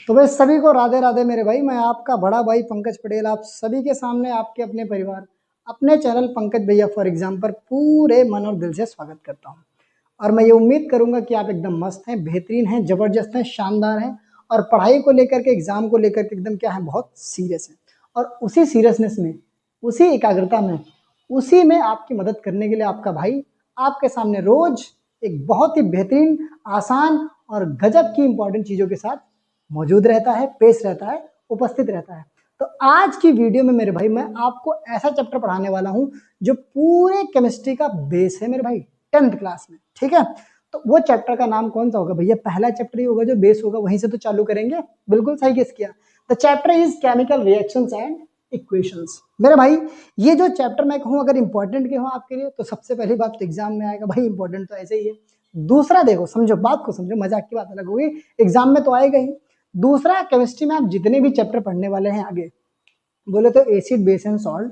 तो भाई सभी को राधे राधे मेरे भाई। मैं आपका बड़ा भाई पंकज पटेल आप सभी के सामने आपके अपने परिवार अपने चैनल पंकज भैया फॉर एग्जाम पर पूरे मन और दिल से स्वागत करता हूं। और मैं ये उम्मीद करूंगा कि आप एकदम मस्त हैं, बेहतरीन हैं, जबरदस्त हैं, शानदार हैं और पढ़ाई को लेकर के, एग्जाम को लेकर के एकदम क्या है, बहुत सीरियस है। और उसी सीरियसनेस में, उसी एकाग्रता में, उसी में आपकी मदद करने के लिए आपका भाई आपके सामने रोज एक बहुत ही बेहतरीन, आसान और गजब की इंपॉर्टेंट चीजों के साथ मौजूद रहता है, पेश रहता है, उपस्थित रहता है। तो आज की वीडियो में मेरे भाई मैं आपको ऐसा चैप्टर पढ़ाने वाला हूं जो पूरे केमिस्ट्री का बेस है मेरे भाई, 10th क्लास में। ठीक है, तो वो चैप्टर का नाम कौन सा होगा भैया? पहला चैप्टर ही होगा जो बेस होगा, वहीं से तो चालू करेंगे। बिल्कुल सही गेस किया। The chapter is chemical reactions and equations. मेरे भाई ये जो चैप्टर मैं कहूँ अगर इंपॉर्टेंट के हो आपके लिए, तो सबसे पहली बात तो एग्जाम में आएगा भाई, इंपॉर्टेंट तो ऐसे ही है। दूसरा देखो, समझो बात को, समझो, मजाक की बात अलग होगी, एग्जाम में तो आएगा ही। दूसरा, केमिस्ट्री में आप जितने भी चैप्टर पढ़ने वाले हैं आगे, बोले तो acid, base and salt,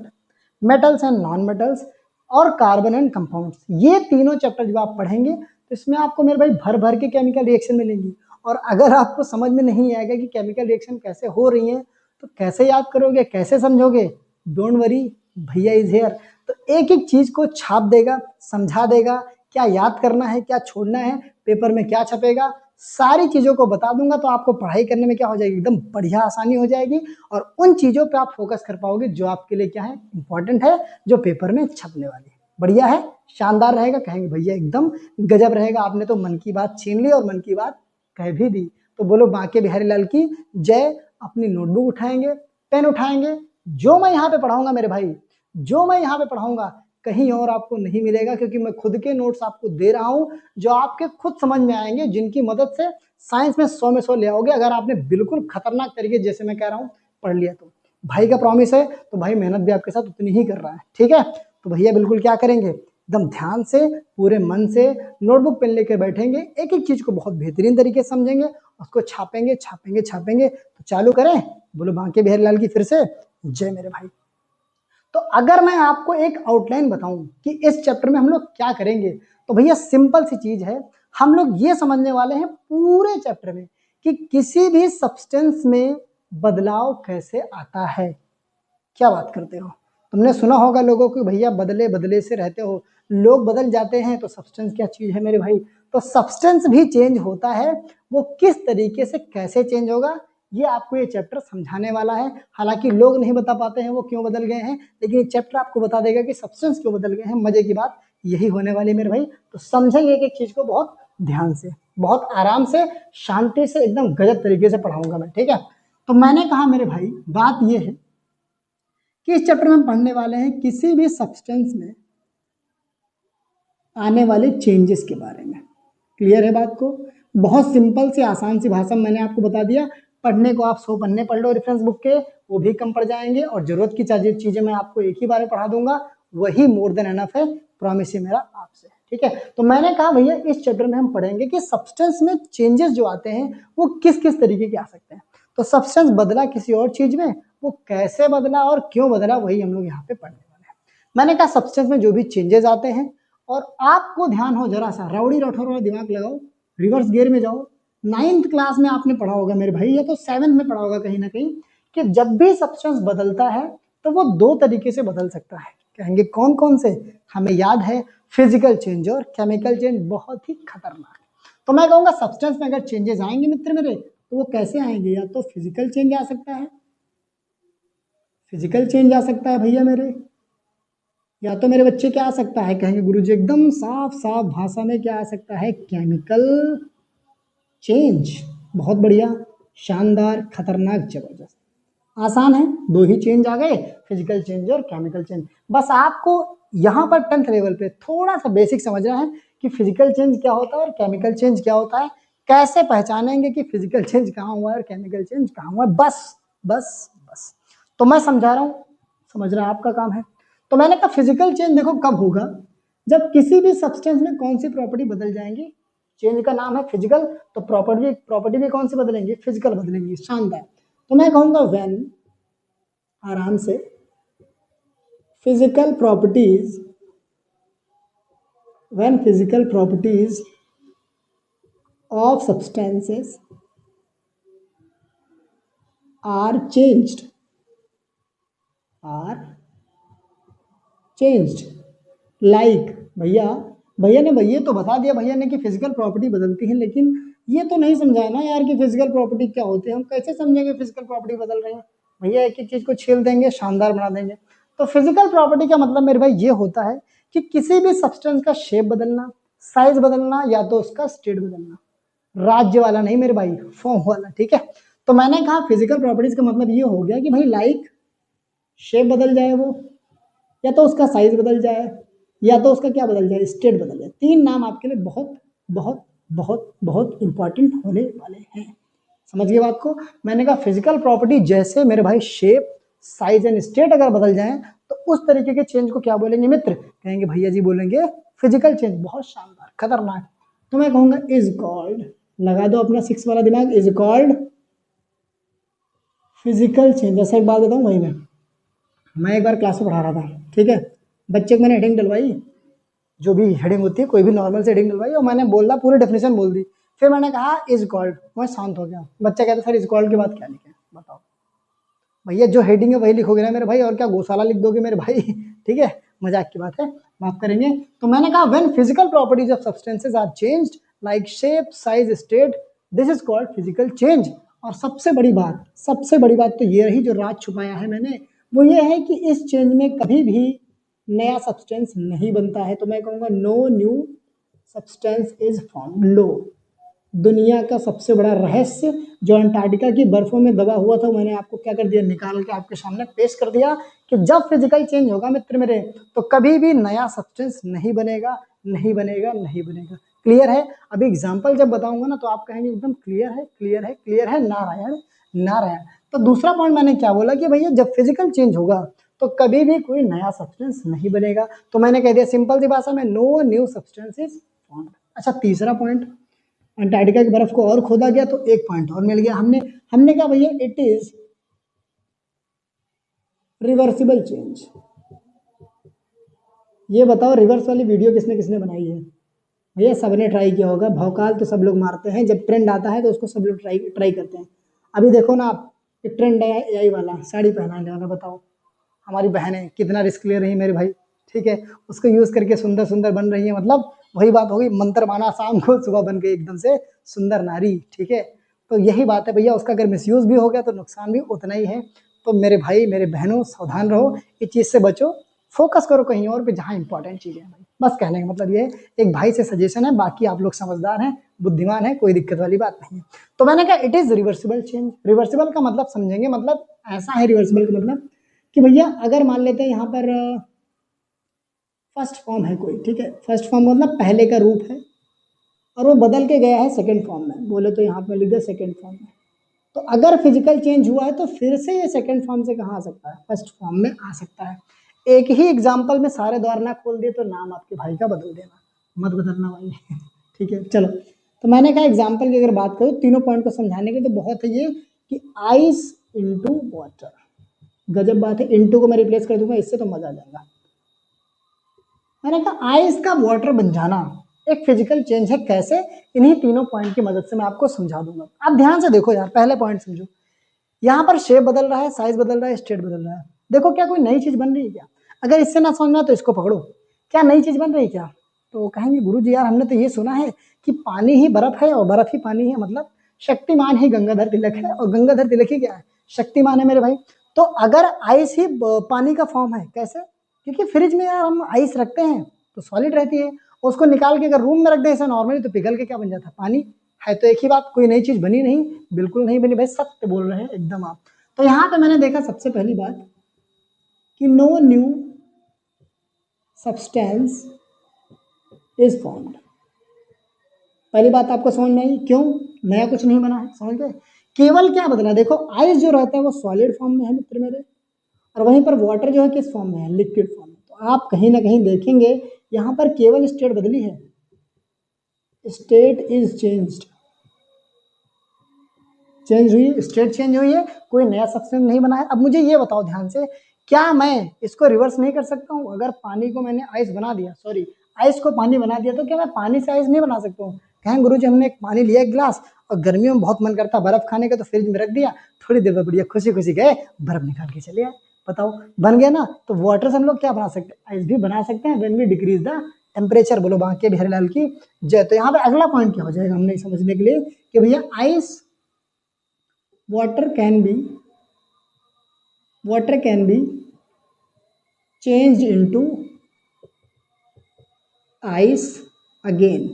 metals and non metals और कार्बन एंड कंपाउंड्स, ये तीनों चैप्टर जब आप पढ़ेंगे तो इसमें आपको मेरे भाई भर भर के केमिकल रिएक्शन मिलेंगी। और अगर आपको समझ में नहीं आएगा कि केमिकल रिएक्शन कैसे हो रही है तो कैसे याद करोगे, कैसे समझोगे? डोंट वरी, भैया इज हियर। तो एक एक चीज को छाप देगा, समझा देगा, क्या याद करना है, क्या छोड़ना है, पेपर में क्या छपेगा, सारी चीजों को बता दूंगा। तो आपको पढ़ाई करने में क्या हो जाएगी, एकदम बढ़िया आसानी हो जाएगी और उन चीजों पे आप फोकस कर पाओगे जो आपके लिए क्या है, इंपॉर्टेंट है, जो पेपर में छपने वाली है। बढ़िया है, शानदार रहेगा, कहेंगे भैया एकदम गजब रहेगा, आपने तो मन की बात छीन ली और मन की बात कह भी दी। तो बोलो बांके बिहारी लाल की जय। अपनी नोटबुक उठाएंगे, पेन उठाएंगे, जो मैं यहाँ पे पढ़ाऊंगा मेरे भाई, जो मैं यहाँ पे पढ़ाऊंगा कहीं और आपको नहीं मिलेगा, क्योंकि मैं खुद के नोट्स आपको दे रहा हूं जो आपके खुद समझ में आएंगे, जिनकी मदद से साइंस में 100 में 100 ले आओगे अगर आपने बिल्कुल खतरनाक तरीके जैसे मैं कह रहा हूँ पढ़ लिया तो। भाई का प्रॉमिस है, तो भाई मेहनत भी आपके साथ उतनी ही कर रहा है। ठीक है, तो भैया बिल्कुल क्या करेंगे, एकदम ध्यान से, पूरे मन से नोटबुक पेन लेकर बैठेंगे, एक एक चीज को बहुत बेहतरीन तरीके से समझेंगे, उसको छापेंगे छापेंगे छापेंगे। तो चालू करें, बोलो बांके बिहारी लाल की फिर से जय मेरे भाई। तो अगर मैं आपको एक आउटलाइन बताऊं कि इस चैप्टर में हम लोग क्या करेंगे, तो भैया सिंपल सी चीज है, हम लोग ये समझने वाले हैं पूरे चैप्टर में कि किसी भी सब्सटेंस में बदलाव कैसे आता है। क्या बात करते हो? तुमने सुना होगा लोगों को, भैया बदले बदले से रहते हो, लोग बदल जाते हैं, तो सब्सटेंस क्या चीज है मेरे भाई? तो सब्सटेंस भी चेंज होता है, वो किस तरीके से, कैसे चेंज होगा, ये आपको ये चैप्टर समझाने वाला है। हालांकि लोग नहीं बता पाते हैं वो क्यों बदल गए हैं, लेकिन ये चैप्टर आपको बता देगा कि सब्सटेंस क्यों बदल गए हैं। मजे की बात यही होने वाली है मेरे भाई। तो समझेंगे एक एक चीज को बहुत ध्यान से, बहुत आराम से, शांति से, एकदम गजब तरीके से पढ़ाऊंगा मैं। ठीक है, तो मैंने कहा मेरे भाई बात ये है कि इस चैप्टर में हम पढ़ने वाले हैं किसी भी सब्सटेंस में आने वाले चेंजेस के बारे में। क्लियर है बात को? बहुत सिंपल सी आसान सी भाषा में मैंने आपको बता दिया। पढ़ने को आप 100 पन्ने पढ़ लो रेफरेंस बुक के, वो भी कम पड़ जाएंगे, और जरूरत की चीजें मैं आपको एक ही बार में पढ़ा दूंगा, वही मोर देन एनफ है, प्रॉमिस है मेरा आपसे। ठीक है, तो मैंने कहा भैया इस चैप्टर में हम पढ़ेंगे कि सब्सटेंस में चेंजेस जो आते हैं वो किस किस तरीके के आ सकते हैं। तो सब्सटेंस बदला किसी और चीज में, वो कैसे बदला और क्यों बदला, वही हम लोग यहाँ पे पढ़ने वाले हैं। मैंने कहा सब्सटेंस में जो भी चेंजेस आते हैं, और आपको ध्यान हो, जरा सा राउडी राठौर वाला दिमाग लगाओ, रिवर्स गियर में जाओ। 9th क्लास में आपने पढ़ा होगा मेरे भाई, या तो 7th में पढ़ा होगा कहीं ना कहीं, कि जब भी सब्सटेंस बदलता है तो वो दो तरीके से बदल सकता है। कहेंगे कौन कौन से? हमें याद है, फिजिकल चेंज और केमिकल चेंज, बहुत ही खतरनाक। तो मैं कहूंगा सब्सटेंस में अगर चेंजेस आएंगे मित्र मेरे, तो वो कैसे आएंगे? या तो फिजिकल चेंज आ सकता है, फिजिकल चेंज आ सकता है भैया मेरे, या तो मेरे बच्चे क्या आ सकता है, कहेंगे गुरुजी एकदम साफ साफ भाषा में क्या आ सकता है, केमिकल चेंज। बहुत बढ़िया, शानदार, खतरनाक, जबरदस्त, आसान है, दो ही चेंज आ गए, फिजिकल चेंज और केमिकल चेंज। बस आपको यहाँ पर 10th लेवल पे थोड़ा सा बेसिक समझना है कि फिजिकल चेंज क्या होता है और केमिकल चेंज क्या होता है, कैसे पहचानेंगे कि फिजिकल चेंज कहाँ हुआ है और केमिकल चेंज कहाँ हुआ है। बस बस बस, तो मैं समझा रहा हूँ, समझना आपका काम है। तो मैंने कहा फिजिकल चेंज देखो कब होगा, जब किसी भी सब्सटेंस में कौन सी प्रॉपर्टी बदल जाएंगी, चेंज का नाम है फिजिकल, तो प्रॉपर्टी भी कौन सी बदलेंगे, फिजिकल बदलेंगी। शानदार। तो मैं कहूंगा व्हेन, आराम से, physical properties, when physical properties of substances are changed, are changed like, भैया भैया ने भैया तो बता दिया भैया ने कि फिजिकल प्रॉपर्टी बदलती है, लेकिन ये तो नहीं समझाया ना यार कि फिजिकल प्रॉपर्टी क्या होती है। हम कैसे समझेंगे फिजिकल प्रॉपर्टी बदल रही है? भैया एक एक चीज को छील देंगे, शानदार बना देंगे। तो फिजिकल प्रॉपर्टी का मतलब मेरे भाई ये होता है कि किसी भी सब्सटेंस का शेप बदलना, साइज बदलना, या तो उसका स्टेट बदलना। राज्य वाला नहीं मेरे भाई, फॉर्म वाला, ठीक है। तो मैंने कहा फिजिकल प्रॉपर्टीज का मतलब ये हो गया कि भाई लाइक शेप बदल जाए वो, या तो उसका साइज बदल जाए, या तो उसका क्या बदल जाए, स्टेट बदल जाए। तीन नाम आपके लिए बहुत बहुत बहुत बहुत इंपॉर्टेंट होने वाले हैं। समझ गए बात को? मैंने कहा फिजिकल प्रॉपर्टी जैसे मेरे भाई शेप, साइज एंड स्टेट अगर बदल जाए तो उस तरीके के चेंज को क्या बोलेंगे मित्र? कहेंगे भैया जी बोलेंगे फिजिकल चेंज। बहुत शानदार, खतरनाक। तो मैं कहूंगा इज कॉल्ड, लगा दो अपना सिक्स वाला दिमाग, इज कॉल्ड फिजिकल चेंज। ऐसा एक बात बताऊं भाई, मैं एक बार क्लास में पढ़ा रहा था, ठीक है। बच्चे को मैंने हेडिंग डलवाई, जो भी हेडिंग होती है कोई भी नॉर्मल से हेडिंग डलवाई, और मैंने बोला पूरी डेफिनेशन बोल दी। फिर मैंने कहा इज कॉल्ड, मैं शांत हो गया। बच्चा कहता सर इज कॉल्ड के बाद क्या लिखे? बताओ भैया, जो हेडिंग है वही लिखोगे ना मेरे भाई, और क्या गौशाला लिख दोगे मेरे भाई? ठीक है, मजाक की बात है, माफ करेंगे। तो मैंने कहा when physical properties of substances are changed like shape, size, state, this is called physical change. और सबसे बड़ी बात तो ये रही, जो राज छुपाया है मैंने, वो ये है कि इस चेंज में कभी भी नया सब्सटेंस नहीं बनता है। तो मैं कहूंगा no new substance is form. लो, दुनिया का सबसे बड़ा रहस्य जो अंटार्कटिका की बर्फों में दबा हुआ था, मैंने आपको क्या कर दिया, निकाल के आपके सामने पेश कर दिया कि जब फिजिकल चेंज होगा मित्र मेरे, तो कभी भी नया सब्सटेंस नहीं बनेगा, नहीं बनेगा, नहीं बनेगा। क्लियर है? अभी एग्जाम्पल जब बताऊंगा ना तो आप कहेंगे एकदम क्लियर है, क्लियर है, क्लियर है, नारायण नारायण। तो दूसरा पॉइंट मैंने क्या बोला कि भैया जब फिजिकल चेंज होगा तो कभी भी कोई नया सब्सटेंस नहीं बनेगा। तो मैंने कह दिया सिंपल सी भाषा में, no new substance is formed. अच्छा, तीसरा पॉइंट, अंटार्कटिका की बर्फ को और खोदा गया तो एक पॉइंट और मिल गया। हमने हमने कहा भैया इट इज रिवर्सिबल चेंज। ये बताओ रिवर्स वाली वीडियो किसने किसने बनाई है? भैया सबने ट्राई किया होगा, भौकाल तो सब लोग मारते हैं, जब ट्रेंड आता है तो उसको सब लोग ट्राई ट्राई करते हैं। अभी देखो ना आप, एक ट्रेंड है एआई वाला, साड़ी पहनाने वाला, बताओ हमारी बहनें कितना रिस्क ले रही है मेरे भाई, ठीक है। उसको यूज करके सुंदर सुंदर बन रही है, मतलब वही बात होगी, मंत्र माना शाम को, सुबह बन गई एकदम से सुंदर नारी, ठीक है। तो यही बात है भैया, उसका अगर मिसयूज भी हो गया तो नुकसान भी उतना ही है। तो मेरे भाई मेरे बहनों सावधान रहो, इस चीज से बचो, फोकस करो कहीं और पे जहाँ इंपॉर्टेंट चीजें हैं। बस कहने का मतलब ये है, एक भाई से सजेशन है, बाकी आप लोग समझदार हैं, बुद्धिमान है, कोई दिक्कत वाली बात नहीं है। तो मैंने कहा it is reversible change. Reversible का मतलब समझेंगे, मतलब ऐसा है रिवर्सिबल का मतलब कि भैया अगर मान लेते हैं यहाँ पर फर्स्ट फॉर्म है कोई, ठीक है, फर्स्ट फॉर्म मतलब पहले का रूप है, और वो बदल के गया है सेकंड फॉर्म में, बोले तो यहाँ पे लिख दिया सेकंड फॉर्म में। तो अगर फिजिकल चेंज हुआ है तो फिर से ये सेकंड फॉर्म से कहाँ आ सकता है? फर्स्ट फॉर्म में आ सकता है। एक ही एग्जाम्पल में सारे द्वार ना खोल दिए तो नाम आपके भाई का बदल देना, मत बदलना भाई। ठीक है, चलो। तो मैंने कहा एग्जाम्पल की अगर बात करूँ तीनों पॉइंट को समझाने के, तो बहुत है ये कि आइस इंटू वाटर, गजब बात है। इंटू को मैं रिप्लेस कर दूंगा इससे, तो मजा आ जाएगा। मैंने कहा आइस का वाटर बन जाना एक फिजिकल चेंज है। कैसे? इन्हीं तीनों पॉइंट की मदद से मैं आपको समझा दूंगा। आप ध्यान से देखो यार, पहले पॉइंट समझो। यहाँ पर शेप बदल रहा है, साइज बदल रहा है, स्टेट बदल रहा है। देखो क्या कोई नई चीज बन रही है क्या? अगर इससे ना समझना तो इसको पकड़ो, क्या नई चीज बन रही है क्या? तो कहेंगे गुरु जी यार हमने तो ये सुना है कि पानी ही बर्फ है और बर्फ ही पानी है, मतलब शक्तिमान ही गंगाधर तिलक है और गंगाधर तिलक ही क्या है? शक्तिमान है मेरे भाई। तो अगर आइस ही पानी का फॉर्म है, कैसे? क्योंकि फ्रिज में यार हम आइस रखते हैं तो सॉलिड रहती है, उसको निकाल के अगर रूम में रख दे ऐसा नॉर्मली तो पिघल के क्या बन जाता है? पानी। है तो एक ही बात, कोई नई चीज बनी नहीं, बिल्कुल नहीं बनी भाई, सत्य बोल रहे हैं एकदम आप। तो यहाँ पे मैंने देखा सबसे पहली बात कि no new substance is formed. पहली बात आपको समझ में आई, क्यों? नया कुछ नहीं बना है, समझ गए? केवल क्या बदला, देखो आइस जो रहता है वो सॉलिड फॉर्म में है मित्र मेरे, और वहीं पर वाटर जो है किस फॉर्म में है? लिक्विड फॉर्म में। तो आप कहीं ना कहीं देखेंगे यहाँ पर केवल स्टेट बदली है, स्टेट इज चेंज्ड, चेंज हुई, स्टेट चेंज हुई है, कोई नया सब्सटेंस नहीं बना है। अब मुझे ये बताओ ध्यान से, क्या मैं इसको रिवर्स नहीं कर सकता हूँ? अगर पानी को मैंने आइस बना दिया, सॉरी आइस को पानी बना दिया, तो क्या मैं पानी से आइस नहीं बना सकता हूँ? कहें गुरुजी हमने एक पानी लिया एक गिलास और गर्मियों में बहुत मन करता बर्फ खाने का तो फ्रिज में रख दिया, थोड़ी देर में बढ़िया खुशी खुशी गए बर्फ निकाल के चले आए, बताओ बन गया ना। तो वाटर से हम लोग क्या बना सकते हैं, आइस भी बना सकते हैं when we decrease the temperature. बोलो बांके बिहारी लाल की जय। तो यहाँ पे अगला पॉइंट क्या हो जाएगा हमने समझने के लिए कि भैया ice water can be changed into ice again.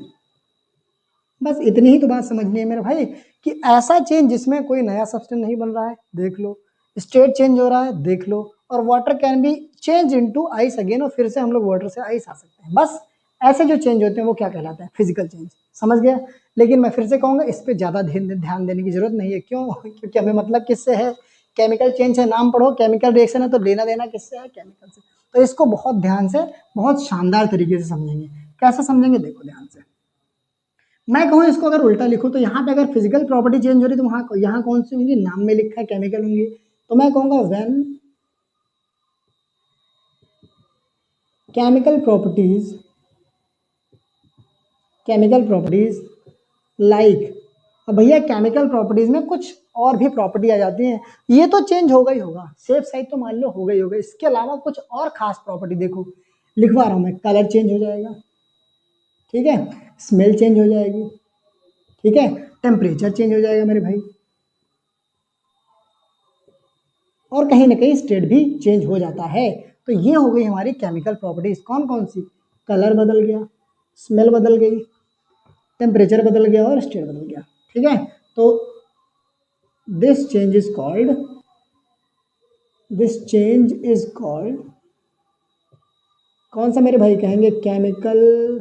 बस इतनी ही तो बात समझनी है मेरे भाई कि ऐसा चेंज जिसमें कोई नया सब्सटेंस नहीं बन रहा है, देख लो स्टेट चेंज हो रहा है, देख लो, और water can be change into ice again, और फिर से हम लोग वाटर से आइस आ सकते हैं। बस ऐसे जो चेंज होते हैं वो क्या कहलाते हैं, फिजिकल चेंज। समझ गया। लेकिन मैं फिर से कहूंगा इस पर ज्यादा ध्यान देने की जरूरत नहीं है। क्यों? क्योंकि हमें मतलब किससे है, केमिकल चेंज है, नाम पढ़ो केमिकल रिएक्शन है, तो लेना देना किससे है, केमिकल से। तो इसको बहुत ध्यान से बहुत शानदार तरीके से समझेंगे। कैसे समझेंगे, देखो ध्यान से। मैं कहूँ इसको अगर उल्टा लिखूं तो यहाँ पे अगर फिजिकल प्रॉपर्टी चेंज हो रही तो वहां यहाँ कौन सी होंगी, नाम में लिखा है केमिकल होंगी। तो मैं कहूंगा व्हेन केमिकल प्रॉपर्टीज लाइक, अब भैया केमिकल प्रॉपर्टीज में कुछ और भी प्रॉपर्टी आ जाती हैं, ये तो चेंज होगा ही होगा, सेफ साइड तो मान लो होगा ही होगा। इसके अलावा कुछ और खास प्रॉपर्टी देखो लिखवा रहा हूं मैं, कलर चेंज हो जाएगा, ठीक है, स्मेल चेंज हो जाएगी, ठीक है, टेम्परेचर चेंज हो जाएगा मेरे भाई, और कहीं ना कहीं स्टेट भी चेंज हो जाता है। तो ये हो गई हमारी केमिकल प्रॉपर्टीज। कौन कौन सी, कलर बदल गया, स्मेल बदल गई, टेम्परेचर बदल गया और स्टेट बदल गया, ठीक है। तो दिस चेंज इज कॉल्ड कौन सा मेरे भाई, कहेंगे केमिकल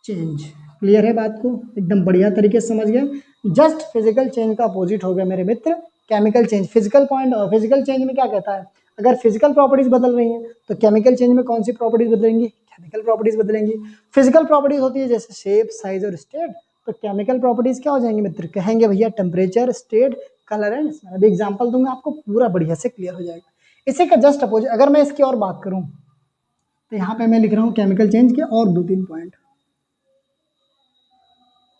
चेंज। क्लियर है बात को, एकदम बढ़िया तरीके से समझ गए। जस्ट फिजिकल चेंज का अपोजिट हो गया मेरे मित्र केमिकल चेंज। फिजिकल चेंज में क्या कहता है, अगर फिजिकल प्रॉपर्टीज बदल रही हैं तो केमिकल चेंज में कौन सी प्रॉपर्टीज बदलेंगी, केमिकल प्रॉपर्टीज बदलेंगी। फिजिकल प्रॉपर्टीज होती है जैसे शेप, साइज और स्टेट, तो केमिकल प्रॉपर्टीज क्या हो जाएंगे मित्र, कहेंगे भैया temperature, state, colour and smell. अभी एग्जांपल दूंगा आपको, पूरा बढ़िया से क्लियर हो जाएगा। इसी का जस्ट अपोजिट अगर मैं इसकी और बात करूं तो यहाँ पे मैं लिख रहा हूँ केमिकल चेंज के और 2-3 पॉइंट।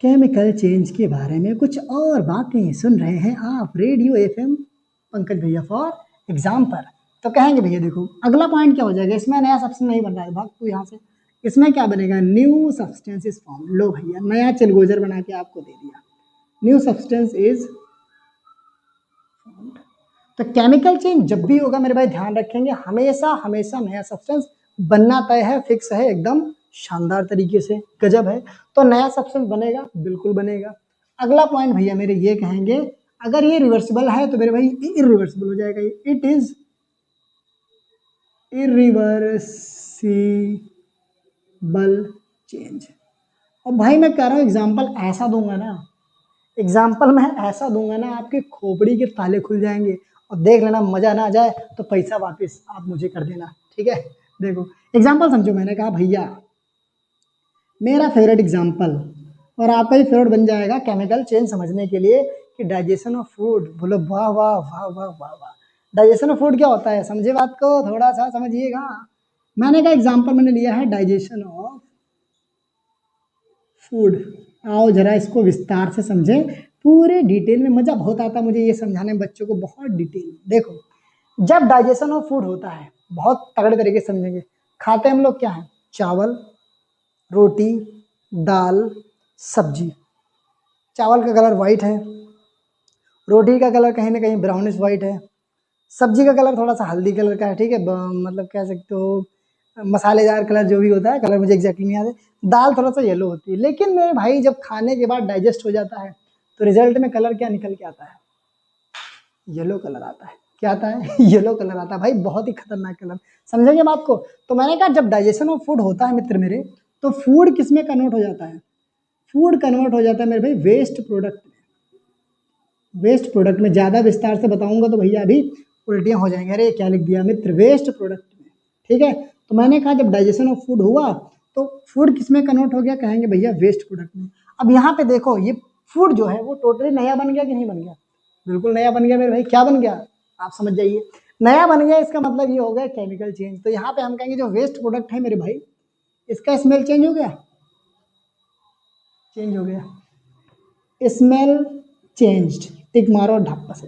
केमिकल चेंज के बारे में कुछ और बातें सुन रहे हैं आप रेडियो एफएम पंकज भैया फॉर एग्जाम्पल। तो कहेंगे भैया देखो अगला पॉइंट क्या हो जाएगा, इसमें नया सब्सटेंस नहीं बन रहा है, भाग तू यहाँ से। इसमें क्या बनेगा, न्यू सब्सटेंस इज फॉर्म। लो भैया नया चलगोजर बना के आपको दे दिया, न्यू सब्सटेंस इज। तो केमिकल चेंज जब भी होगा मेरे भाई ध्यान रखेंगे, हमेशा हमेशा नया सब्सटेंस बनना तय है, फिक्स है, एकदम शानदार तरीके से, गजब है। तो नया सब्सटेंस बनेगा, बिल्कुल बनेगा। अगला पॉइंट भैया मेरे ये कहेंगे, अगर ये रिवर्सिबल है तो मेरे भाई इरिवर्सिबल हो जाएगा, इट इज इरिवर्सिबल चेंज। और भाई मैं कह रहा हूँ एग्जाम्पल ऐसा दूंगा ना, आपके खोपड़ी के ताले खुल जाएंगे, और देख लेना मजा ना आ जाए तो पैसा वापस आप मुझे कर देना, ठीक है। देखो एग्जाम्पल समझो, मैंने कहा भैया मेरा फेवरेट एग्जाम्पल और आपका भी फेवरेट बन जाएगा केमिकल चेंज समझने के लिए कि डाइजेशन ऑफ फूड। बोलो वाह वाह वाह वाह वाह वाह। डाइजेशन ऑफ फूड क्या होता है, समझे बात को, थोड़ा सा समझिएगा। मैंने कहा एग्जाम्पल मैंने लिया है डाइजेशन ऑफ फूड। आओ जरा इसको विस्तार से समझे, पूरे डिटेल में। मजा बहुत आता मुझे ये समझाने में बच्चों को, बहुत डिटेल। देखो जब डाइजेशन ऑफ फूड होता है, बहुत तगड़े तरीके से समझेंगे। खाते हम लोग क्या है, चावल, रोटी, दाल, सब्जी। चावल का कलर वाइट है, रोटी का कलर कहीं ना कहीं ब्राउनिश वाइट है, सब्जी का कलर थोड़ा सा हल्दी कलर का है, ठीक है, मतलब कह सकते हो मसालेदार कलर जो भी होता है, कलर मुझे एग्जैक्टली नहीं याद है। दाल थोड़ा सा येलो होती है। लेकिन मेरे भाई जब खाने के बाद डाइजेस्ट हो जाता है तो रिजल्ट में कलर क्या निकल के आता है, येलो कलर आता है। क्या आता है येलो कलर आता है भाई, बहुत ही खतरनाक कलर। समझेंगे बात को। तो मैंने कहा जब डाइजेशन ऑफ फूड होता है मित्र मेरे, तो फूड किस में कन्वर्ट हो जाता है, फूड कन्वर्ट हो जाता है मेरे भाई वेस्ट प्रोडक्ट में। वेस्ट प्रोडक्ट में ज़्यादा विस्तार से बताऊंगा तो भैया अभी उल्टियाँ हो जाएंगे, अरे क्या लिख दिया मित्र, वेस्ट प्रोडक्ट में, ठीक है। तो मैंने कहा जब डाइजेशन ऑफ फूड हुआ तो फूड किस में कन्वर्ट हो गया, कहेंगे भैया वेस्ट प्रोडक्ट में। अब यहाँ पे देखो ये फूड जो है वो टोटली नया बन गया कि नहीं बन गया, बिल्कुल नया बन गया मेरे भाई। क्या बन गया, आप समझ जाइए, नया बन गया। इसका मतलब ये हो गया केमिकल चेंज। तो यहाँ पे हम कहेंगे जो वेस्ट प्रोडक्ट है मेरे भाई, इसका स्मेल चेंज हो गया, चेंज हो गया, स्मेल चेंज्ड, टिक मारो ढप्प से।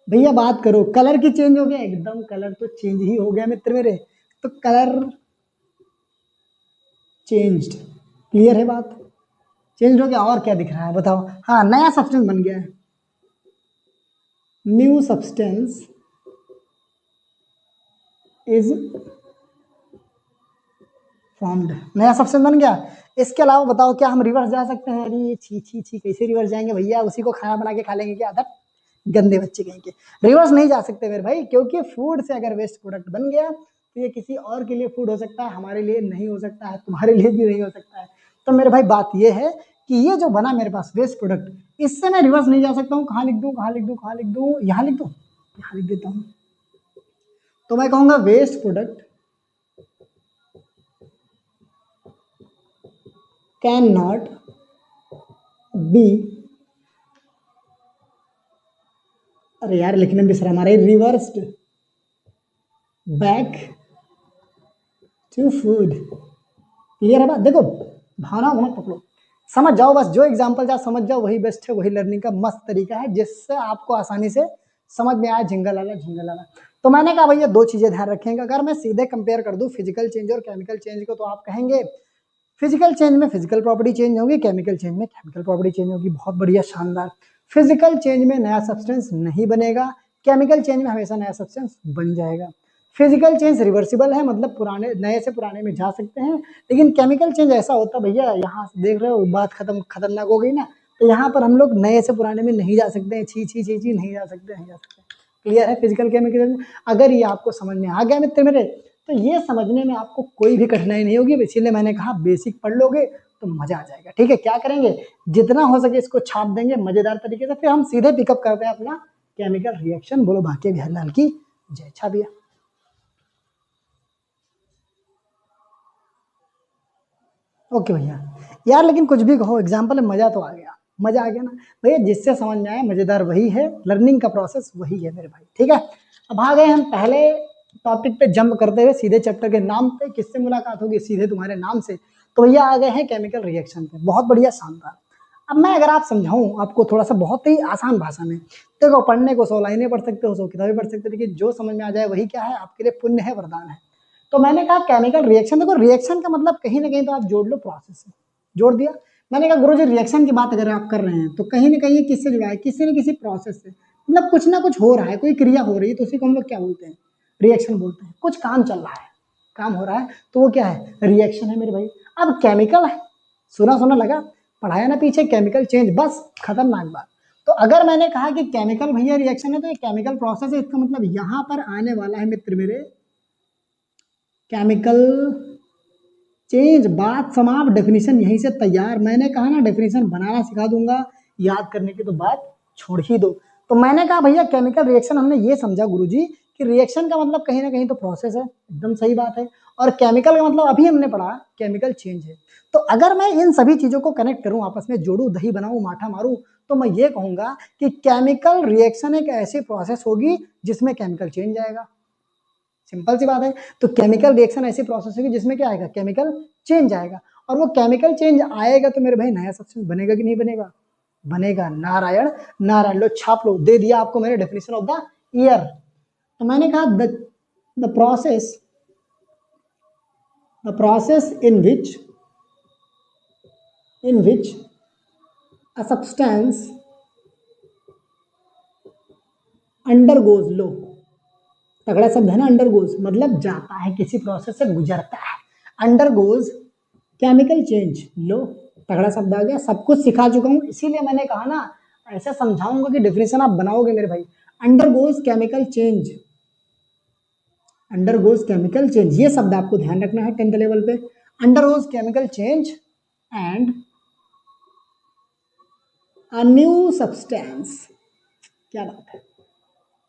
भैया बात करो कलर की चेंज हो गया, एकदम कलर तो चेंज ही हो गया मित्र मेरे, तो कलर चेंज्ड, क्लियर है बात, चेंज हो गया। और क्या दिख रहा है बताओ, हाँ नया सब्सटेंस बन गया है, न्यू सब्सटेंस इज फॉर्म्ड, नया सब्सटेंस बन गया। इसके अलावा बताओ क्या हम रिवर्स जा सकते हैं? अरे ये छी छी छी, कैसे रिवर्स जाएंगे भैया, उसी को खाना बना के खा लेंगे क्या? अदर गंदे बच्चे कहीं के, रिवर्स नहीं जा सकते मेरे भाई, क्योंकि फूड से अगर वेस्ट प्रोडक्ट बन गया तो ये किसी और के लिए फूड हो सकता है, हमारे लिए नहीं हो सकता है, तुम्हारे लिए भी नहीं हो सकता है। तो मेरे भाई बात ये है कि ये जो बना मेरे पास वेस्ट प्रोडक्ट, इससे मैं रिवर्स नहीं जा सकता हूँ। कहाँ लिख दूँ, कहाँ लिख दूँ, कहाँ लिख दूँ, यहाँ लिख दूँ, यहाँ लिख देता हूँ। तो मैं कहूँगा waste product can not be, अरे यार लिखने में बिसरा हमारे, reversed back to food, clear है बात। देखो भावना मत पकड़ो, समझ जाओ बस, जो एग्जांपल जा समझ जाओ वही बेस्ट है, वही लर्निंग का मस्त तरीका है जिससे आपको आसानी से समझ में आए, झिंगल आला झिंगल आला। तो मैंने कहा भैया दो चीजें ध्यान रखेंगे, अगर मैं सीधे कंपेयर कर दूं फिजिकल चेंज और केमिकल चेंज को, तो आप कहेंगे फिजिकल चेंज में फिजिकल प्रॉपर्टी चेंज होगी, केमिकल चेंज में केमिकल प्रॉपर्टी चेंज होगी। बहुत बढ़िया, शानदार। फिजिकल चेंज में नया सब्सटेंस नहीं बनेगा, केमिकल चेंज में हमेशा नया सब्सटेंस बन जाएगा। फिजिकल चेंज रिवर्सिबल है, मतलब पुराने नए से पुराने में जा सकते हैं, लेकिन केमिकल चेंज ऐसा होता है भैया, यहाँ देख रहे हो बात खतरनाक हो गई ना, तो यहाँ पर हम लोग नए से पुराने में नहीं जा सकते हैं, छी छी छी छी नहीं जा सकते, नहीं जा सकते। क्लियर है फिजिकल केमिकल? अगर ये आपको समझ में आ गया मित्र मेरे, तो ये समझने में आपको कोई भी कठिनाई नहीं होगी, इसीलिए मैंने कहा बेसिक पढ़ लोगे तो मजा आ जाएगा। ठीक है, क्या करेंगे, जितना हो सके इसको छाप देंगे मजेदार तरीके से, फिर हम सीधे पिकअप करते हैं अपना केमिकल रिएक्शन। बोलो भाग्य बिहारी लाल की जय। छापिया। ओके भैया, यार लेकिन कुछ भी कहो, एग्जाम्पल में मजा तो आ गया, मजा आ गया ना भैया, जिससे समझ में आया मजेदार वही है, लर्निंग का प्रोसेस वही है मेरे भाई। ठीक है, अब आ गए हम पहले टॉपिक पे जंप करते हुए सीधे चैप्टर के नाम पे, किससे मुलाकात होगी, सीधे तुम्हारे नाम से। तो भैया आ गए हैं केमिकल रिएक्शन पे, बहुत बढ़िया, शानदार। अब मैं अगर आप समझाऊं आपको थोड़ा सा बहुत ही आसान भाषा में, देखो पढ़ने को 100 लाइनें पढ़ सकते हो, 100 किताबें पढ़ सकते हो, लेकिन जो समझ में आ जाए वही क्या है, आपके लिए पुण्य है, वरदान है। तो मैंने कहा केमिकल रिएक्शन, देखो रिएक्शन का मतलब कहीं ना कहीं तो आप जोड़ लो प्रोसेस से, जोड़ दिया। मैंने कहा गुरुजी रिएक्शन की बात अगर आप कर रहे हैं तो कहीं ना कहीं ये किससे जुड़ा है, किसी न किसी प्रोसेस से, मतलब कुछ ना कुछ हो रहा है, कोई क्रिया हो रही है, तो उसी को हम लोग क्या बोलते हैं, रिएक्शन बोलते हैं। कुछ काम चल रहा है, काम हो रहा है, तो वो क्या है, रिएक्शन है मेरे भाई। अब केमिकल है, सुना सुना लगा, पढ़ाया ना पीछे, केमिकल चेंज, बस खतरनाक बात। तो अगर मैंने कहा कि केमिकल भैया रिएक्शन है, तो ये केमिकल प्रोसेस है, इसका मतलब यहां पर आने वाला है मित्र मेरे केमिकल चेंज। बात समाप्त, डेफिनेशन यहीं से तैयार। मैंने कहा ना डेफिनेशन बनाना सिखा दूंगा, याद करने की तो बात छोड़ ही दो। तो मैंने कहा भैया केमिकल रिएक्शन हमने ये समझा गुरुजी कि रिएक्शन का मतलब कहीं ना कहीं तो प्रोसेस है, एकदम सही बात है, और केमिकल का मतलब अभी हमने पढ़ा केमिकल चेंज है। तो अगर मैं इन सभी चीजों को कनेक्ट करूं, आपस में जोड़ू, दही बनाऊं, माठा मारूं, तो मैं ये कहूंगा कि केमिकल रिएक्शन एक ऐसी प्रोसेस होगी जिसमें केमिकल चेंज आएगा। सिंपल सी बात है। तो केमिकल रिएक्शन ऐसी प्रोसेस होगी जिसमें क्या आएगा, केमिकल चेंज आएगा, और वो केमिकल चेंज आएगा तो मेरे भाई नया सब्सटेंस बनेगा कि नहीं बनेगा, बनेगा। नारायण नारायण, लो छाप लो, दे दिया आपको मैंने डेफिनेशन ऑफ द ईयर। तो मैंने कहा the process in which a substance undergoes, लो तगड़ा शब्द है ना, अंडरगोज मतलब जाता है, किसी प्रोसेस से गुजरता है, अंडरगोज केमिकल चेंज, लो तगड़ा शब्द आ गया। सब कुछ सिखा चुका हूं, इसीलिए मैंने कहा ना ऐसे समझाऊंगा कि डेफिनेशन आप बनाओगे मेरे भाई। Undergoes chemical change, undergoes chemical change, ये शब्द आपको ध्यान रखना है 10th लेवल पे। Undergoes chemical change and a new substance, क्या बात है,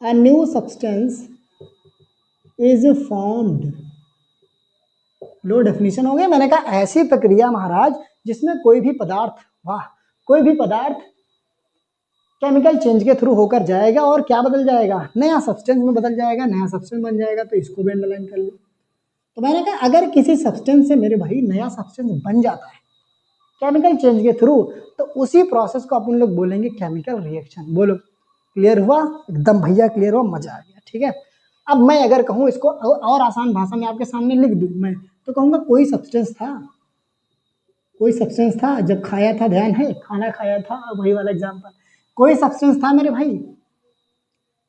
a new substance is formed. Low definition हो गया। मैंने कहा ऐसी प्रक्रिया महाराज जिसमें कोई भी पदार्थ, वाह, कोई भी पदार्थ केमिकल चेंज के थ्रू होकर जाएगा और क्या बदल जाएगा, नया सब्सटेंस में बदल जाएगा, नया सब्सटेंस बन जाएगा। तो इसको भी अंडरलाइन कर लो। तो मैंने कहा अगर किसी सब्सटेंस से मेरे भाई नया सब्सटेंस बन जाता है, केमिकल चेंज के थ्रू, तो उसी प्रोसेस को अपन लोग बोलेंगे केमिकल रिएक्शन। बोलो क्लियर हुआ? एकदम भैया क्लियर हुआ, मजा आ गया। ठीक है, अब मैं अगर कहूँ इसको और आसान भाषा में आपके सामने लिख दूँ मैं, तो कहूँगा कोई सब्सटेंस था, कोई सब्सटेंस था जब खाया था, ध्यान है, खाना खाया था, वही वाला एग्जाम्पल, कोई सब्सटेंस था मेरे भाई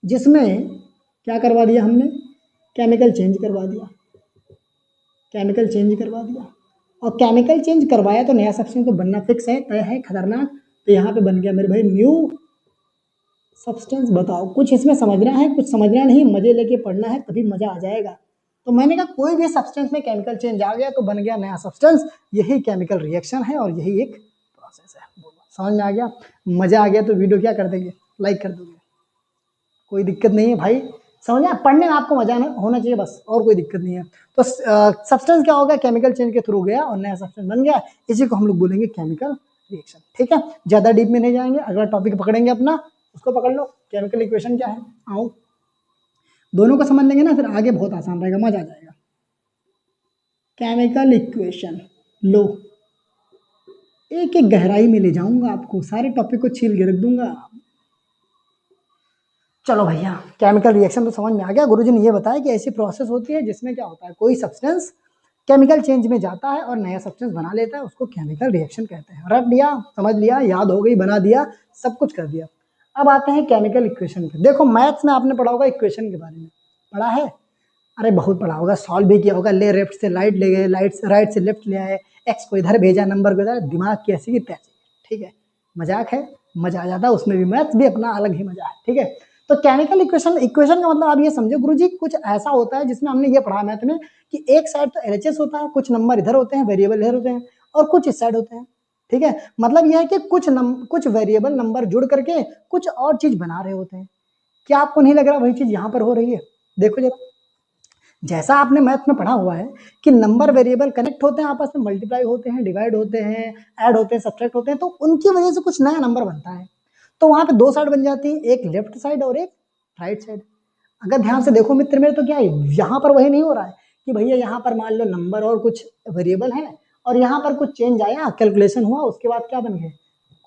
जिसमें क्या करवा दिया हमने, केमिकल चेंज करवा दिया, केमिकल चेंज करवा दिया। और केमिकल चेंज करवाया तो नया सब्सटेंस तो बनना फिक्स है, तय है, खतरनाक। तो यहाँ पे बन गया मेरे भाई न्यू सब्सटेंस। बताओ कुछ इसमें समझना है, कुछ समझना नहीं, मजे लेके पढ़ना है, तभी मजा आ जाएगा। तो मैंने कहा कोई भी सब्सटेंस में केमिकल चेंज आ गया तो बन गया नया सब्सटेंस, यही केमिकल रिएक्शन है और यही एक प्रोसेस है। समझ में आ गया? मजा आ गया तो वीडियो क्या कर देंगे, लाइक कर दोगे, कोई दिक्कत नहीं है भाई। समझ में, पढ़ने में आपको मजा होना चाहिए बस, और कोई दिक्कत नहीं है। तो सब्सटेंस क्या होगा, केमिकल चेंज के थ्रू गया और नया सब्सटेंस बन गया, इसी को हम लोग बोलेंगे केमिकल रिएक्शन। ठीक है, ज्यादा डीप में नहीं जाएंगे, अगला टॉपिक पकड़ेंगे अपना, उसको पकड़ लो। केमिकल इक्वेशन क्या है, आओ दोनों को समझ लेंगे ना, फिर आगे बहुत आसान रहेगा, मजा आ जाएगा। केमिकल इक्वेशन लो, एक एक गहराई में ले जाऊंगा आपको, सारे टॉपिक को छील के रख दूंगा। चलो भैया, केमिकल रिएक्शन तो समझ में आ गया। गुरुजी ने ये बताया कि ऐसी प्रोसेस होती है जिसमें क्या होता है, कोई सब्सटेंस केमिकल चेंज में जाता है और नया सब्सटेंस बना लेता है, उसको केमिकल रिएक्शन कहते हैं। रट लिया, समझ लिया, याद हो गई, बना दिया, सब कुछ कर दिया। अब आते हैं केमिकल इक्वेशन पे। देखो मैथ्स में आपने पढ़ा होगा इक्वेशन के बारे में, पढ़ा है? अरे बहुत पढ़ा होगा, सॉल्व भी किया होगा। ले लेफ्ट से राइट ले गए, राइट से लेफ्ट ले आए, एक्स को इधर भेजा, नंबर को इधर, दिमाग की ऐसी की तैसी। ठीक है, मजाक है, मजा आ जाता है उसमें भी, मैथ्स भी अपना अलग ही मजा है। ठीक है, तो केमिकल इक्वेशन, इक्वेशन का मतलब आप ये समझो गुरुजी, कुछ ऐसा होता है जिसमें हमने ये पढ़ा मैथ में कि एक साइड तो एलएचएस होता है, कुछ नंबर इधर होते हैं, वेरिएबल इधर होते हैं, और कुछ इस साइड होते हैं। ठीक है, मतलब यह है कि कुछ वेरिएबल नंबर जुड़ करके कुछ और चीज बना रहे होते हैं। क्या आपको नहीं लग रहा वही चीज यहाँ पर हो रही है? देखो जरा, जैसा आपने मैथ में पढ़ा हुआ है कि नंबर वेरिएबल कनेक्ट होते हैं, आपस में मल्टीप्लाई होते हैं, डिवाइड होते हैं, ऐड होते हैं, सब्ट्रैक्ट होते हैं, तो उनकी वजह से कुछ नया नंबर बनता है। तो वहां पे दो साइड बन जाती है, एक लेफ्ट साइड और एक राइट साइड। अगर ध्यान से देखो मित्र मेरे, तो क्या है यहाँ पर वही नहीं हो रहा है कि भैया यहाँ पर मान लो नंबर और कुछ वेरिएबल है और यहाँ पर कुछ चेंज आया, कैलकुलेशन हुआ, उसके बाद क्या बन गया,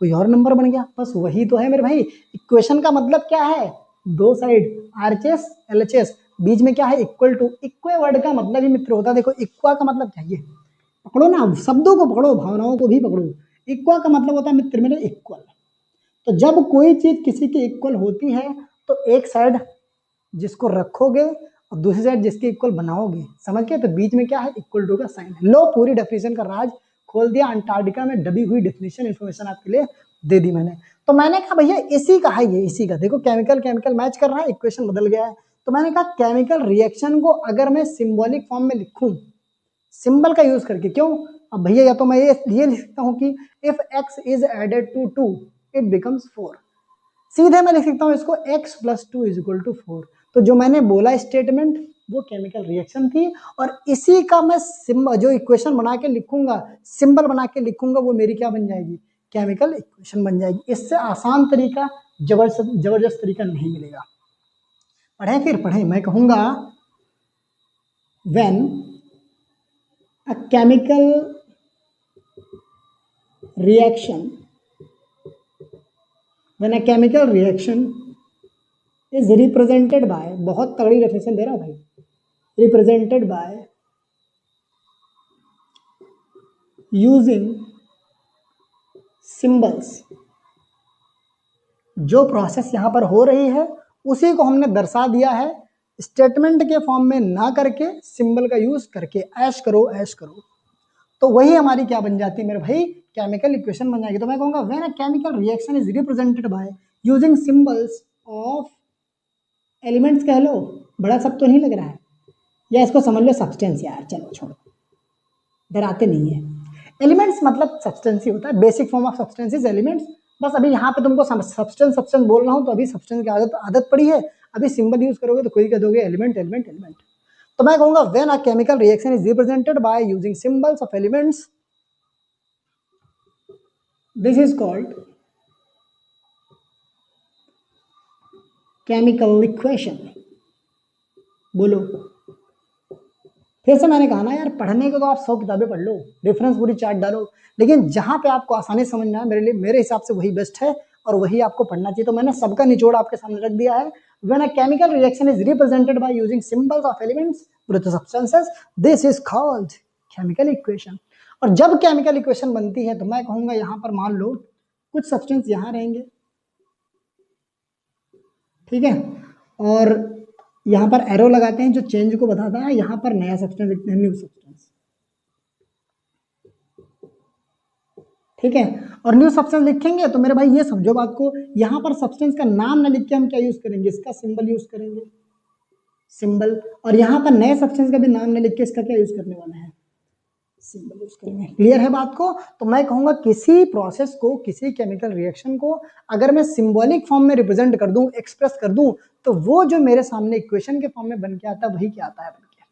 कोई और नंबर बन गया। बस वही तो है मेरे भाई, इक्वेशन का मतलब क्या है, दो साइड आरएचएस एलएचएस, बीच में क्या है, इक्वल टू। इक्वे वर्ड का मतलब ही मित्र होता है, देखो इक्वा का मतलब चाहिए, पकड़ो ना, शब्दों को पकड़ो, भावनाओं को भी पकड़ो। इक्वा का मतलब होता है मित्र मेरे इक्वल। तो जब कोई चीज किसी की इक्वल होती है तो एक साइड जिसको रखोगे और दूसरी साइड जिसके इक्वल बनाओगे, समझ गए? तो बीच में क्या है, इक्वल टू का साइन है। लो, पूरी डेफिनेशन का राज खोल दिया, अंटार्कटिका में दबी हुई डेफिनेशन इन्फॉर्मेशन आपके लिए दे दी मैंने। तो मैंने कहा भैया इसी का है ये, इसी का देखो, केमिकल केमिकल मैच कर रहा है, इक्वेशन बदल गया है। तो मैंने कहा केमिकल रिएक्शन को अगर मैं सिंबॉलिक फॉर्म में लिखूं, सिंबल का यूज करके, क्यों? अब भैया या तो मैं ये लिख सकता हूं कि if x is added to 2 it becomes 4, सीधे मैं लिख सकता हूं इसको x plus 2 is equal to 4। तो जो मैंने बोला स्टेटमेंट वो केमिकल रिएक्शन थी, और इसी का मैं जो इक्वेशन बना के लिखूंगा, सिंबल बना के लिखूंगा, वो मेरी क्या बन जाएगी, केमिकल इक्वेशन बन जाएगी। इससे आसान तरीका, जबरदस्त तरीका नहीं मिलेगा। पढ़े, फिर पढ़े, मैं कहूंगा when a chemical reaction when a chemical reaction is represented by, बहुत तगड़ी डेफिनेशन दे रहा भाई, represented by using symbols, जो प्रोसेस यहां पर हो रही है उसी को हमने दर्शा दिया है स्टेटमेंट के फॉर्म में ना करके, सिंबल का यूज करके। ऐश करो, ऐश करो, तो वही हमारी क्या बन जाती है मेरे भाई, केमिकल इक्वेशन बन जाएगी। तो मैं कहूंगा when a chemical reaction is represented by using symbols of elements, कह लो, बड़ा सब तो नहीं लग रहा है, या इसको समझ लो सब्सटेंस, यार चलो छोड़ो, डराते नहीं है। एलिमेंट्स मतलब सब्सटेंस ही होता है, basic form of substance is elements. बस अभी यहाँ पे तुमको सब्सटेंस सब्सटेंस बोल रहा हूँ, तो अभी सब्सटेंस की आदत आदत पड़ी है, अभी सिंबल यूज करोगे तो कोई कह दोगे एलिमेंट एलिमेंट एलिमेंट। तो मैं कहूंगा when a chemical reaction is represented by using symbols of elements, this is called chemical equation. बोलो फिर से मैंने कहा ना यार, पढ़ने को तो आप 100 किताबें पढ़ लो, रेफरेंस पूरी चार्ट डालो, लेकिन जहां पे आपको आसानी समझना है, मेरे हिसाब से वही बेस्ट है और वही आपको पढ़ना चाहिए। तो मैंने सबका निचोड़ आपके सामने रख दिया है। When a chemical reaction is represented by using symbols of elements with substances, this is called chemical equation। और जब केमिकल इक्वेशन बनती है तो मैं कहूंगा यहाँ पर मान लो कुछ सब्सटेंस यहाँ रहेंगे, ठीक है, और यहाँ पर एरो लगाते हैं जो चेंज को बताता है, यहाँ पर नया सब्सटेंस लिखते हैं, न्यू सब्सटेंस, ठीक है। और न्यू सब्सटेंस लिखेंगे तो मेरे भाई ये समझो बात को, यहाँ पर सब्सटेंस का नाम ना लिख के हम क्या यूज करेंगे, इसका सिंबल यूज करेंगे, सिंबल। और यहाँ पर नए सब्सटेंस का भी नाम ना लिख के इसका क्या यूज करने वाला है, सिंबल यूज करेंगे। क्लियर है बात को? तो मैं कहूंगा किसी प्रोसेस को, किसी केमिकल रिएक्शन को अगर मैं सिंबॉलिक फॉर्म में रिप्रेजेंट कर दूं, एक्सप्रेस कर दूं, तो वो जो मेरे सामने इक्वेशन के फॉर्म में बन के आता है वही क्या आता है, बन के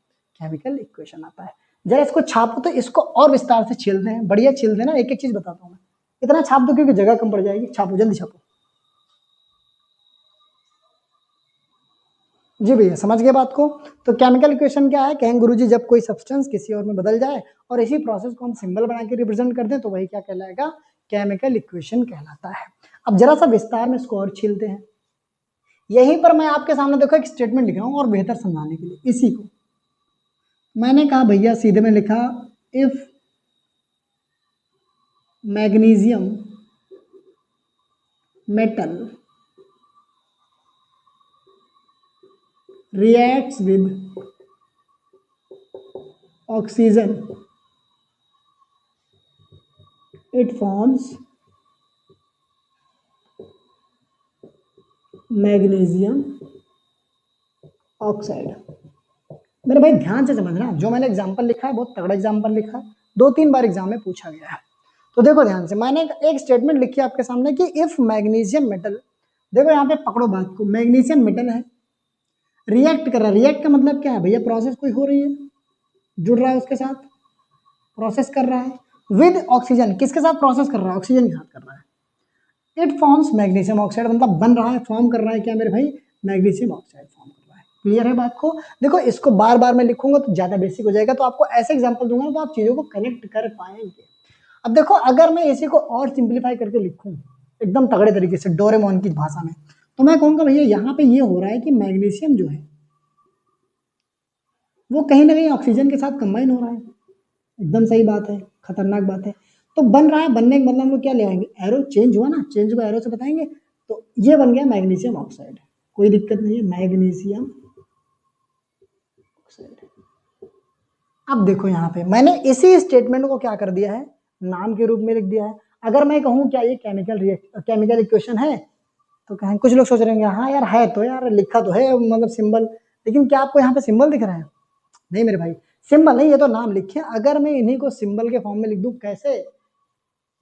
केमिकल इक्वेशन आता है। जरा इसको छापो तो इसको और विस्तार से छीलते हैं, बढ़िया छीलते हैं ना, एक एक चीज बताता हूँ मैं। इतना छाप दो क्योंकि जगह कम पड़ जाएगी, छापो जल्दी छापो। जी भैया समझ गए बात को? तो केमिकल इक्वेशन क्या है, कहेंगे गुरुजी जब कोई सब्सटेंस किसी और में बदल जाए और इसी प्रोसेस को हम सिंबल बना के रिप्रेजेंट कर दें तो वही क्या कहलाएगा, केमिकल इक्वेशन कहलाता है। अब जरा सा विस्तार में इसको और छीलते हैं। यहीं पर मैं आपके सामने देखो एक स्टेटमेंट लिख रहा हूं और बेहतर समझाने के लिए। इसी को मैंने कहा भैया, सीधे में लिखा if magnesium metal reacts with oxygen, it forms magnesium oxide। मेरे भाई ध्यान से समझना, जो मैंने एग्जांपल लिखा है बहुत तगड़ा एग्जांपल लिखा है, 2-3 बार एग्जाम में पूछा गया है। तो देखो ध्यान से, मैंने एक स्टेटमेंट लिखी है आपके सामने कि इफ मैग्नीशियम मेटल, देखो यहाँ पे पकड़ो बात को, मैग्नीशियम मेटल है, रिएक्ट कर रहा है। रिएक्ट का मतलब क्या है भैया, प्रोसेस कोई हो रही है, जुड़ रहा है उसके साथ, प्रोसेस कर रहा है विद ऑक्सीजन। किसके साथ प्रोसेस कर रहा है, ऑक्सीजन के साथ कर रहा है। इट फॉर्म्स मैग्नीशियम ऑक्साइड, मतलब बन रहा है, फॉर्म कर रहा है क्या मेरे भाई, मैग्नीशियम ऑक्साइड फॉर्म कर रहा है। क्लियर है बात को? देखो इसको बार बार मैं लिखूंगा तो ज्यादा बेसिक हो जाएगा, तो आपको ऐसे एग्जाम्पल दूंगा तो आप चीजों को कनेक्ट कर पाएंगे। अब देखो अगर मैं इसी को और सिंप्लीफाई करके लिखूं एकदम तगड़े तरीके से डोरेमोन की भाषा में, तो मैं कहूंगा भैया यहाँ पे ये हो रहा है कि मैग्नीशियम जो है वो कहीं ना कहीं ऑक्सीजन के साथ कंबाइन हो रहा है। एकदम सही बात है, खतरनाक बात है। तो बन रहा है, बनने के मतलब हम लोग क्या ले आएंगे, एरो चेंज हुआ ना, चेंज को एरो से बताएंगे, तो ये बन गया मैग्नीशियम ऑक्साइड, कोई दिक्कत नहीं है, मैग्नीशियम ऑक्साइड। अब देखो यहाँ पे मैंने इसी स्टेटमेंट को क्या कर दिया है, नाम के रूप में लिख दिया है। अगर मैं कहूँ क्या ये केमिकल इक्वेशन है, तो कहें कुछ लोग सोच रहे हैं हाँ यार है, तो यार लिखा तो है मतलब सिंबल, लेकिन क्या आपको यहाँ पे सिंबल दिख रहा है? नहीं मेरे भाई, सिंबल नहीं, ये तो नाम लिखे। अगर मैं इन्हीं को सिंबल के फॉर्म में लिख दूं, कैसे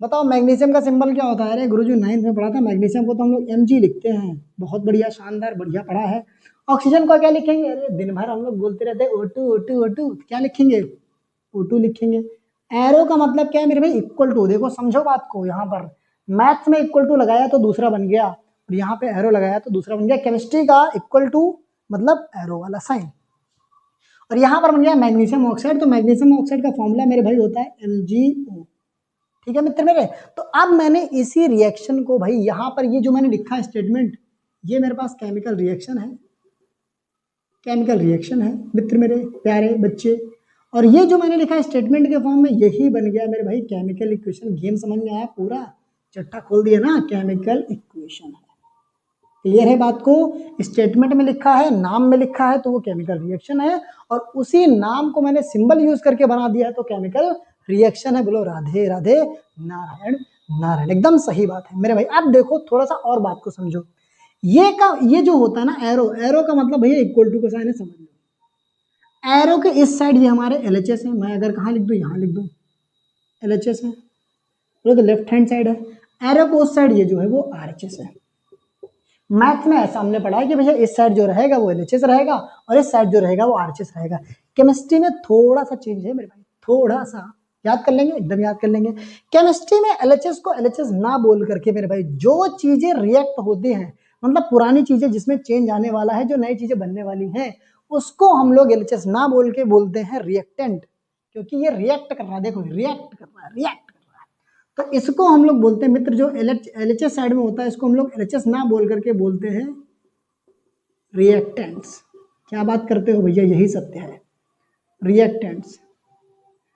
बताओ? मैग्नीशियम का सिंबल क्या होता है? अरे गुरुजी 9th में पढ़ा था, मैग्नीशियम को तो हम लोग Mg लिखते हैं। बहुत बढ़िया, शानदार, बढ़िया पढ़ा है। ऑक्सीजन को क्या लिखेंगे? अरे दिन भर हम लोग बोलते रहते हैं O2 O2 O2, क्या लिखेंगे? O2 लिखेंगे। एरो का मतलब क्या है मेरे भाई, इक्वल टू। देखो समझो बात को, यहाँ पर मैथ्स में इक्वल टू लगाया तो दूसरा बन गया, और यहाँ पे एरो लगाया तो दूसरा बन गया। केमिस्ट्री का इक्वल टू मतलब एरो वाला साइन, और यहाँ पर बन गया मैग्नीशियम ऑक्साइड। तो मैग्नीशियम ऑक्साइड का फॉर्मूला मेरे भाई होता है MgO। ठीक है मित्र मेरे। तो अब मैंने इसी रिएक्शन को भाई यहाँ पर ये जो मैंने लिखा है स्टेटमेंट, ये मेरे पास केमिकल रिएक्शन है, केमिकल रिएक्शन है मित्र मेरे प्यारे बच्चे। और ये जो मैंने लिखा है स्टेटमेंट के फॉर्म में, यही बन गया मेरे भाई केमिकल इक्वेशन। गेम समझ में आया? पूरा चट्टा खोल दिया ना, केमिकल इक्वेशन है। क्लियर है बात को? स्टेटमेंट में लिखा है, नाम में लिखा है, तो वो केमिकल रिएक्शन है, और उसी नाम को मैंने सिंबल यूज करके बना दिया है तो केमिकल रिएक्शन है। बोलो राधे राधे, नारायण नारायण। एकदम सही बात है मेरे भाई। अब देखो थोड़ा सा और बात को समझो। ये जो होता है ना एरो, एरो का मतलब भैया इक्वल टू का साइन है, समझ लो। एरो के इस साइड ये हमारे LHS है, मैं अगर कहाँ लिख दूं, यहाँ लिख दूं LHS है, तो लेफ्ट हैंड साइड है। एरो को उस साइड ये जो है वो RHS है। मैथ में ऐसा हमने पढ़ा है कि भैया इस साइड जो रहेगा वो LHS रहेगा, और इस साइड जो रहेगा वो RHS रहेगा। केमिस्ट्री में थोड़ा सा चेंज है मेरे भाई, थोड़ा सा याद कर लेंगे, एकदम याद कर लेंगे। केमिस्ट्री में LHS को LHS ना बोल करके मेरे भाई, जो चीजें रिएक्ट होती हैं, मतलब पुरानी चीजें जिसमें चेंज आने वाला है, जो नई चीजें बनने वाली हैं, उसको हम लोग एलएचएस ना बोल के बोलते हैं रिएक्टेंट, क्योंकि ये रिएक्ट कर रहा है, देखो रिएक्ट कर रहा है, रिएक्ट कर रहा है। तो इसको हम लोग बोलते हैं मित्र, जो एलएचएस साइड में होता है इसको हम लोग एलएचएस ना बोल करके बोलते हैं रिएक्टेंट्स। क्या बात करते हो भैया, यही सत्य है, रिएक्टेंट्स।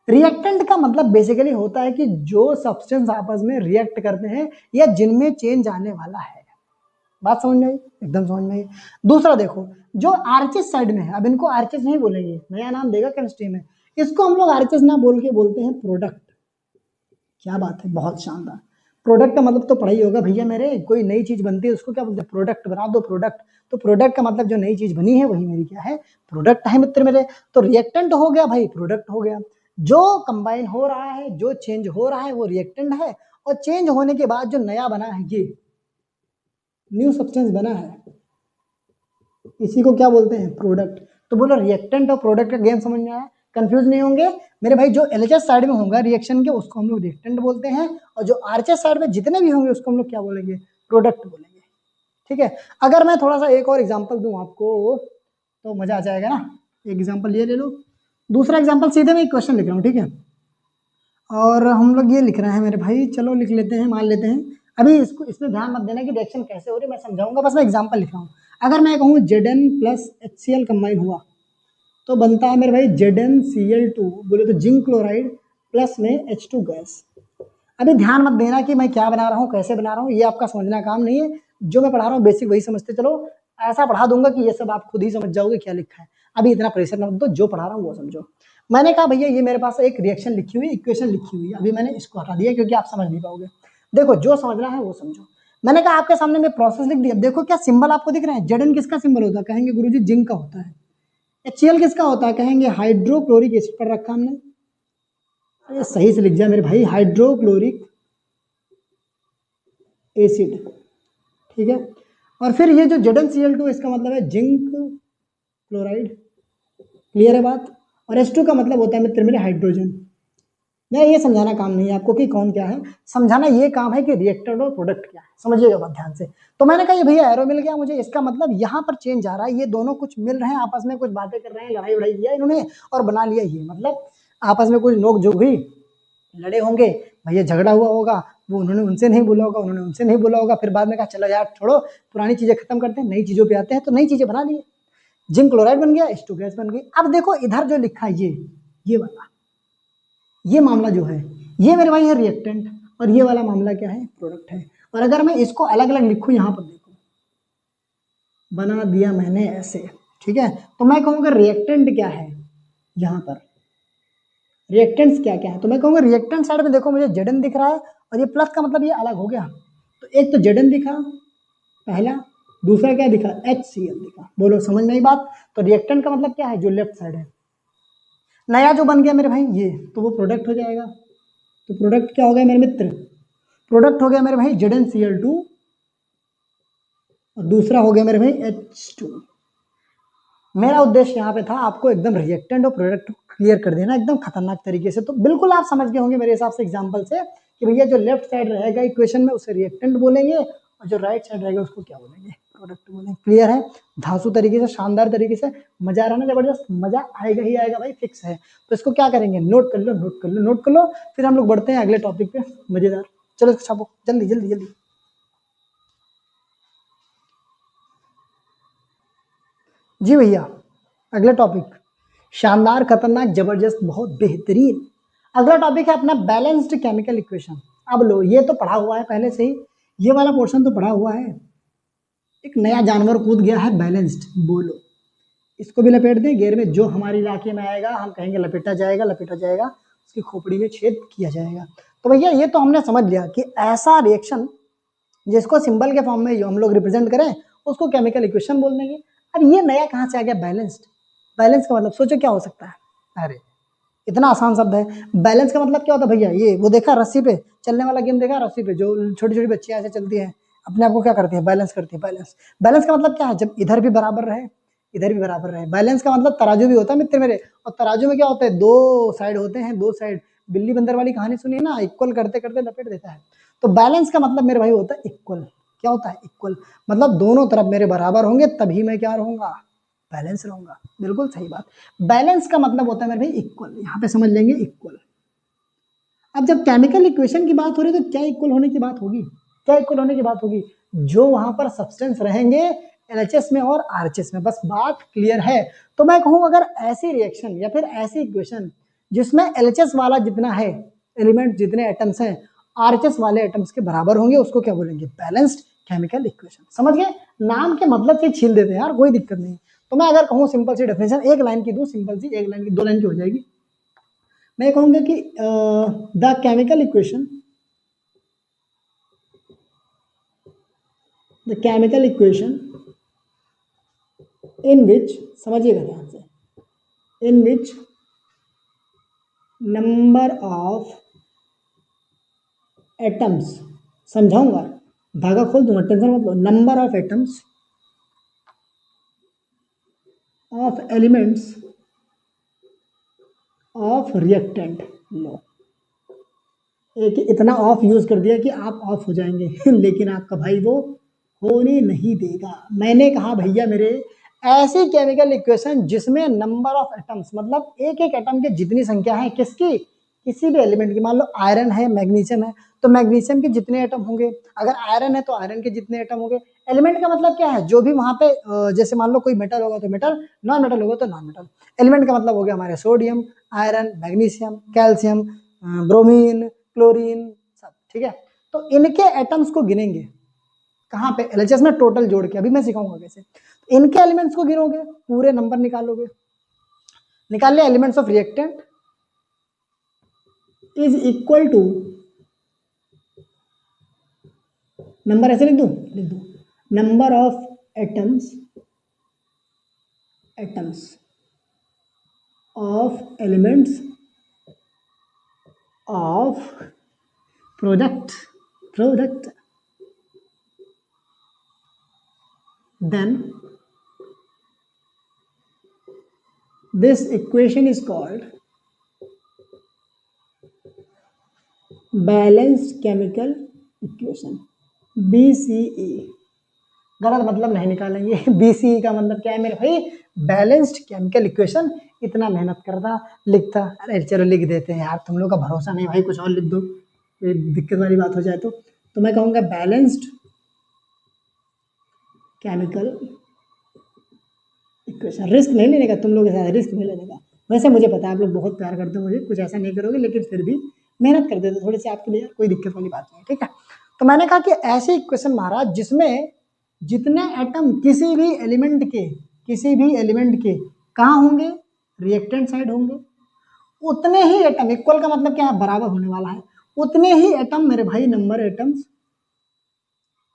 रिएक्टेंट का मतलब बेसिकली होता है कि जो सब्सटेंस आपस में रिएक्ट करते हैं या जिनमें चेंज आने वाला है। बात समझ में आई, एकदम समझ में आई। दूसरा देखो, जो आरएचएस साइड में है, अब इनको आरएचएस नहीं बोलेंगे, नया नाम देगा केमिस्ट्री में, इसको हम लोग आरएचएस ना बोल के बोलते हैं प्रोडक्ट। क्या बात है, बहुत शानदार। प्रोडक्ट का मतलब तो पढ़ा ही होगा भैया मेरे, कोई नई चीज बनती है उसको क्या बोलते हैं, प्रोडक्ट बना दो प्रोडक्ट। तो प्रोडक्ट का मतलब जो नई चीज बनी है वही मेरी क्या है, प्रोडक्ट है मित्र मेरे। तो रिएक्टेंट हो गया भाई, प्रोडक्ट हो गया। जो कंबाइन हो रहा है, जो चेंज हो रहा है वो रिएक्टेंट है, और चेंज होने के बाद जो नया बना है, ये न्यू सब्सटेंस बना है, इसी को क्या बोलते हैं, प्रोडक्ट। तो बोलो रिएक्टेंट और प्रोडक्ट का गेम समझ में आया, कंफ्यूज नहीं होंगे मेरे भाई। जो एलएचएस साइड में होगा रिएक्शन के, उसको हम लोग रिएक्टेंट बोलते हैं, और जो आरएचएस साइड में जितने भी होंगे उसको हम लोग क्या बोलेंगे, प्रोडक्ट बोलेंगे। ठीक है, अगर मैं थोड़ा सा एक और एग्जांपल दूं आपको तो मजा आ जाएगा ना। एक एग्जांपल ये ले लो, दूसरा एग्जांपल सीधे मैं एक क्वेश्चन लिख रहा हूँ, ठीक है, और हम लोग ये लिख रहे हैं मेरे भाई, चलो लिख लेते हैं, मान लेते हैं। अभी इसको, इसमें ध्यान मत देना कि रिएक्शन कैसे हो रही है, मैं समझाऊंगा, बस मैं एग्जांपल लिख रहा हूँ। अगर मैं कहूँ Zn प्लस HCl कंबाइन हुआ तो बनता है मेरे भाई ZnCl2, बोले तो जिंक क्लोराइड प्लस में H2 गैस। अभी ध्यान मत देना कि मैं क्या बना रहा हूँ, कैसे बना रहा हूँ, ये आपका समझना काम नहीं है। जो मैं पढ़ा रहा हूँ बेसिक वही समझते चलो, ऐसा पढ़ा दूंगा कि ये सब आप खुद ही समझ जाओगे क्या लिखा है। अभी इतना प्रेशर मत दो, जो पढ़ा रहा हूँ वो समझो। मैंने कहा भैया ये मेरे पास एक रिएक्शन लिखी हुई, इक्वेशन लिखी हुई है, अभी मैंने इसको हटा दिया क्योंकि आप समझ नहीं पाओगे। देखो जो समझना है वो समझो। मैंने कहा आपके सामने मैं प्रोसेस लिख दिया, देखो क्या सिंबल आपको दिख रहे हैं। Zn किसका सिंबल होता है, कहेंगे गुरुजी जिंक का होता है। HCl किसका होता है, कहेंगे हाइड्रोक्लोरिक एसिड पर रखा हमने। अरे सही से लिख जाए मेरे भाई, हाइड्रोक्लोरिक एसिड, ठीक है। और फिर ये जो ZnCl2 इसका मतलब है जिंक क्लोराइड, क्लियर है बात। और H2 का मतलब होता है मित्र मेरे हाइड्रोजन। मैं ये समझाना काम नहीं है आपको कि कौन क्या है, समझाना ये काम है कि रिएक्टेंट और प्रोडक्ट क्या है, समझिएगा बात ध्यान से। तो मैंने कहा ये भैया एरो मिल गया मुझे, इसका मतलब यहाँ पर चेंज आ रहा है, ये दोनों कुछ मिल रहे हैं आपस में, कुछ बातें कर रहे हैं, लड़ाई उड़ाई किया इन्होंने और बना लिया ये, मतलब आपस में कुछ नोक झोंक हुई, लड़े होंगे भैया, झगड़ा हुआ होगा, वो उन्होंने उनसे नहीं बोला होगा, उन्होंने उनसे नहीं बोला होगा, फिर बाद में कहा चलो यार छोड़ो पुरानी चीजें खत्म करते हैं, नई चीजों पे आते हैं, तो नई चीजें बना लिए, जिंक क्लोराइड बन गया, H2 गैस बन गई। अब देखो इधर जो लिखा है ये वाला, ये मामला जो है ये मेरे भाई है रिएक्टेंट, और ये वाला मामला क्या है, प्रोडक्ट है। और अगर मैं इसको अलग अलग लिखूं, यहाँ पर देखो बना दिया मैंने ऐसे, ठीक है, तो मैं कहूँगा रिएक्टेंट क्या है, यहाँ पर रिएक्टेंट्स क्या क्या है, तो मैं कहूँगा रिएक्टेंट साइड में देखो मुझे Zn दिख रहा है, और ये प्लस का मतलब ये अलग हो गया, तो एक तो Zn दिखा पहला, दूसरा क्या दिखा, HCl दिखा। बोलो समझ में आई बात। तो रिएक्टेंट का मतलब क्या है, जो लेफ्ट साइड है, नया जो बन गया मेरे भाई ये, तो वो प्रोडक्ट हो जाएगा। तो प्रोडक्ट क्या हो गया मेरे मित्र, प्रोडक्ट हो गया मेरे भाई ZnCl2, और दूसरा हो गया मेरे भाई H2। मेरा उद्देश्य यहाँ पे था आपको एकदम रिएक्टेंट और प्रोडक्ट क्लियर कर देना एकदम खतरनाक तरीके से। तो बिल्कुल आप समझ गए होंगे मेरे हिसाब से एग्जांपल से कि भैया जो लेफ्ट साइड रहेगा इक्वेशन में उसे रिएक्टेंट बोलेंगे, और जो राइट साइड रहेगा उसको क्या बोलेंगे, प्रोडक्ट बोलेंगे। क्लियर है, धांसू तरीके से, शानदार तरीके से, मजा आ रहा ना, जबरदस्त मजा आएगा ही आएगा भाई, फिक्स है। तो इसको क्या करेंगे, नोट कर लो, नोट कर लो, नोट कर लो, फिर हम लोग बढ़ते हैं अगले टॉपिक पे, मजेदार। चलो छापो जल्दी जल्दी जल्दी। जी भैया, अगला टॉपिक शानदार, खतरनाक, जबरदस्त, बहुत बेहतरीन। अगला टॉपिक है अपना बैलेंस्ड केमिकल इक्वेशन। अब लो, ये तो पढ़ा हुआ है पहले से ही, ये वाला पोर्शन तो पढ़ा हुआ है। एक नया जानवर कूद गया है, बैलेंस्ड, बोलो इसको भी लपेट दें घेर में, जो हमारे इलाके में आएगा हम कहेंगे लपेटा जाएगा, लपेटा जाएगा, उसकी खोपड़ी में छेद किया जाएगा। तो भैया ये तो हमने समझ लिया कि ऐसा रिएक्शन जिसको सिंबल के फॉर्म में हम लोग रिप्रेजेंट करें उसको केमिकल इक्वेशन बोल देंगे। अब ये नया कहाँ से आ गया बैलेंस्ड, बैलेंस का मतलब सोचो क्या हो सकता है, अरे इतना आसान शब्द है। बैलेंस का मतलब क्या होता है भैया, ये वो देखा रस्सी पे चलने वाला गेम देखा, रस्सी पे जो छोटी छोटी बच्चियां ऐसे चलती हैं, अपने आप को क्या करती है, बैलेंस करती है। बैलेंस, बैलेंस का मतलब क्या है, जब इधर भी बराबर रहे इधर भी बराबर रहे। बैलेंस का मतलब तराजू भी होता है मित्र मेरे, और तराजू में क्या होता है, दो साइड होते हैं, दो साइड, बिल्ली बंदर वाली कहानी सुनी है ना, इक्वल करते करते लपेट देता है। तो बैलेंस का मतलब मेरे भाई होता है इक्वल। क्या होता है, इक्वल, मतलब दोनों तरफ मेरे बराबर होंगे तभी मैं क्या रहूंगा, बैलेंस रहूंगा। बिल्कुल सही बात। बैलेंस का मतलब होता है मेरे भाई इक्वल, यहाँ पे समझ लेंगे इक्वल। अब जब केमिकल इक्वेशन की बात हो रही है तो क्या इक्वल होने की बात होगी, क्या इक्वल होने की बात होगी, जो वहां पर सब्सटेंस रहेंगे एलएचएस में और आरएचएस में, बस बात क्लियर है। तो मैं कहूं अगर ऐसी रिएक्शन या फिर ऐसी इक्वेशन जिसमें एलएचएस वाला जितना है एलिमेंट, जितने एटम्स हैं आरएचएस वाले एटम्स के बराबर होंगे, उसको क्या बोलेंगे, बैलेंस्ड केमिकल इक्वेशन। समझ गए, नाम के मतलब से छील देते हैं यार, कोई दिक्कत नहीं। तो मैं अगर कहूँ सिंपल सी डेफिनेशन एक लाइन की दूं, सिंपल सी, एक लाइन की, 2 लाइन की हो जाएगी। मैं कहूंगा कि the chemical equation, the chemical equation in which, समझिएगा ध्यान से, in which number of atoms, समझाऊंगा, धागा खोल दूंगा, टेंशन मत लो, number of atoms of elements of reactant. लो, एक इतना ऑफ यूज कर दिया कि आप ऑफ हो जाएंगे लेकिन आपका भाई वो होने नहीं देगा। मैंने कहा भैया मेरे, ऐसी केमिकल इक्वेशन जिसमें नंबर ऑफ एटम्स, मतलब एक एक एटम के जितनी संख्या है किसकी, किसी भी एलिमेंट की, मान लो आयरन है, मैग्नीशियम है, तो मैग्नीशियम के जितने एटम होंगे, अगर आयरन है तो आयरन के जितने एटम होंगे। एलिमेंट का मतलब क्या है, जो भी वहां पे जैसे मान लो कोई मेटल होगा तो मेटल, नॉन मेटल होगा तो नॉन मेटल। एलिमेंट का मतलब हो गया हमारे sodium, iron, magnesium, calcium, bromine, chlorine, सब ठीक है। तो इनके एटम्स को गिनेंगे कहाँ पे, एलएचएस में टोटल जोड़ के, अभी मैं सिखाऊंगा कैसे। इनके एलिमेंट्स को गिनोगे, पूरे नंबर निकालोगे, निकाल लिया, elements of reactant is equal to, number ऐसे लिख दो, number of atoms, atoms of elements of product, product, then this equation is called balanced chemical equation, BCE। गलत मतलब नहीं निकालेंगे BCE का मतलब क्या है मेरे भाई, बैलेंस्ड केमिकल इक्वेशन। इतना मेहनत करता लिखता, अरे चलो लिख देते हैं यार, तुम लोग का भरोसा नहीं भाई, कुछ और लिख दो, ये दिक्कत वाली बात हो जाए तो मैं कहूँगा बैलेंस्ड केमिकल इक्वेशन। रिस्क नहीं लेने का तुम लोग के साथ, रिस्क नहीं लेने का। वैसे मुझे पता है आप लोग बहुत प्यार करते हो मुझे, कुछ ऐसा नहीं करोगे, लेकिन फिर भी मेहनत कर देते थोड़ी सी आपके लिए, कोई दिक्कत वाली बात नहीं, ठीक है। तो मैंने कहा कि ऐसे इक्वेशन महाराज जिसमें जितने एटम किसी भी एलिमेंट के, किसी भी एलिमेंट के कहाँ होंगे, रिएक्टेंट साइड होंगे, उतने ही एटम, इक्वल का मतलब क्या है, बराबर होने वाला है, उतने ही एटम मेरे भाई, नंबर एटम्स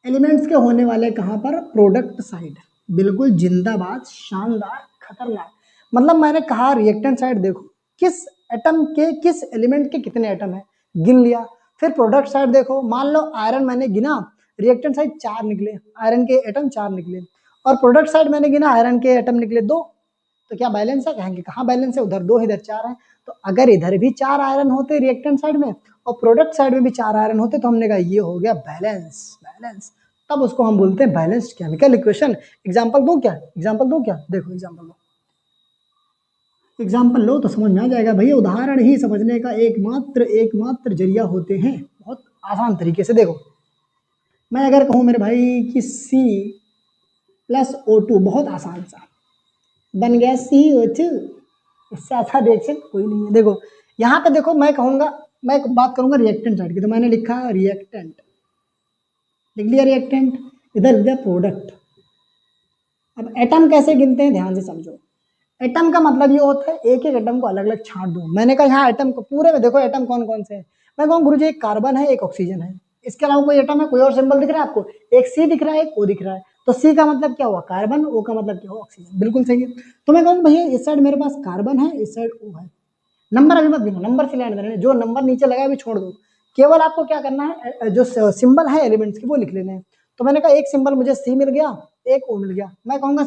एलिमेंट्स के होने वाले कहाँ पर, प्रोडक्ट साइड। बिल्कुल जिंदाबाद, शानदार, खतरनाक। मतलब मैंने कहा रिएक्टेंट साइड देखो, किस एटम के, किस एलिमेंट के कितने एटम है, गिन लिया। फिर प्रोडक्ट साइड देखो, मान लो आयरन मैंने गिना, रिएक्टेंट साइड 4 निकले, आयरन के एटम 4 निकले, और प्रोडक्ट साइड मैंने गिना, आयरन के एटम निकले 2। तो क्या बैलेंस है, कहेंगे कहाँ बैलेंस है, उधर 2 इधर 4 है। तो अगर इधर भी 4 आयरन होते रिएक्टेंट साइड में और प्रोडक्ट साइड में भी 4 आयरन होते, तो हमने कहा ये हो गया बैलेंस, बैलेंस। तब उसको हम बोलते हैं बैलेंस्ड केमिकल इक्वेशन। एग्जांपल दो क्या, एग्जांपल दो क्या, देखो एग्जांपल लो, एग्जांपल लो तो समझ में आ जाएगा भैया। उदाहरण ही समझने का एकमात्र जरिया होते हैं। बहुत आसान तरीके से देखो, मैं अगर कहूँ मेरे भाई कि C+O2, बहुत आसान सा बन गया CO2, इससे आसान रिएक्शन कोई नहीं है। देखो यहाँ पे देखो, मैं कहूँगा, मैं बात करूंगा रिएक्टेंट साइड की, तो मैंने लिखा रिएक्टेंट, लिख लिया रिएक्टेंट, इधर लिख दिया प्रोडक्ट। अब एटम कैसे गिनते हैं, ध्यान से समझो। एटम का मतलब ये होता है एक एक एटम को अलग अलग छांट दो। मैंने कहा यहाँ एटम को पूरे में देखो, एटम कौन कौन से हैं। मैं कहूँ गुरुजी एक कार्बन है, एक ऑक्सीजन है, इसके अलावा कोई एटम है, कोई और सिंबल दिख रहा है आपको, एक C दिख रहा है, एक O दिख रहा है। तो C का मतलब क्या हुआ, कार्बन, O का मतलब क्या हुआ, ऑक्सीजन। बिल्कुल सही है। तो मैं कहूँ भैया इस साइड मेरे पास कार्बन है, इस साइड O है। नंबर अभी मत गिनो, नंबर से लेने देना, जो नंबर नीचे लगा अभी छोड़ दो, केवल आपको क्या करना है, जो सिंबल है एलिमेंट्स की वो लिख लेने हैं। तो मैंने कहा एक सिंबल मुझे C मिल गया, एक O मिल गया। मैं कहूँगा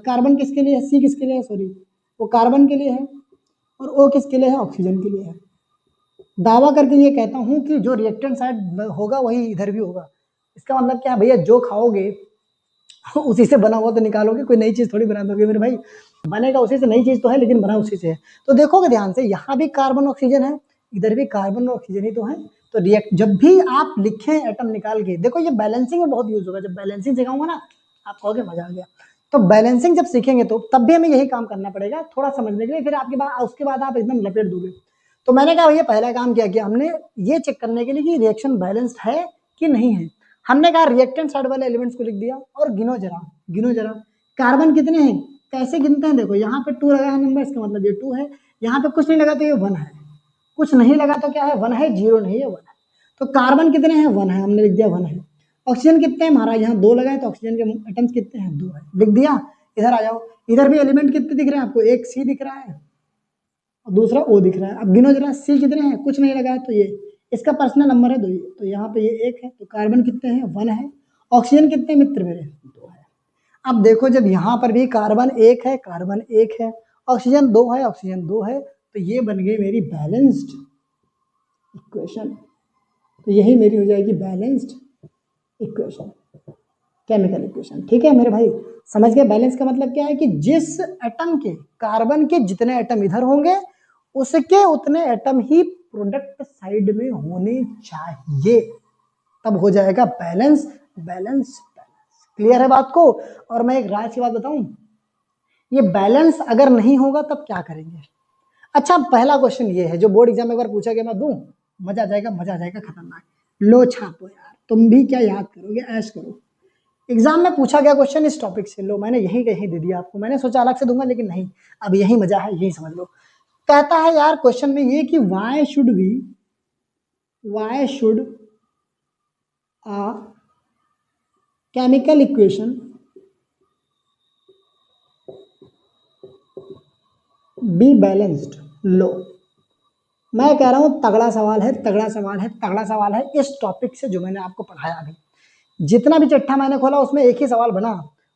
कार्बन किसके लिए है, C किसके लिए है, सॉरी वो कार्बन के लिए है, और O किसके लिए है, ऑक्सीजन के लिए है। दावा करके ये कहता हूँ कि जो रिएक्टेंट साइड होगा वही इधर भी होगा। इसका मतलब क्या है भैया, जो खाओगे उसी से बना हुआ तो निकालोगे, कोई नई चीज थोड़ी बना दोगे मेरे भाई। बनेगा उसी से, नई चीज तो है लेकिन बना उसी से है। तो देखोगे ध्यान से, यहाँ भी कार्बन ऑक्सीजन है, इधर भी कार्बन और ऑक्सीजन ही तो है। तो रिएक्ट जब भी आप लिखें एटम निकाल के, देखो ये बैलेंसिंग में बहुत यूज होगा। जब बैलेंसिंग सिखाऊंगा ना, आप कहोगे मजा आ गया। तो बैलेंसिंग जब सीखेंगे तो तब भी हमें यही काम करना पड़ेगा थोड़ा समझने के लिए, फिर आपके बाद उसके बाद आप एकदम लपेट दोगे। तो मैंने कहा भैया पहला काम क्या किया हमने, ये चेक करने के लिए कि रिएक्शन बैलेंस्ड है कि नहीं है। हमने कहा रिएक्टेंट साइड वाले एलिमेंट्स को लिख दिया और गिनो जरा, गिनो जरा कार्बन कितने हैं, कैसे गिनते हैं। देखो यहाँ पे 2 लगा है नंबर, इसका मतलब ये 2 है। यहाँ पे कुछ नहीं लगा तो ये 1 है, कुछ नहीं लगा तो क्या है 1 है, 0 नहीं है 1 है। तो कार्बन कितने हैं 1 है, हमने लिख दिया 1 है। ऑक्सीजन कितने हैं महाराज, यहाँ 2 लगा है तो ऑक्सीजन के एटम्स कितने हैं 2 है, लिख दिया। इधर आ जाओ, इधर भी एलिमेंट कितने दिख रहे हैं आपको, एक सी दिख रहा है और दूसरा ओ दिख रहा है। अब गिनो जरा सी कितने हैं, कुछ नहीं लगा है तो ये इसका पर्सनल नंबर है 2, तो यहाँ पे ये 1 है। तो कार्बन कितने हैं 1 है। ऑक्सीजन कितने मित्र मेरे 2 है। अब देखो जब यहाँ पर भी कार्बन 1 है, कार्बन 1 है, ऑक्सीजन 2 है, ऑक्सीजन 2 है, तो ये बन गई मेरी बैलेंस्ड इक्वेशन। तो यही मेरी हो जाएगी बैलेंस्ड इक्वेशन, केमिकल इक्वेशन। ठीक है मेरे भाई, समझ गए। बैलेंस का मतलब क्या है कि जिस एटम के, कार्बन के जितने एटम इधर होंगे उसके उतने एटम ही प्रोडक्ट साइड में होने चाहिए, तब हो जाएगा बैलेंस। बैलेंस क्लियर है बात को। और मैं एक राज की बात बताऊं, ये बैलेंस अगर नहीं होगा तब क्या करेंगे। अच्छा पहला क्वेश्चन ये है जो बोर्ड एग्जाम में एक बार पूछा गया, मैं दूं, मजा आ जाएगा, मजा आ जाएगा खतरनाक। लो छापो यार, तुम भी क्या याद करोगे, ऐश करो। एग्जाम में पूछा गया क्वेश्चन इस टॉपिक से, लो मैंने यही कहीं दे दिया आपको, मैंने सोचा अलग से दूंगा लेकिन नहीं, अब यही मजा है, यही समझ लो। कहता है यार क्वेश्चन में ये कि why should a chemical equation be balanced. लो मैं कह रहा हूं तगड़ा सवाल है, तगड़ा सवाल है, तगड़ा सवाल है इस टॉपिक से जो मैंने आपको पढ़ाया अभी। जितना भी चिट्ठा मैंने खोला उसमें एक ही सवाल बना,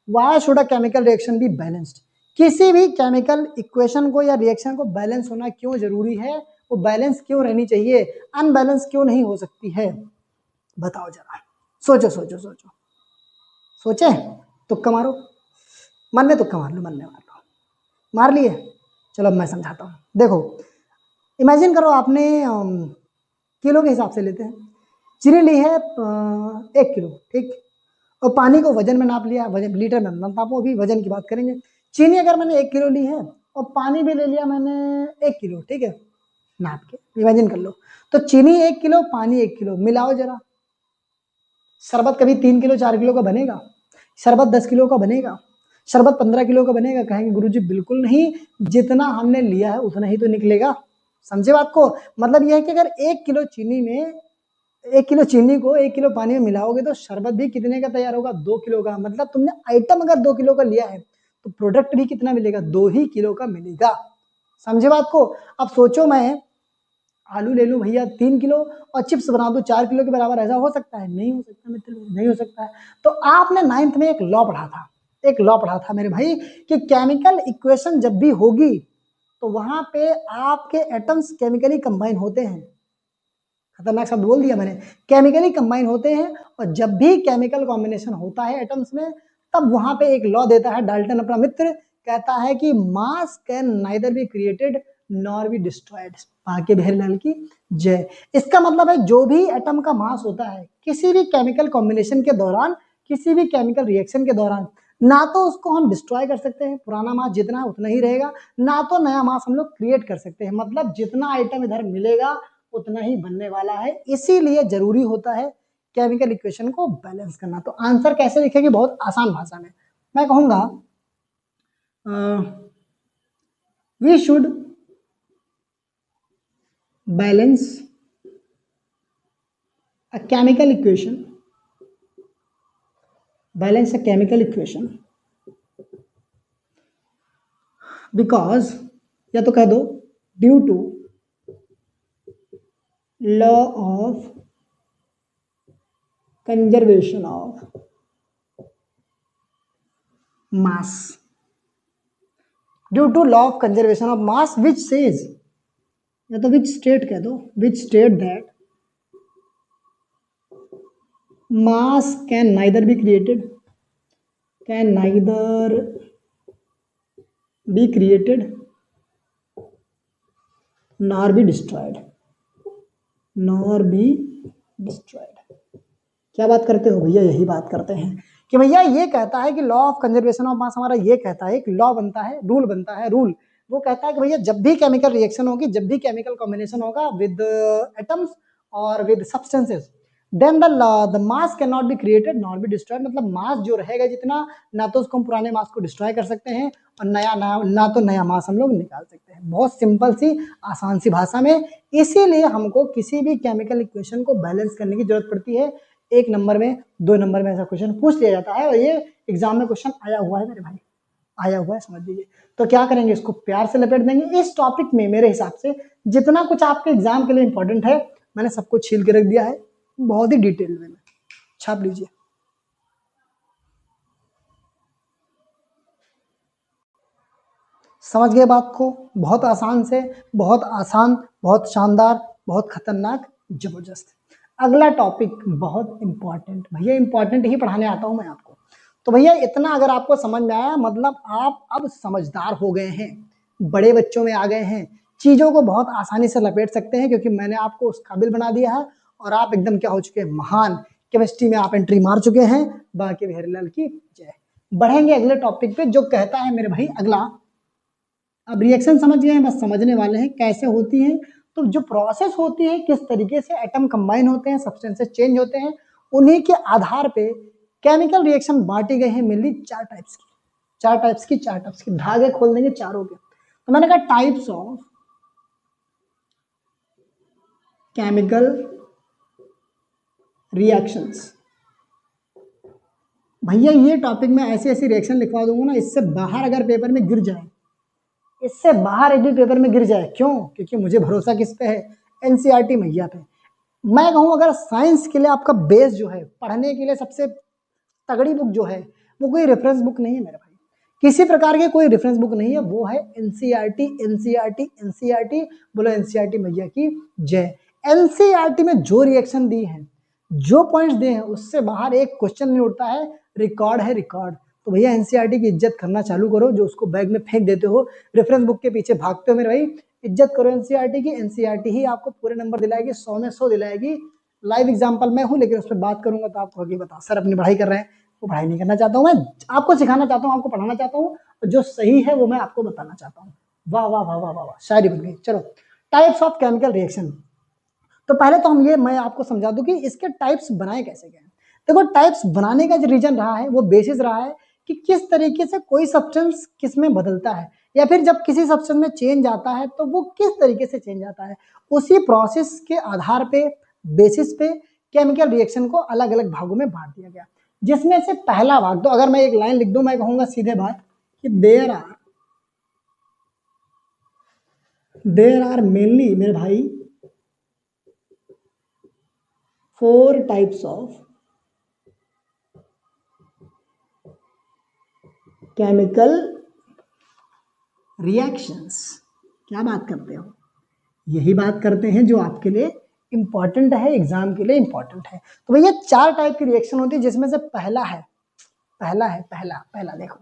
Y should a chemical reaction be balanced. किसी भी केमिकल इक्वेशन को या रिएक्शन को बैलेंस होना क्यों जरूरी है, वो बैलेंस क्यों रहनी चाहिए, अनबैलेंस क्यों नहीं हो सकती है, बताओ जरा। सोचो सोचो सोचो, सोचे, तुक्का मारो, मन में तुक्का मार लो, मन में मार लो, मार लिए। चलो अब मैं समझाता हूँ। देखो इमेजिन करो आपने किलो के हिसाब से लेते हैं, चीनी ली है 1 किलो, ठीक, और पानी को वजन में नाप लिया, वजन लीटर में नापो, अभी वजन की बात करेंगे। चीनी अगर मैंने 1 किलो ली है और पानी भी ले लिया मैंने 1 किलो, ठीक है, नाप के इमेजिन कर लो। तो चीनी 1 किलो, पानी 1 किलो, मिलाओ जरा। शरबत कभी 3 किलो 4 किलो का बनेगा, शरबत 10 किलो का बनेगा, शरबत 15 किलो का बनेगा। कहेंगे गुरुजी बिल्कुल नहीं, जितना हमने लिया है उतना ही तो निकलेगा। समझे बात को, मतलब यह है कि अगर 1 किलो चीनी में, 1 किलो चीनी को 1 किलो पानी में मिलाओगे तो शरबत भी कितने का तैयार होगा, 2 किलो का। मतलब तुमने आइटम अगर 2 किलो का लिया है तो प्रोडक्ट भी कितना मिलेगा, 2 ही किलो का मिलेगा। समझे बात को। अब सोचो मैं आलू ले लूं भैया 3 किलो और चिप्स बना दूं 4 किलो के बराबर, ऐसा हो सकता है, नहीं हो सकता मित्र, नहीं हो सकता है। तो आपने 9th में एक लॉ पढ़ा था, एक लॉ पढ़ा था मेरे भाई, कि केमिकल इक्वेशन जब भी होगी तो वहां पे आपके एटम्स केमिकली कंबाइन होते हैं। खतरनाक शब्द बोल दिया मैंने, केमिकली कंबाइन होते हैं। और जब भी केमिकल कॉम्बिनेशन होता है एटम्स में, तब वहां पे एक लॉ देता है डाल्टन अपना मित्र, कहता है कि मास can neither be created nor be destroyed. बाकी बहरलाल की जय। इसका मतलब है जो भी एटम का मास होता है किसी भी केमिकल कॉम्बिनेशन के दौरान, किसी भी केमिकल रिएक्शन के दौरान, ना तो उसको हम डिस्ट्रॉय कर सकते हैं, पुराना मास जितना है उतना ही रहेगा, ना तो नया मास हम लोग क्रिएट कर सकते हैं। मतलब जितना आइटम इधर मिलेगा उतना ही बनने वाला है, इसीलिए जरूरी होता है केमिकल इक्वेशन को बैलेंस करना। तो आंसर कैसे लिखेगी, बहुत आसान भाषा में मैं कहूंगा, we should balance a chemical equation, balance a chemical equation because, या तो कह दो due to law of conservation of mass, due to law of conservation of mass which says, या तो विच स्टेट कह दो, which state that mass can neither be created, can neither be created nor be destroyed, nor be destroyed. क्या बात करते हो भैया? यही बात करते हैं कि भैया ये कहता है कि लॉ ऑफ कंजर्वेशन ऑफ मास हमारा ये कहता है, एक लॉ बनता है, रूल बनता है, रूल वो कहता है कि भैया जब भी केमिकल रिएक्शन होगी, जब भी केमिकल कॉम्बिनेशन होगा विद एटम्स और with substances, then the mass can not be created not be destroyed. मतलब मास जो रहेगा जितना, ना तो उसको हम पुराने मास को डिस्ट्रॉय कर सकते हैं और नया ना तो नया मास हम लोग निकाल सकते हैं। बहुत सिंपल सी आसान सी भाषा में। इसीलिए हमको किसी भी केमिकल इक्वेशन को बैलेंस करने की जरूरत पड़ती है। 1 नंबर में 2 नंबर में ऐसा क्वेश्चन पूछ लिया जाता है और ये एग्जाम में क्वेश्चन आया हुआ है मेरे भाई, आया हुआ है, समझ लीजिए। तो क्या करेंगे, इसको प्यार से लपेट देंगे। इस टॉपिक में मेरे हिसाब से जितना कुछ आपके एग्जाम के लिए इंपॉर्टेंट है मैंने सबको छील के रख दिया है, बहुत ही डिटेल में। छाप लीजिए। समझ गए बात को? बहुत आसान से, बहुत आसान, बहुत शानदार, बहुत खतरनाक, जबरदस्त। अगला टॉपिक बहुत इंपॉर्टेंट, भैया इंपॉर्टेंट ही पढ़ाने आता हूं मैं आपको। तो भैया इतना अगर आपको समझ में आया मतलब आप अब समझदार हो गए हैं, बड़े बच्चों में आ गए हैं, चीजों को बहुत आसानी से लपेट सकते हैं क्योंकि मैंने आपको उस काबिल बना दिया है और आप एकदम क्या हो चुके हैं, महान। केमिस्ट्री में आप एंट्री मार चुके हैं। बाकी बिहारीलाल की जय। बढ़ेंगे अगले टॉपिक पे जो कहता है मेरे भाई अगला, अब रिएक्शन समझ गए हैं, बस समझने वाले हैं कैसे होती है। तो जो प्रोसेस होती है, किस तरीके से एटम कंबाइन होते हैं, सब्सटेंसेस चेंज होते हैं, उन्हीं के आधार पे केमिकल रिएक्शन बांटी गई है मेनली 4 टाइप्स की। 4 टाइप्स की, 4 टाइप्स की, धागे खोल देंगे चारों के। तो मैंने कहा टाइप्स ऑफ केमिकल रिएक्शंस। भैया ये टॉपिक में ऐसे ऐसे रिएक्शन लिखवा दूंगा ना, इससे बाहर अगर पेपर में गिर जाए, इससे बाहर एक भी पेपर में गिर जाए, क्यों? क्योंकि मुझे भरोसा किस पे है, एनसीईआरटी मैया पे। मैं कहूँ अगर साइंस के लिए आपका बेस जो है, पढ़ने के लिए सबसे तगड़ी बुक जो है, वो कोई रेफरेंस बुक नहीं है मेरे भाई, किसी प्रकार की कोई रेफरेंस बुक नहीं है, वो है एनसीईआरटी। एनसीईआरटी, एनसीईआरटी, बोलो एनसीईआरटी मैया की जय। एनसीईआरटी में जो रिएक्शन दी है, जो पॉइंट्स दिए हैं, उससे बाहर एक क्वेश्चन नहीं उठता है, रिकॉर्ड है रिकॉर्ड। तो भैया एनसीईआरटी की इज्जत करना चालू करो, जो उसको बैग में फेंक देते हो, रेफरेंस बुक के पीछे भागते हो मेरे भाई, इज्जत करो एनसीईआरटी की। एनसीईआरटी ही आपको पूरे नंबर दिलाएगी, 100 में 100 दिलाएगी। लाइव एग्जाम्पल मैं हूँ, लेकिन उस पर बात करूंगा तो आपको आगे बता, सर अपनी पढ़ाई कर रहे हैं, वो पढ़ाई नहीं करना चाहता हूँ मैं, आपको सिखाना चाहता हूँ, आपको पढ़ाना चाहता हूँ, जो सही है वो मैं आपको बताना चाहता हूँ। वाह वाह वाह वाह वाह वाह, शायरी बन गई। चलो, टाइप्स ऑफ केमिकल रिएक्शन। तो पहले तो मैं आपको समझा दूं कि इसके टाइप्स बनाए कैसे गए। देखो, टाइप्स बनाने का जो रीजन रहा है, वो बेसिस रहा है कि किस तरीके से कोई सब्सटेंस किस में बदलता है, या फिर जब किसी सब्सटेंस में चेंज आता है तो वो किस तरीके से चेंज आता है। उसी प्रोसेस के आधार पे, बेसिस पे केमिकल रिएक्शन को अलग अलग भागों में बांट दिया गया, जिसमें से पहला भाग, तो अगर मैं एक लाइन लिख दूं, मैं कहूंगा सीधे बात कि देयर आर मेनली मेरे भाई 4 टाइप्स ऑफ केमिकल रिएक्शंस। क्या बात करते हो? यही बात करते हैं जो आपके लिए इंपॉर्टेंट है, एग्जाम के लिए इंपॉर्टेंट है। तो भैया 4 टाइप की रिएक्शन होती है, जिसमें से पहला है, पहला देखो,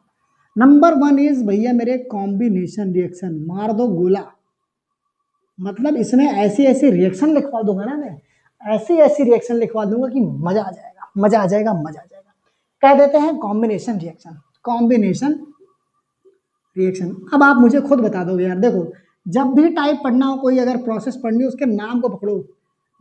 नंबर 1 इज भैया मेरे कॉम्बिनेशन रिएक्शन। मार दो गोला, मतलब इसमें ऐसी ऐसी रिएक्शन लिखवा दूंगा ना मैं, ऐसी ऐसी रिएक्शन लिखवा दूंगा कि मजा आ जाएगा, मजा आ जाएगा, मजा आ जाएगा। कह देते हैं कॉम्बिनेशन रिएक्शन, कॉम्बिनेशन रिएक्शन। अब आप मुझे खुद बता दोगे यार, देखो जब भी टाइप पढ़ना हो, कोई अगर प्रोसेस पढ़नी हो, उसके नाम को पकड़ो,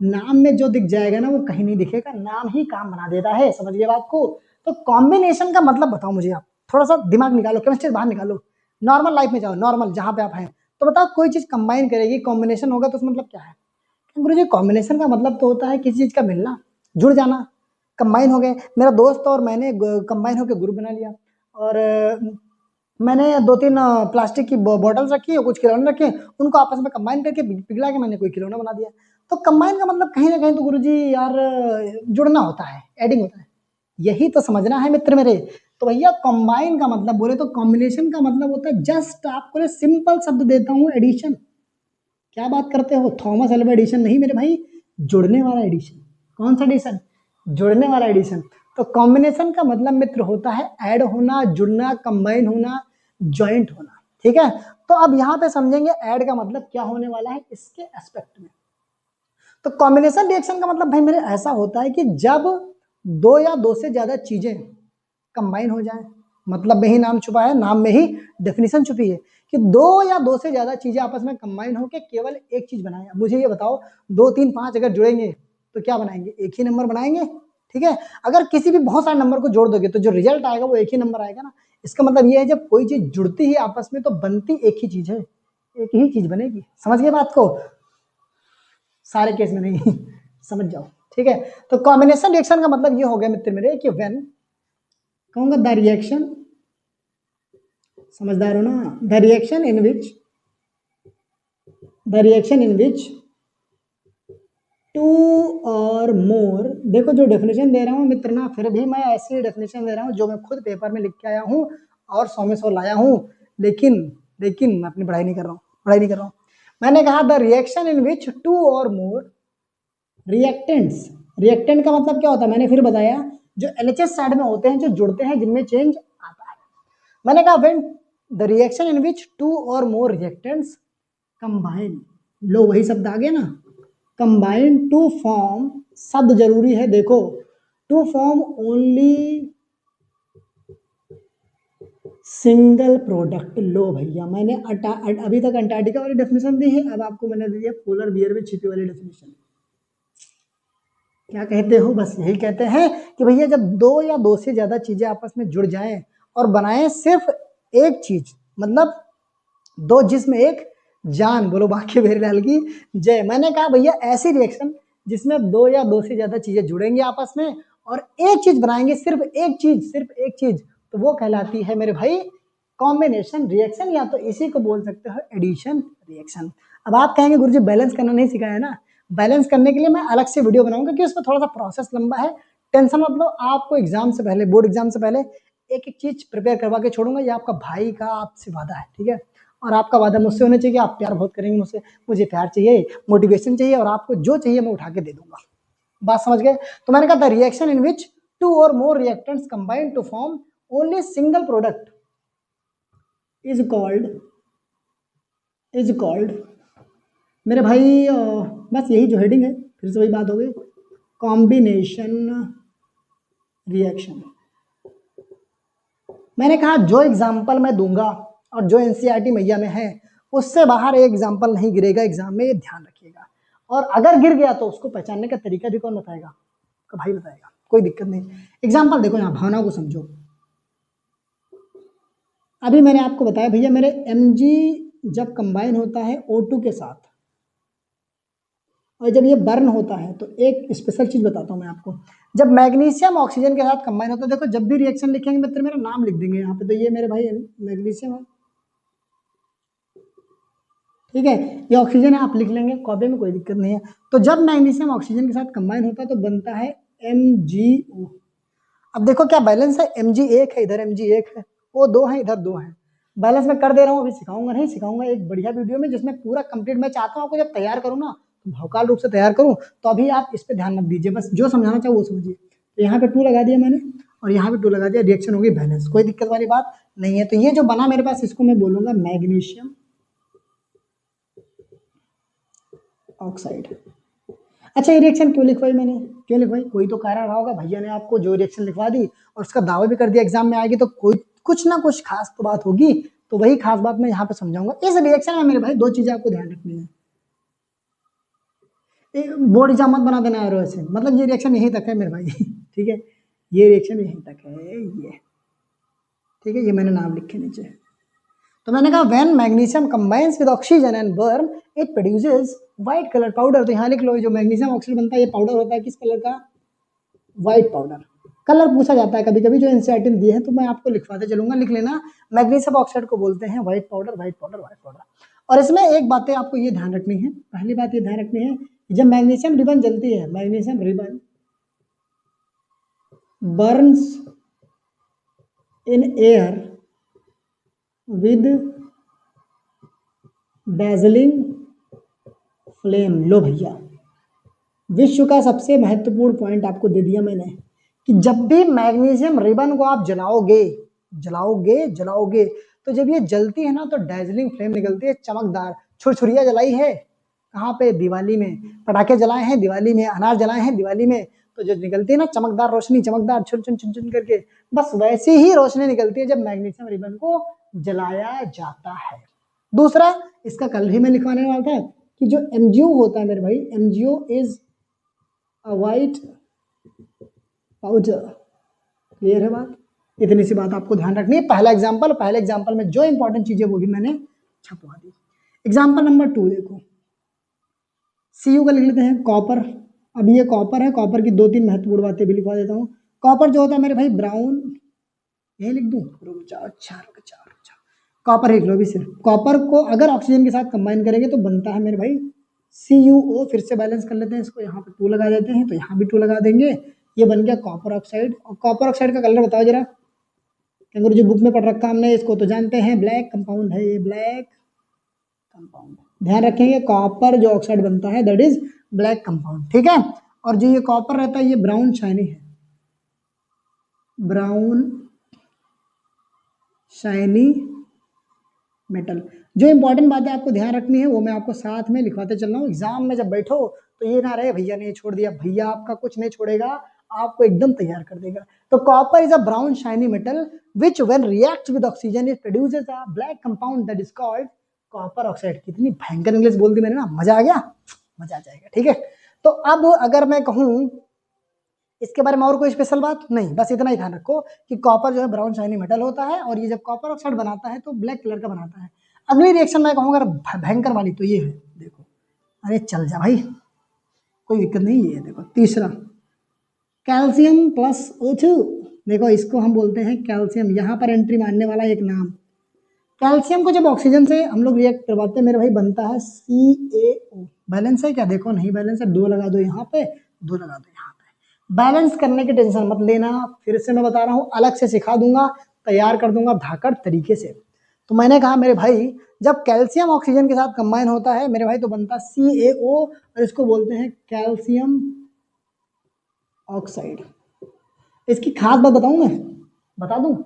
नाम में जो दिख जाएगा ना वो कहीं नहीं दिखेगा, नाम ही काम बना देता है, समझिए बात को। तो कॉम्बिनेशन का मतलब बताओ मुझे, आप थोड़ा सा दिमाग निकालो, केमिस्ट्री बाहर निकालो, नॉर्मल लाइफ में जाओ, नॉर्मल जहां पे आप हैं। तो बताओ कोई चीज कंबाइन करेगी, कॉम्बिनेशन होगा, तो उसका मतलब क्या है? गुरु जी कॉम्बिनेशन का मतलब तो होता है किसी चीज का मिलना, जुड़ जाना, कंबाइन हो गए। मेरा दोस्त और मैंने कंबाइन होकर ग्रुप बना लिया, और मैंने 2-3 प्लास्टिक की बॉटल्स रखी और कुछ खिलौने रखे, उनको आपस में कंबाइन करके पिघला के मैंने कोई खिलौना बना दिया। तो कंबाइन का मतलब कहीं ना कहीं तो गुरुजी यार जुड़ना होता है, एडिंग होता है, यही तो समझना है मित्र मेरे। तो भैया कंबाइन का मतलब बोले तो कॉम्बिनेशन का मतलब होता है, जस्ट आपको सिंपल शब्द देता हूँ, एडिशन। क्या बात करते हो, थॉमस अल्वा एडिशन नहीं मेरे भाई, जुड़ने वाला एडिशन। कौन सा एडिशन? जुड़ने वाला एडिशन। तो कॉम्बिनेशन का मतलब मित्र होता है ऐड होना, जुड़ना, कंबाइन होना, ज्वाइंट होना। ठीक है, तो अब यहाँ पे समझेंगे ऐड का मतलब क्या होने वाला है इसके एस्पेक्ट में। तो कॉम्बिनेशन रिएक्शन का मतलब भाई मेरे ऐसा होता है कि जब दो या दो से ज्यादा चीजें कंबाइन हो जाए, मतलब में ही नाम छुपा है, नाम में ही डेफिनेशन छुपी है कि दो या दो से ज्यादा चीजें आपस में कंबाइन होकर केवल एक चीज बनाए। मुझे ये बताओ 2 3 5 अगर जुड़ेंगे तो क्या बनाएंगे, एक ही नंबर बनाएंगे। ठीक है, अगर किसी भी बहुत सारे नंबर को जोड़ दोगे तो जो रिजल्ट आएगा वो एक ही नंबर आएगा ना। इसका मतलब ये है जब कोई चीज जुड़ती है आपस में तो बनती एक ही चीज है, एक ही चीज बनेगी। समझ गए बात को, सारे केस में नहीं समझ जाओ। ठीक है, तो कॉम्बिनेशन रिएक्शन का मतलब ये हो गया मित्र मेरे कि व्हेन, कहूंगा द रिएक्शन, समझदार हो ना, the reaction in which two or more, देखो जो डेफिनेशन दे रहा हूं मित्र ना, फिर भी मैं ऐसी डेफिनेशन दे रहा हूं जो मैं खुद पेपर में लिख के आया हूं और 100 में 100 लाया हूं, लेकिन मैं अपनी पढ़ाई नहीं कर रहा हूं। मैंने कहा the reaction in which two or more reactants, reactant का मतलब क्या होता है मैंने फिर बताया, जो एलएचएस साइड में होते हैं, जो जुड़ते हैं, जिनमें चेंज आता है। मैंने कहा when the reaction in which two or more reactants combine, लो वही शब्द आ गया ना, कंबाइन टू फॉर्म, शब्द जरूरी है देखो, to form only single product. लो भैया मैंने अभी तक अंटार्कटिका वाली डेफिनेशन दी है, अब आपको मैंने दी है पोलर बियर में छिपी वाली डेफिनेशन। क्या कहते हो, बस यही कहते हैं कि भैया जब दो या दो से ज्यादा चीजें आपस में जुड़ जाएं और बनाएं सिर्फ एक चीज, मतलब दो जिसमें एक जान, बोलो बाकी भेरीलाल की जय। मैंने कहा भैया ऐसी रिएक्शन जिसमें दो या दो से ज्यादा चीजें जुड़ेंगी आपस में और एक चीज बनाएंगे, सिर्फ एक चीज, तो वो कहलाती है मेरे भाई कॉम्बिनेशन रिएक्शन, या तो इसी को बोल सकते हो एडिशन रिएक्शन। अब आप कहेंगे गुरुजी बैलेंस करना नहीं सिखाया ना, बैलेंस करने के लिए मैं अलग से वीडियो बनाऊंगा क्योंकि उसमें थोड़ा सा प्रोसेस लंबा है। टेंशन मत लो, आपको एग्जाम से पहले, बोर्ड एग्जाम से पहले एक एक चीज प्रिपेयर करवा के छोड़ूंगा। ये आपका भाई का आपसे वादा है, ठीक है, और आपका वादा मुझसे होना चाहिए कि आप प्यार बहुत करेंगे मुझसे, मुझे प्यार चाहिए, मोटिवेशन चाहिए, और आपको जो चाहिए मैं उठा के दे दूंगा। बात समझ गए? तो मैंने कहा the reaction in which two or more reactants combine to form only single product is called मेरे भाई बस यही जो हेडिंग है, फिर से वही बात हो गई, कॉम्बिनेशन रिएक्शन। मैंने कहा जो एग्जाम्पल मैं दूंगा और जो एनसीईआरटी मैया में है उससे बाहर एक एग्जाम्पल नहीं गिरेगा एग्जाम में, ये ध्यान रखिएगा। और अगर गिर गया तो उसको पहचानने का तरीका भी कौन बताएगा? तो भाई बताएगा, कोई दिक्कत नहीं। एग्जाम्पल देखो, यहाँ भावना को समझो। अभी मैंने आपको बताया भैया मेरे Mg जब कंबाइन होता है O2 के साथ और जब ये बर्न होता है, तो एक स्पेशल चीज बताता हूँ मैं आपको, जब मैग्नीशियम ऑक्सीजन के साथ कंबाइन होता है, देखो जब भी रिएक्शन लिखेंगे मित्र मेरा नाम लिख देंगे यहाँ पे, तो ये मेरे भाई मैग्नीशियम है, ठीक है, ये ऑक्सीजन है, आप लिख लेंगे कॉपी में, कोई दिक्कत नहीं है। तो जब मैग्नीशियम ऑक्सीजन के साथ कंबाइन होता है तो बनता है MgO। अब देखो क्या बैलेंस है, Mg एक है, इधर Mg एक है, वो दो है, इधर दो है, बैलेंस में कर दे रहा हूँ। अभी सिखाऊंगा नहीं, सिखाऊंगा एक बढ़िया वीडियो में जिसमें पूरा कंप्लीट मैं चाहता हूँ आपको जब तैयार करूँ ना, भौकाल रूप से तैयार करूँ, तो अभी आप इस पर ध्यान मत दीजिए, बस जो समझाना चाहो वो समझिए। तो यहाँ पे 2 लगा दिया मैंने और यहाँ पे 2 लगा दिया, रिएक्शन होगी बैलेंस, कोई दिक्कत वाली बात नहीं है। तो ये जो बना मेरे पास, इसको मैं बोलूंगा मैग्नीशियम ऑक्साइड। अच्छा ये रिएक्शन क्यों लिखवाई मैंने, क्यों लिखवाई? कोई तो कारण रहा होगा, भैया ने आपको जो रिएक्शन लिखवा दी और उसका दावा भी कर दिया एग्जाम में आएगी, तो कोई कुछ ना कुछ खास तो बात होगी, तो वही खास बात मैं यहाँ पे समझाऊंगा। इस रिएक्शन में मेरे भाई 2 चीजें आपको ध्यान रखनी है, बोर्ड एग्जाम मत बना देना यार ऐसे, मतलब ये रिएक्शन यहीं तक है मेरे भाई ठीक है, ये रिएक्शन यहीं तक है, ये ठीक है, ये मैंने नाम लिखे नीचे। तो मैंने कहा when magnesium combines with oxygen and burn it produces white colour powder. तो यहाँ लिख लो, जो मैग्नीशियम ऑक्साइड बनता है ये पाउडर होता है, किस कलर का? White powder. कलर पूछा जाता है कभी कभी, जो एनसीईआरटी में दिए हैं, तो मैं आपको लिखवाते चलूंगा, लिख लेना। मैग्नीशियम ऑक्साइड को बोलते हैं white powder, white powder, white powder. और इसमें एक बातें आपको ये ध्यान रखनी है, पहली बात ये ध्यान रखनी है, जब मैग्नीशियम रिबन जलती है, magnesium ribbon burns in air with dazzling flame. लो भैया, विश्व का सबसे महत्वपूर्ण पॉइंट आपको दे दिया मैंने कि जब भी मैग्नीशियम रिबन को आप जलाओगे जलाओगे जलाओगे तो जब ये जलती है ना तो डैजलिंग फ्लेम निकलती है, चमकदार। छुरछुरिया जलाई है कहाँ पे? दिवाली में। पटाखे जलाए हैं दिवाली में, अनार जलाए हैं दिवाली में, तो जो निकलती है ना चमकदार रोशनी, चमकदार छुन छुन छुन छुन करके, बस वैसी ही रोशनी निकलती है जब मैग्नीशियम रिबन को जलाया जाता है। दूसरा, इसका कल ही मैं लिखवाने वाला था कि जो MgO होता है मेरे भाई, MgO is a white powder. Clear है बात? इतनी सी बात आपको ध्यान रखनी है। पहले एग्जाम्पल में जो इंपॉर्टेंट चीजें वो भी मैंने छपवा दी। एग्जाम्पल नंबर 2 देखो, Cu का लिख लेते हैं कॉपर। अब ये कॉपर है, कॉपर की 2-3 महत्वपूर्ण बातें भी लिखवा देता हूँ। कॉपर जो होता है मेरे भाई ब्राउन, ये लिख दूं, अच्छा कॉपर लिख लो अभी सिर्फ। कॉपर को अगर ऑक्सीजन के साथ कंबाइन करेंगे तो बनता है मेरे भाई CuO। फिर से बैलेंस कर लेते हैं इसको, यहाँ पे 2 लगा देते हैं तो यहाँ भी 2 लगा देंगे, ये बन गया कॉपर ऑक्साइड। और कॉपर ऑक्साइड का कलर बताओ जरा, क्योंकि जो बुक में पढ़ रखा हमने, इसको तो जानते हैं, ब्लैक कंपाउंड है ये, ब्लैक कंपाउंड। ध्यान रखेंगे कॉपर जो ऑक्साइड बनता है दैट इज ब्लैक कंपाउंड, ठीक है। और जो ये कॉपर रहता है ये ब्राउन शाइनी है, ब्राउन शाइनी मेटल। जो इंपॉर्टेंट बातें आपको ध्यान रखनी है वो मैं आपको साथ में लिखवाते चल रहा हूँ। एग्जाम में जब बैठो तो ये ना रहे भैया ने छोड़ दिया, भैया आपका कुछ नहीं छोड़ेगा, आपको एकदम तैयार कर देगा। तो copper is a brown shiny metal which when reacts with oxygen it produces a black compound that is called copper oxide. कितनी भयंकर इंग्लिश बोल दी मैंने ना, मजा आ गया, मजा आ जाएगा, ठीक है। तो अब अगर मैं कहूँ इसके बारे में और कोई स्पेशल बात नहीं, बस इतना ही ध्यान रखो कि कॉपर जो है ब्राउन शाइनी मेटल होता है और ये जब कॉपर ऑक्साइड बनाता है तो ब्लैक कलर का बनाता है। अगली रिएक्शन मैं कहूँगा भयंकर वाली तो ये है, देखो, अरे चल जा भाई, कोई दिक्कत नहीं, ये देखो तीसरा, कैल्शियम प्लस O2। देखो इसको हम बोलते हैं कैल्शियम, यहाँ पर एंट्री मारने वाला एक नाम। कैल्शियम को जब ऑक्सीजन से हम लोग रिएक्ट करवाते हैं मेरे भाई बनता है CaO। बैलेंस है क्या? देखो नहीं बैलेंस है, 2 लगा दो यहाँ पे, 2 लगा दो यहाँ पे। बैलेंस करने की टेंशन मत लेना, फिर से मैं बता रहा हूँ, अलग से सिखा दूंगा, तैयार कर दूंगा धाकड़ तरीके से। तो मैंने कहा मेरे भाई जब कैल्शियम ऑक्सीजन के साथ कंबाइन होता है मेरे भाई तो बनता CaO और इसको बोलते हैं कैल्शियम ऑक्साइड। इसकी खास बात बताऊं मैं, बता दूं,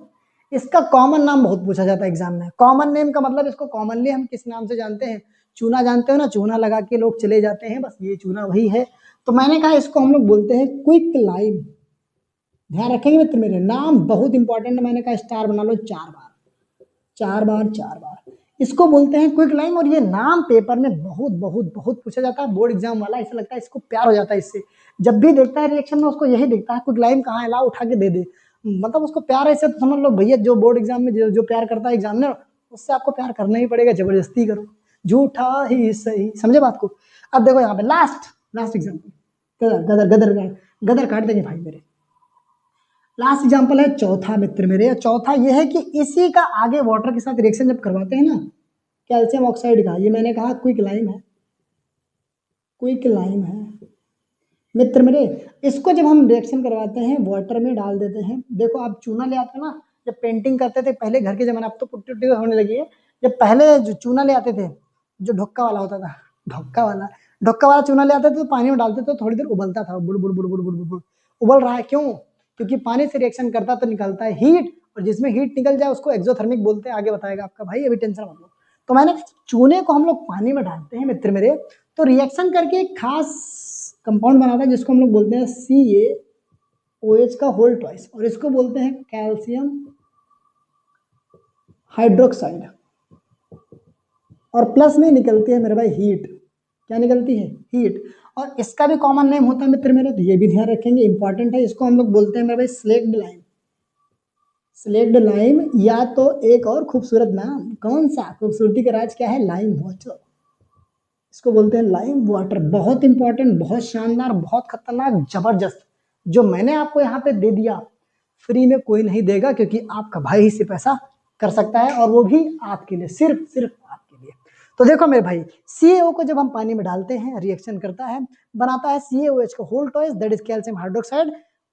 इसका कॉमन नाम बहुत पूछा जाता है एग्जाम में। कॉमन नेम का मतलब इसको कॉमनली हम किस नाम से जानते हैं? चूना जानते हो ना, चूना लगा के लोग चले जाते हैं, बस ये चूना वही है। तो मैंने कहा इसको हम लोग बोलते हैं क्विक लाइम। ध्यान रखेंगे मित्र मेरे, नाम बहुत इंपॉर्टेंट है, मैंने कहा स्टार बना लो 4 बार, 4 बार 4 बार। इसको बोलते हैं क्विक लाइम और ये नाम पेपर में बहुत बहुत बहुत पूछा जाता है, बोर्ड एग्जाम वाला ऐसा लगता है इसको प्यार हो जाता है इससे, जब भी देखता है रिएक्शन में उसको यही देखता है क्विक लाइम कहाँ है, ला उठा के दे दे, मतलब उसको प्यार है। इससे तो समझ लो भैया जो बोर्ड एग्जाम में जो प्यार करता है एग्जामिनर, उससे आपको प्यार करना ही पड़ेगा, जबरदस्ती करो, झूठा ही सही, समझे बात को। अब देखो यहाँ पे लास्ट एग्जाम्पल, गदर गदर गदर गदर काट देंगे भाई मेरे। लास्ट एग्जाम्पल है चौथा मित्र मेरे, चौथा ये है कि इसी का आगे वाटर के साथ रिएक्शन जब करवाते हैं ना कैल्शियम ऑक्साइड का, ये मैंने कहा क्विक लाइम है, क्विक लाइम है मित्र मेरे। इसको जब हम रिएक्शन करवाते हैं वाटर में डाल देते हैं, देखो आप चूना ले आते हैं ना, जब पेंटिंग करते थे पहले घर के जमाने, अब तो पुट्टी उट्टी होने लगी है, जब पहले जो चूना ले आते थे जो ढुक्का वाला होता था, ढुक्का वाला चूना ले आते थे तो पानी में डालते थे, थोड़ी देर उबलता था, बुड़ बुड़ बुड़ बुड़ बुड़ बुड़ उबल रहा है, क्यों? क्योंकि पानी से रिएक्शन करता तो निकलता है हीट, और जिसमें हीट निकल जाए उसको एक्सोथर्मिक बोलते हैं, आगे बताएगा आपका भाई, अभी टेंशन मत लो। तो मैंने चूने को हम लोग पानी में डालते हैं मित्र मेरे, तो रिएक्शन करके एक खास कंपाउंड बनाता है जिसको हम लोग बोलते हैं CaOH का होल ट्वाइस, और इसको बोलते हैं कैल्शियम हाइड्रोक्साइड। और प्लस में निकलती है मेरे भाई हीट, क्या निकलती है? हीट। और इसका भी कॉमन नेम होता है मित्र मेरे, तो ये भी ध्यान रखेंगे, इंपॉर्टेंट है। इसको हम लोग बोलते हैं मेरे भाई स्लेक्ड लाइम, स्लेक्ड लाइम, या तो एक और खूबसूरत नाम, कौन सा? खूबसूरती का राज क्या है? Lime water. इसको बोलते हैं लाइम वाटर। बहुत इंपॉर्टेंट, बहुत शानदार, बहुत खतरनाक, जबरदस्त, जो मैंने आपको यहाँ पे दे दिया फ्री में कोई नहीं देगा, क्योंकि आपका भाई ही से पैसा कर सकता है, और वो भी आपके लिए, सिर्फ आपके लिए। तो देखो मेरे भाई, CaO को जब हम पानी में डालते हैं रिएक्शन करता है, बनाता है CaOH का whole twice that is calcium hydroxide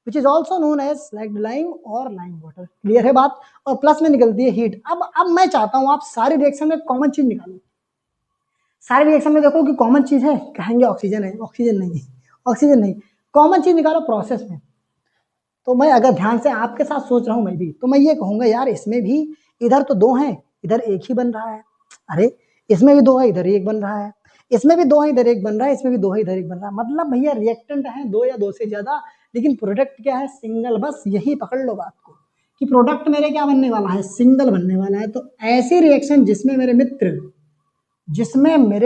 which is also known as slaked lime or lime water. Clear है बात? और प्लस में निकलती है हीट। अब मैं चाहता हूं आप सारी रिएक्शन में कॉमन चीज निकालो, सारे रिएक्शन में देखो कि कॉमन चीज है, कहेंगे ऑक्सीजन है, ऑक्सीजन नहीं, ऑक्सीजन नहीं, कॉमन चीज निकालो प्रोसेस में। तो मैं अगर ध्यान से आपके साथ सोच रहा हूँ मैं भी, तो मैं ये कहूँगा यार इसमें भी इधर तो दो हैं, इधर एक ही बन रहा है, अरे इसमें भी दो है, इधर एक बन रहा है, इसमें भी दो है, इधर एक बन रहा है, इसमें भी दो है, इधर एक बन रहा है। मतलब भैया रिएक्टेंट है दो या दो से ज्यादा, लेकिन प्रोडक्ट क्या है, सिंगल। बस यही पकड़ लो बात को कि प्रोडक्ट मेरे क्या बनने वाला है, सिंगल बनने वाला है। तो ऐसी रिएक्शन जिसमें मेरे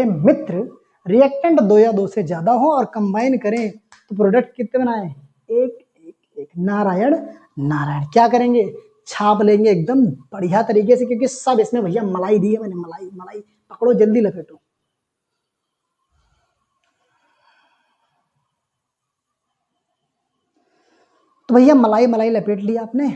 मित्र रिएक्टेंट दो या दो से ज्यादा हो और कंबाइन करें तो प्रोडक्ट कितने बनाए, एक एक एक। नारायण नारायण। क्या करेंगे, छाप लेंगे एकदम बढ़िया तरीके से, क्योंकि सब इसमें भैया मलाई दी है मैंने, मलाई मलाई। पकड़ो जल्दी लपेटो। तो भैया मलाई मलाई लपेट लिया आपने,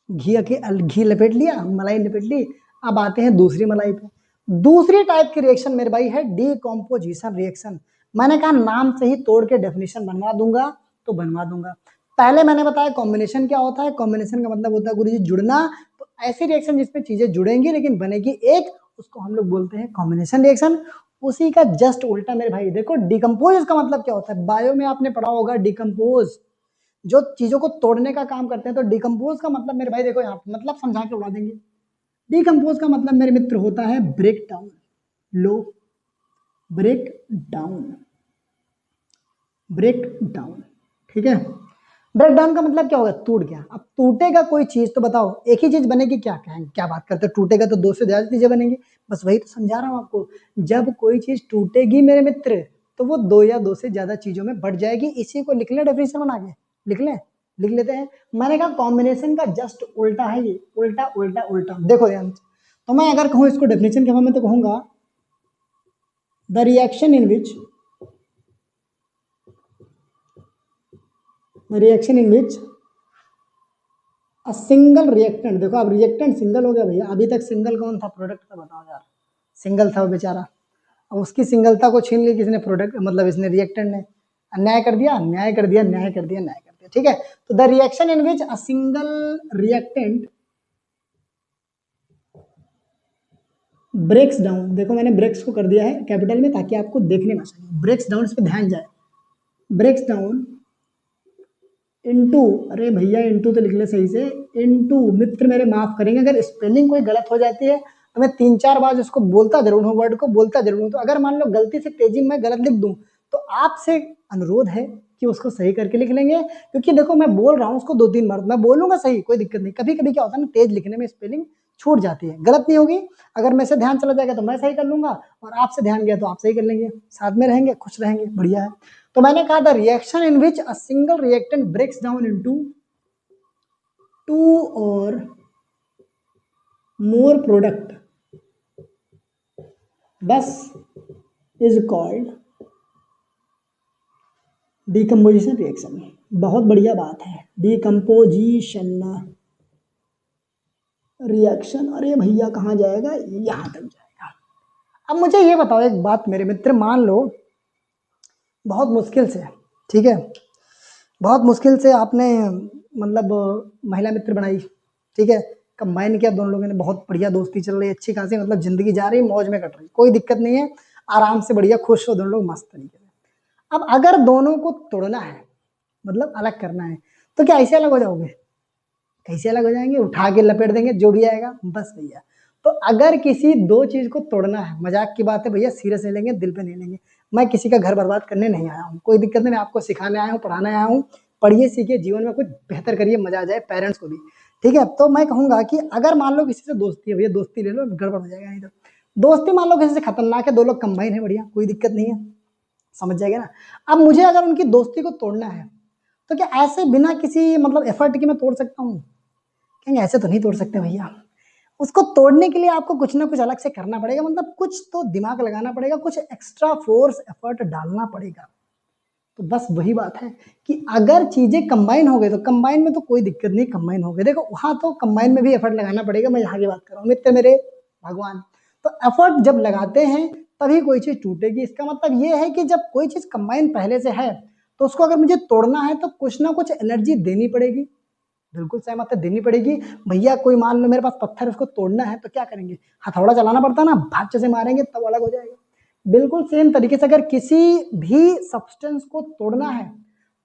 घी लपेट लिया, मलाई लपेट ली। अब आते हैं दूसरी मलाई पे। दूसरी टाइप की रिएक्शन मेरे भाई है डीकम्पोजिशन रिएक्शन। मैंने कहा नाम से ही तोड़ के डेफिनेशन बनवा दूंगा, तो बनवा दूंगा। पहले मैंने बताया कॉम्बिनेशन क्या होता है, कॉम्बिनेशन का मतलब होता है गुरुजी जुड़ना। तो ऐसी रिएक्शन जिसमें चीजें जुड़ेंगी लेकिन बनेगी एक, उसको हम लोग बोलते हैं कॉम्बिनेशन रिएक्शन। उसी का जस्ट उल्टा मेरे भाई देखो, डिकम्पोज का मतलब क्या होता है, बायो में आपने पढ़ा होगा डिकम्पोज, जो चीजों को तोड़ने का काम करते हैं। तो डिकम्पोज का मतलब मेरे भाई देखो यहाँ पे मतलब समझा के उड़ा देंगे। डिकम्पोज का मतलब मेरे मित्र होता है ब्रेक डाउन, लो ब्रेक डाउन, ब्रेक डाउन। ठीक है, ब्रेक डाउन का मतलब क्या होगा, टूट गया। अब टूटेगा कोई चीज तो बताओ एक ही चीज बनेगी क्या, क्या बात करते हैं, टूटेगा तो दो से ज्यादा चीजें बनेंगी। बस वही तो समझा रहा हूं आपको, जब कोई चीज टूटेगी मेरे मित्र तो वो दो या दो से ज्यादा चीजों में बढ़ जाएगी। इसी को लिख ले डेफिनेशन बना के, लिख ले, लिख लेते हैं। मैंने कहा कॉम्बिनेशन का जस्ट उल्टा है ये, उल्टा उल्टा उल्टा। देखो ध्यान से, तो मैं अगर कहूँ इसको डेफिनेशन के में तो कहूंगा the reaction in which a single reactant. देखो अब रिएक्टेंट सिंगल हो गया भैया, अभी तक सिंगल कौन था, प्रोडक्ट था, बताओ यार, सिंगल था वो बेचारा। अब उसकी सिंगलता को छीन ली किसने, प्रोडक्ट मतलब इसने, रिएक्टेंट ने। अन्याय कर दिया, न्याय कर दिया, न्याय कर दिया, न्याय कर दिया। ठीक है, तो the reaction in which a single reactant breaks down. देखो मैंने ब्रेक्स को कर दिया है कैपिटल में ताकि आपको देखने में आसानी, ब्रेक्स डाउन, इस पे ध्यान जाए। ब्रेक्स डाउन इनटू, अरे भैया इनटू तो लिख ले सही से, इनटू। मित्र मेरे माफ करेंगे अगर स्पेलिंग कोई गलत हो जाती है तो मैं 3-4 बार उसको बोलता जरूर हूँ, वर्ड को बोलता जरूर हूँ। तो अगर मान लो गलती से तेजी में गलत लिख दूं तो आपसे अनुरोध है कि उसको सही करके लिख लेंगे, क्योंकि देखो मैं बोल रहा हूँ उसको 2-3 बार, मैं बोलूंगा सही, कोई दिक्कत नहीं। कभी कभी क्या होता है ना, तेज लिखने में स्पेलिंग छूट जाती है, गलत नहीं होगी। अगर मेरे से ध्यान चला जाएगा तो मैं सही कर लूंगा, और आपसे ध्यान गया तो आप सही कर लेंगे, साथ में रहेंगे, खुश रहेंगे, बढ़िया है। तो मैंने कहा the reaction in which a single reactant breaks down into 2 or more product बस is called decomposition reaction। बहुत बढ़िया बात है, decomposition रिएक्शन। अरे भैया कहाँ जाएगा, यहां तक जाएगा। अब मुझे ये बताओ एक बात मेरे मित्र, मान लो बहुत मुश्किल से, ठीक है, बहुत मुश्किल से आपने मतलब महिला मित्र बनाई, ठीक है, कंबाइन किया दोनों लोगों ने, बहुत बढ़िया दोस्ती चल रही है, अच्छी खासी मतलब जिंदगी जा रही है, मौज में कट रही, कोई दिक्कत नहीं है, आराम से बढ़िया खुश हो दोनों लोग मस्त तरीके से। अब अगर दोनों को तोड़ना है, मतलब अलग करना है, तो क्या ऐसे अलग हो जाओगे, कैसे अलग हो जाएंगे, उठा के लपेट देंगे जो भी आएगा, बस भैया। तो अगर किसी दो चीज को तोड़ना है, मजाक की बात है भैया, सीरियस नहीं लेंगे, दिल पे नहीं लेंगे। मैं किसी का घर बर्बाद करने नहीं आया हूँ, कोई दिक्कत नहीं, मैं आपको सिखाने आया हूँ, पढ़ाने आया हूँ। पढ़िए सीखिए, जीवन में कुछ बेहतर करिए, मजा आ जाए पेरेंट्स को भी। ठीक है, तो मैं कहूंगा कि अगर मान लो किसी से दोस्ती है भैया, दोस्ती ले लो, गड़बड़ हो जाएगा नहीं तो। दोस्ती मान लो किसी से खतरनाक है, दो लोग कंबाइन है, बढ़िया, कोई दिक्कत नहीं है, समझ जाएगा ना। अब मुझे अगर उनकी दोस्ती को तोड़ना है तो क्या ऐसे बिना किसी मतलब एफर्ट के मैं तोड़ सकता हूँ, कहेंगे ऐसे तो नहीं तोड़ सकते भैया। उसको तोड़ने के लिए आपको कुछ ना कुछ अलग से करना पड़ेगा, मतलब कुछ तो दिमाग लगाना पड़ेगा, कुछ एक्स्ट्रा फोर्स एफर्ट डालना पड़ेगा। तो बस वही बात है कि अगर चीजें कंबाइन हो गई तो कंबाइन में तो कोई दिक्कत नहीं, कंबाइन हो गए, देखो वहां तो कंबाइन में भी एफर्ट लगाना पड़ेगा, मैं यहाँ की बात कर रहा हूँ मित्र मेरे भगवान। तो एफर्ट जब लगाते हैं तभी कोई चीज टूटेगी। इसका मतलब ये है कि जब कोई चीज कंबाइन पहले से है तो उसको अगर मुझे तोड़ना है तो कुछ ना कुछ एनर्जी देनी पड़ेगी। बिल्कुल सहमत है, देनी पड़ेगी भैया। कोई मान लो मेरे पास पत्थर, उसको तोड़ना है तो क्या करेंगे, हथौड़ा चलाना पड़ता है ना, भाचे से मारेंगे तब अलग हो जाएगा। बिल्कुल सेम तरीके से अगर किसी भी सब्सटेंस को तोड़ना है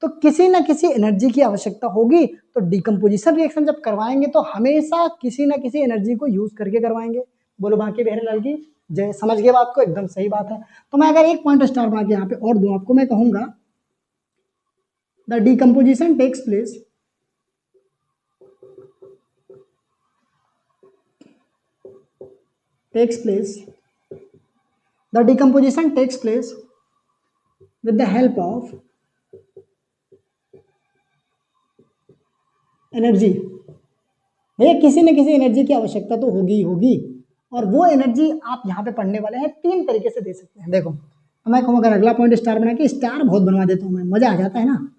तो किसी ना किसी एनर्जी की आवश्यकता होगी। तो डिकम्पोजिशन रिएक्शन जब करवाएंगे तो हमेशा किसी ना किसी एनर्जी को यूज करके करवाएंगे। बोलो बाकी बहरे लाल की जय। समझ गए बात को? एकदम सही बात है। तो मैं अगर एक पॉइंट स्टार बना के यहाँ पे और दूं आपको, मैं कहूंगा the decomposition takes place the decomposition takes place with the help of energy. भैया किसी न किसी एनर्जी की आवश्यकता तो होगी ही होगी, और वो एनर्जी आप यहाँ पे पढ़ने वाले हैं 3 तरीके से दे सकते हैं। देखो तो मैं कहूँगा अगर अगला पॉइंट स्टार बना के, स्टार बहुत बनवा देता हूँ मैं, मजा आ जाता है ना।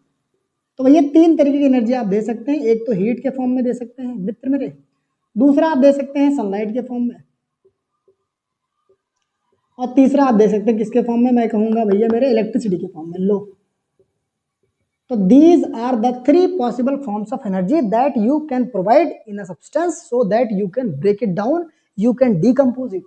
तो भैया 3 तरीके की एनर्जी आप दे सकते हैं। एक तो हीट के फॉर्म में दे सकते हैं मित्र मेरे, दूसरा आप दे सकते हैं सनलाइट के फॉर्म में, और तीसरा आप दे सकते हैं किसके फॉर्म में, मैं कहूँगा भैया मेरे इलेक्ट्रिसिटी के फॉर्म में। लो तो these are the 3 possible forms of energy that you can provide in a substance so that you can break it down, you can decompose it.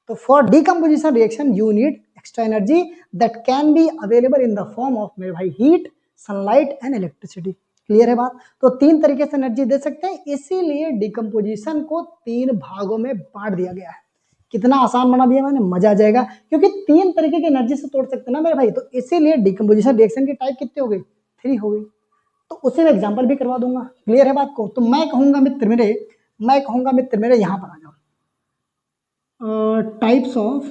So for decomposition reaction you need extra energy that can be available in the form of मेरे भाई heat, sunlight and electricity. Clear है बात? तो 3 तरीके से energy दे सकते हैं, इसीलिए डिकम्पोजिशन को 3 भागों में बांट दिया गया है। कितना आसान बना दिया मैंने, मजा आ जाएगा, क्योंकि 3 तरीके की एनर्जी से तोड़ सकते हैं ना मेरे भाई। तो इसीलिए डिकम्पोजिशन रिएक्शन की टाइप कितने हो गए? 3 हो गई। तो उसे मैं एग्जांपल भी करवा दूंगा। क्लियर है बात को? तो मैं कहूंगा मित्र मेरे यहां पर आ जाओ, टाइप्स ऑफ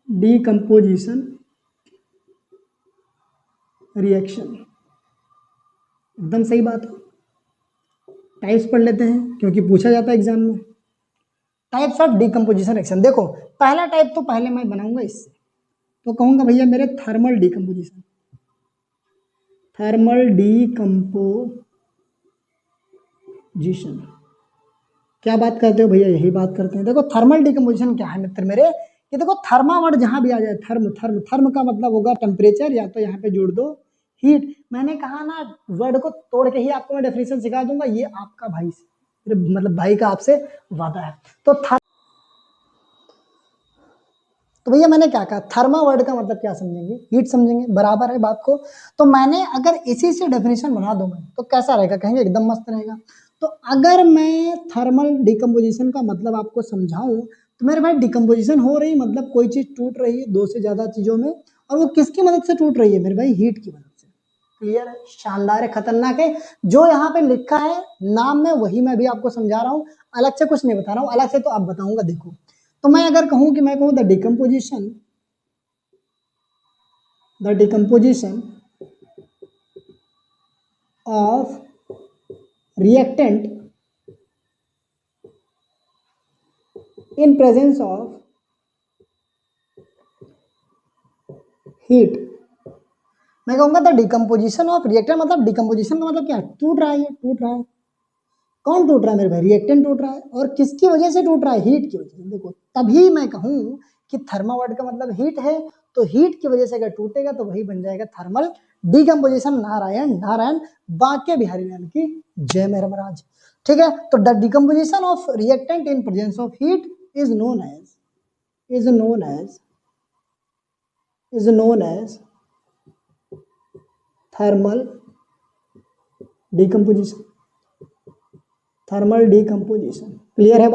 डिकम्पोजिशन रिएक्शन। एकदम सही बात है। टाइप्स पढ़ लेते हैं क्योंकि पूछा जाता है एग्जाम में। टाइप्स ऑफ डिकम्पोजिशन रिएक्शन, देखो पहला टाइप तो पहले मैं बनाऊंगा इससे, तो कहूंगा भैया मेरे थर्मल डिकम्पोजिशन। क्या बात करते हो भैया? यही बात करते हैं। देखो थर्मल डिकम्पोजिशन क्या है मित्र मेरे, कि देखो थर्मा वर्ड जहां भी आ जाए, थर्म का मतलब होगा टेम्परेचर, या तो यहाँ पे जोड़ दो हीट। मैंने कहा ना वर्ड को तोड़ के ही आपको मैं डेफिनेशन सिखा दूंगा, ये आपका भाई मतलब भाई का आपसे वादा है। तो भैया मैंने क्या कहा, थर्मा वर्ड का मतलब क्या समझेंगे? हीट समझेंगे, बराबर है बात को। तो मैंने अगर इसी से डेफिनेशन बना दूंगा तो कैसा रहेगा? कहेंगे एकदम मस्त रहेगा। तो अगर मैं थर्मल डिकम्पोजिशन का मतलब आपको समझाऊं तो मेरे भाई डिकम्पोजिशन हो रही मतलब कोई चीज टूट रही है 2 से ज्यादा चीजों में, और वो किसकी मदद से टूट रही है मेरे भाई? हीट की मदद से। क्लियर है? शानदार है, खतरनाक है। जो यहाँ पे लिखा है नाम में वही मैं भी आपको समझा रहा हूँ, अलग से कुछ नहीं बता रहा हूँ। अलग से तो आप बताऊंगा। देखो तो मैं अगर कहूं कि मैं कहूं the decomposition of reactant in presence of heat, मैं कहूंगा द डिकम्पोजिशन ऑफ रिएक्टेंट, मतलब डिकम्पोजिशन का मतलब क्या है? टूट रहा है, टूट रहा है। कौन टूट रहा है मेरे भाई? रिएक्टेंट टूट रहा है। और किसकी वजह से टूट रहा है? हीट की वजह से। देखो तभी मैं कहूं कि थर्मा वर्ड का मतलब हीट है, तो हीट की वजह से अगर टूटेगा तो वही बन जाएगा थर्मल डिकम्पोजिशन। नारायण नारायण, बांके बिहारी लाल की जय मेरे महाराज। ठीक है, तो the decomposition of reactant in presence of heat is known as thermal decomposition. Clear है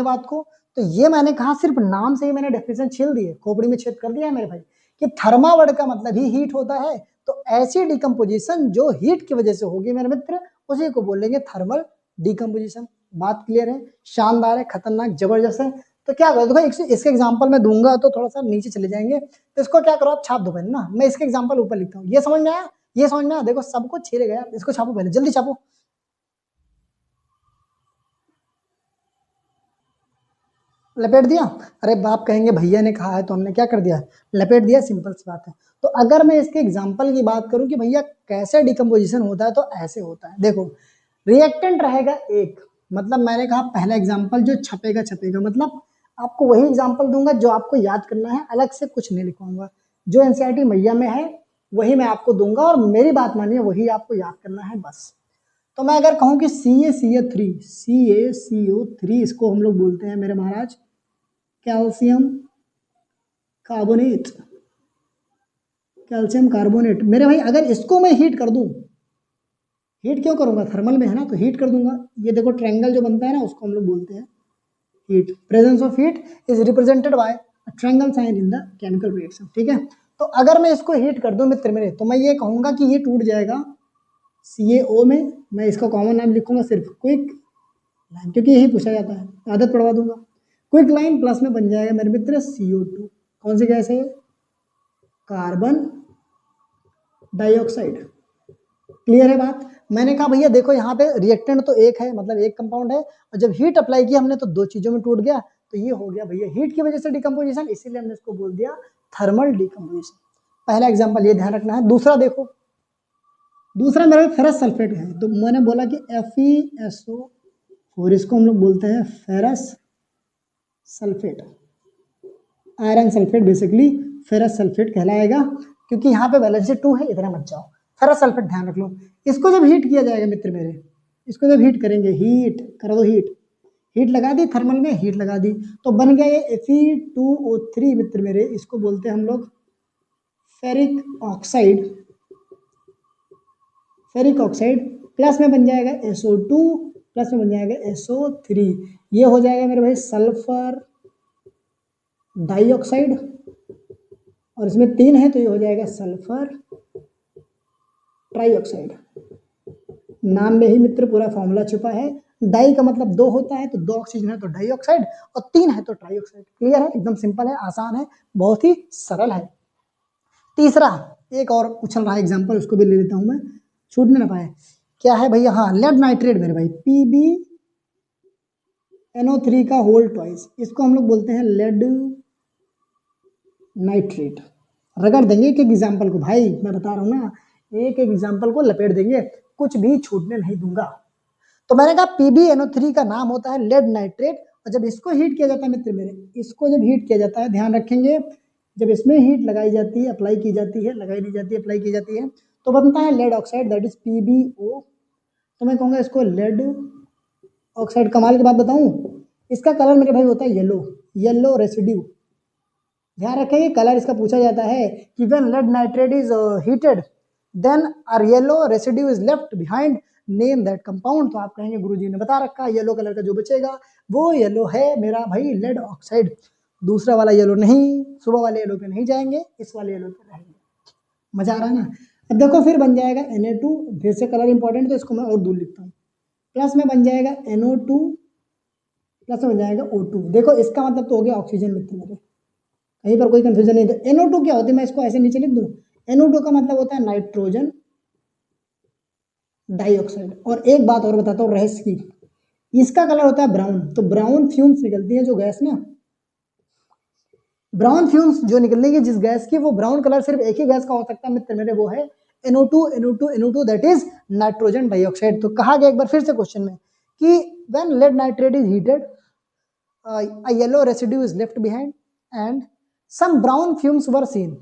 बात को? तो ये मैंने कहा सिर्फ नाम से ही मैंने डेफिनेशन छील दी है, खोपड़ी में छेद कर दिया है मेरे भाई, कि थर्मा वर्ड का मतलब ही हीट होता है। तो ऐसी डिकम्पोजिशन जो हीट की वजह से होगी मेरे मित्र, उसी को बोलेंगे थर्मल डिकम्पोजिशन। बात क्लियर है? शानदार है, खतरनाक, जबरदस्त है। तो क्या करो, देखो इसके एग्जाम्पल में दूंगा तो थोड़ा सा नीचे चले जाएंगे, तो इसको क्या करो आप छाप दो पहले ना। मैं इसके एग्जाम्पल ऊपर लिखता हूँ। ये समझ में आया? देखो सब कुछ छीले गया, इसको छापो पहले, जल्दी छापो। लपेट दिया? अरे बाप कहेंगे भैया ने कहा है तो हमने क्या कर दिया, लपेट दिया। सिंपल सी बात है। तो अगर मैं इसके एग्जाम्पल की बात करूं कि भैया कैसे डिकम्पोजिशन होता है, तो ऐसे होता है। देखो रिएक्टेंट रहेगा एक, मतलब मैंने कहा पहला एग्जाम्पल जो छपेगा, मतलब आपको वही एग्जाम्पल दूंगा जो आपको याद करना है, अलग से कुछ नहीं लिखवाऊंगा। जो एनसीईआरटी मैया में है वही मैं आपको दूंगा, और मेरी बात मानिए वही आपको याद करना है बस। तो मैं अगर कहूं कि CaCO3 इसको हम लोग बोलते हैं मेरे महाराज कैल्शियम कार्बोनेट। Calcium carbonate. मेरे भाई अगर इसको मैं हीट कर दूं, हीट क्यों करूंगा, थर्मल में है ना, तो हीट कर दूंगा। ये देखो ट्रायंगल जो बनता है ना, उसको हम लोग बोलते हैं heat. Presence of heat is represented by triangle sign in the chemical reaction, ठीक है। तो अगर मैं इसको हीट कर दूं मित्र मेरे, तो मैं ये कहूंगा कि ये टूट जाएगा CaO में। मैं इसका कॉमन नाम लिखूंगा सिर्फ क्विक लाइन, क्योंकि यही पूछा जाता है, आदत पढ़वा दूंगा। क्विक लाइन प्लस में बन जाएगा मेरे मित्र CO2। कौन सी गैस है, कार्बन डाइऑक्साइड। क्लियर है बात। मैंने कहा भैया देखो यहाँ पे रिएक्टेंट तो एक है, मतलब एक कंपाउंड है, और जब हीट अप्लाई की हमने तो दो चीजों में टूट गया, तो ये हो गया भैया हीट की वजह से डिकम्पोजिशन, इसीलिए हमने इसको बोल दिया थर्मल डिकम्पोजिशन। पहला एग्जांपल ये ध्यान रखना है। दूसरा देखो, दूसरा मेरा फेरस सल्फेट है, तो मैंने बोला कि FeSO4, इसको हम लोग बोलते हैं ferrous sulphate, iron sulphate, basically ferrous sulphate कहलाएगा, क्योंकि यहाँ पे वैलेंसी 2 है, इतना मत जाओ। फेरस सल्फेट ध्यान रख लो। इसको जब हीट किया जाएगा मित्र मेरे, इसको जब हीट करेंगे, हीट कर दो, हीट लगा दी, थर्मल में हीट लगा दी, तो बन गया ये Fe2O3 मित्र मेरे। इसको बोलते हैं हम लोग ferric oxide, ferric oxide plus में बन जाएगा SO2, प्लस में बन जाएगा SO3। ये हो जाएगा मेरे भाई सल्फर डाइऑक्साइड, और इसमें 3 है तो ये हो जाएगा सल्फर ट्राइऑक्साइड। नाम में ही मित्र पूरा फॉर्मूला छुपा है। डाई का मतलब 2 होता है, तो 2 ऑक्सीजन है तो डाइऑक्साइड, और 3 है तो ट्राइऑक्साइड। क्लियर है, एकदम सिंपल है, आसान है, बहुत ही सरल है। तीसरा एक और उछल रहा है एग्जाम्पल, उसको भी ले लेता हूं मैं, छूटने ना पाए। क्या है भैया, हाँ लेड नाइट्रेट मेरे भाई, PbNO3 का होल ट्वाइस, इसको हम लोग बोलते हैं लेड नाइट्रेट। रगड़ देंगे एक एक एग्जाम्पल को भाई, मैं बता रहा हूँ ना, एक एक एग्जाम्पल को लपेट देंगे, कुछ भी छूटने नहीं दूंगा। तो मैंने कहा PbNO3 का नाम होता है लेड नाइट्रेट, और जब इसको हीट किया जाता है मित्र मेरे, इसको जब हीट किया जाता है, ध्यान रखेंगे, जब इसमें हीट लगाई जाती है, अप्लाई की जाती है, लगाई नहीं जाती है, अप्लाई की जाती है, तो बनता है lead oxide, that is PbO। तो मैं कहूँगा इसको लेड ऑक्साइड। कमाल की बात बताऊँ, इसका कलर मेरे भाई होता है येलो, येलो रेसिड्यू। ध्यान रखेंगे, कलर इसका पूछा जाता है कि when lead nitrate is heated then are yellow residue is left behind, name that compound. तो आप कहेंगे गुरुजी ने बता रखा, येलो कलर का जो बचेगा वो येलो है मेरा भाई लेड ऑक्साइड। दूसरा वाला येलो नहीं, सुबह वाले येलो पे नहीं जाएंगे, इस वाले येलो पे रहेंगे। मजा आ रहा है ना। अब देखो फिर बन जाएगा Na2, फिर से कलर इंपॉर्टेंट, तो इसको मैं और दूर लिखता हूँ, प्लस में बन जाएगा NO2, प्लस में बन जाएगा O2। देखो इसका मतलब तो हो गया ऑक्सीजन मित्र मेरे, कहीं पर कोई कंफ्यूजन नहीं था। NO2 क्या होती है, मैं इसको ऐसे नीचे लिख दूं, NO2 का मतलब होता है नाइट्रोजन डाइऑक्साइड। और एक बात और बताता हूँ रहस्य की, इसका कलर होता है ब्राउन, तो ब्राउन फ्यूम्स निकलती है जो गैस ना, ब्राउन फ्यूम्स जो निकलेंगे जिस गैस की, वो ब्राउन कलर सिर्फ एक ही गैस का हो सकता है मित्र मेरे, वो है NO2 that is nitrogen dioxide. तो कहा गया एक बार फिर से क्वेश्चन में कि when lead nitrate is heated a yellow residue is left behind and some brown fumes were seen,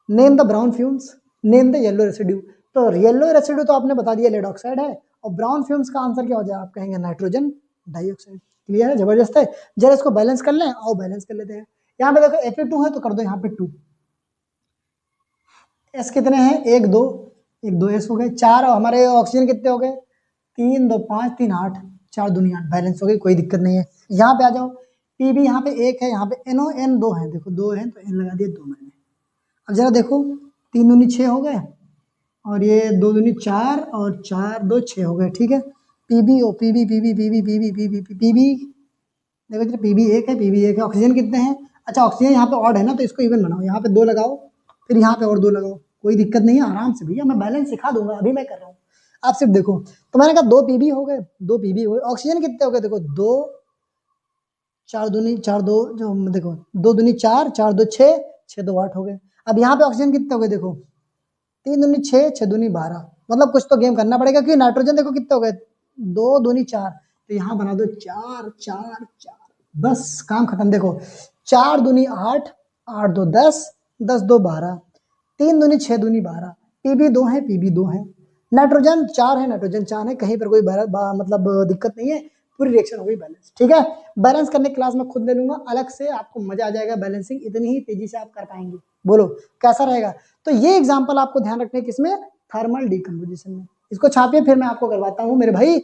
name the brown fumes, name the yellow residue। तो yellow residue तो आपने बता दिया लेड ऑक्साइड है, और ब्राउन फ्यूम्स का answer क्या हो जाए, आप कहेंगे नाइट्रोजन डाइऑक्साइड। क्लियर है, जबरदस्त है। जरा इसको बैलेंस कर लें, आओ बैलेंस कर लेते हैं। यहाँ पे देखो Fe2 है तो कर दो यहाँ पे 2, S कितने हैं, 1 2, 1 2 S हो गए, 4 हमारे ऑक्सीजन कितने हो गए, 3 2 5 3 8, 4 दूनी 8, बैलेंस हो गई, कोई दिक्कत नहीं है। यहाँ पे आ जाओ, Pb यहाँ पे 1 है, यहाँ पे NON 2 है, देखो 2 है तो N लगा दिया 2 मैंने। अब जरा देखो 3 दूनी 6 हो गए, और ये 2 दूनी 4, और 4 2 6 हो गए, ठीक है। PbO PB देखो जरा PB 1 है, PB 1 है। ऑक्सीजन कितने हैं, अच्छा ऑक्सीजन यहाँ पे ऑड है ना, तो इसको इवन बनाओ, यहाँ पे 2 लगाओ, फिर यहाँ पे और 2 लगाओ, कोई दिक्कत नहीं है, आराम से भैया मैं बैलेंस सिखा दूंगा, अभी मैं कर रहा हूँ, आप सिर्फ देखो। तो मैंने कहा 2 PB हो गए, 2 PB हो गए। ऑक्सीजन कितने हो गए, देखो 2 4 दूनी 4 2, जो देखो 2 दूनी 4, 4 2 6, 6 2 8 हो गए। अब यहाँ पे ऑक्सीजन कितने हो गए, देखो 3 दूनी 6, 6 दूनी 12, मतलब कुछ तो गेम करना पड़ेगा, क्योंकि नाइट्रोजन देखो कितने हो गए, 2 दूनी 4, तो यहाँ बना दो 4 4 4, बस काम खत्म। देखो 4 दूनी 8, 8 2 10, 10 2 12, 3 दूनी 6 दूनी 12, PB 2 है, PB 2 है, नाइट्रोजन 4 है, नाइट्रोजन 4 है, कहीं पर कोई मतलब दिक्कत नहीं है, पूरी रिएक्शन हो गई बैलेंस, ठीक है। बैलेंस करने की क्लास में खुद ले लूंगा अलग से, आपको मजा आ जाएगा, बैलेंसिंग इतनी ही तेजी से आप कर पाएंगे, बोलो कैसा रहेगा। तो ये एग्जाम्पल आपको ध्यान रखने किसमें, थर्मल डिकम्पोजिशन में। इसको छापिए फिर मैं आपको करवाता हूँ मेरे भाई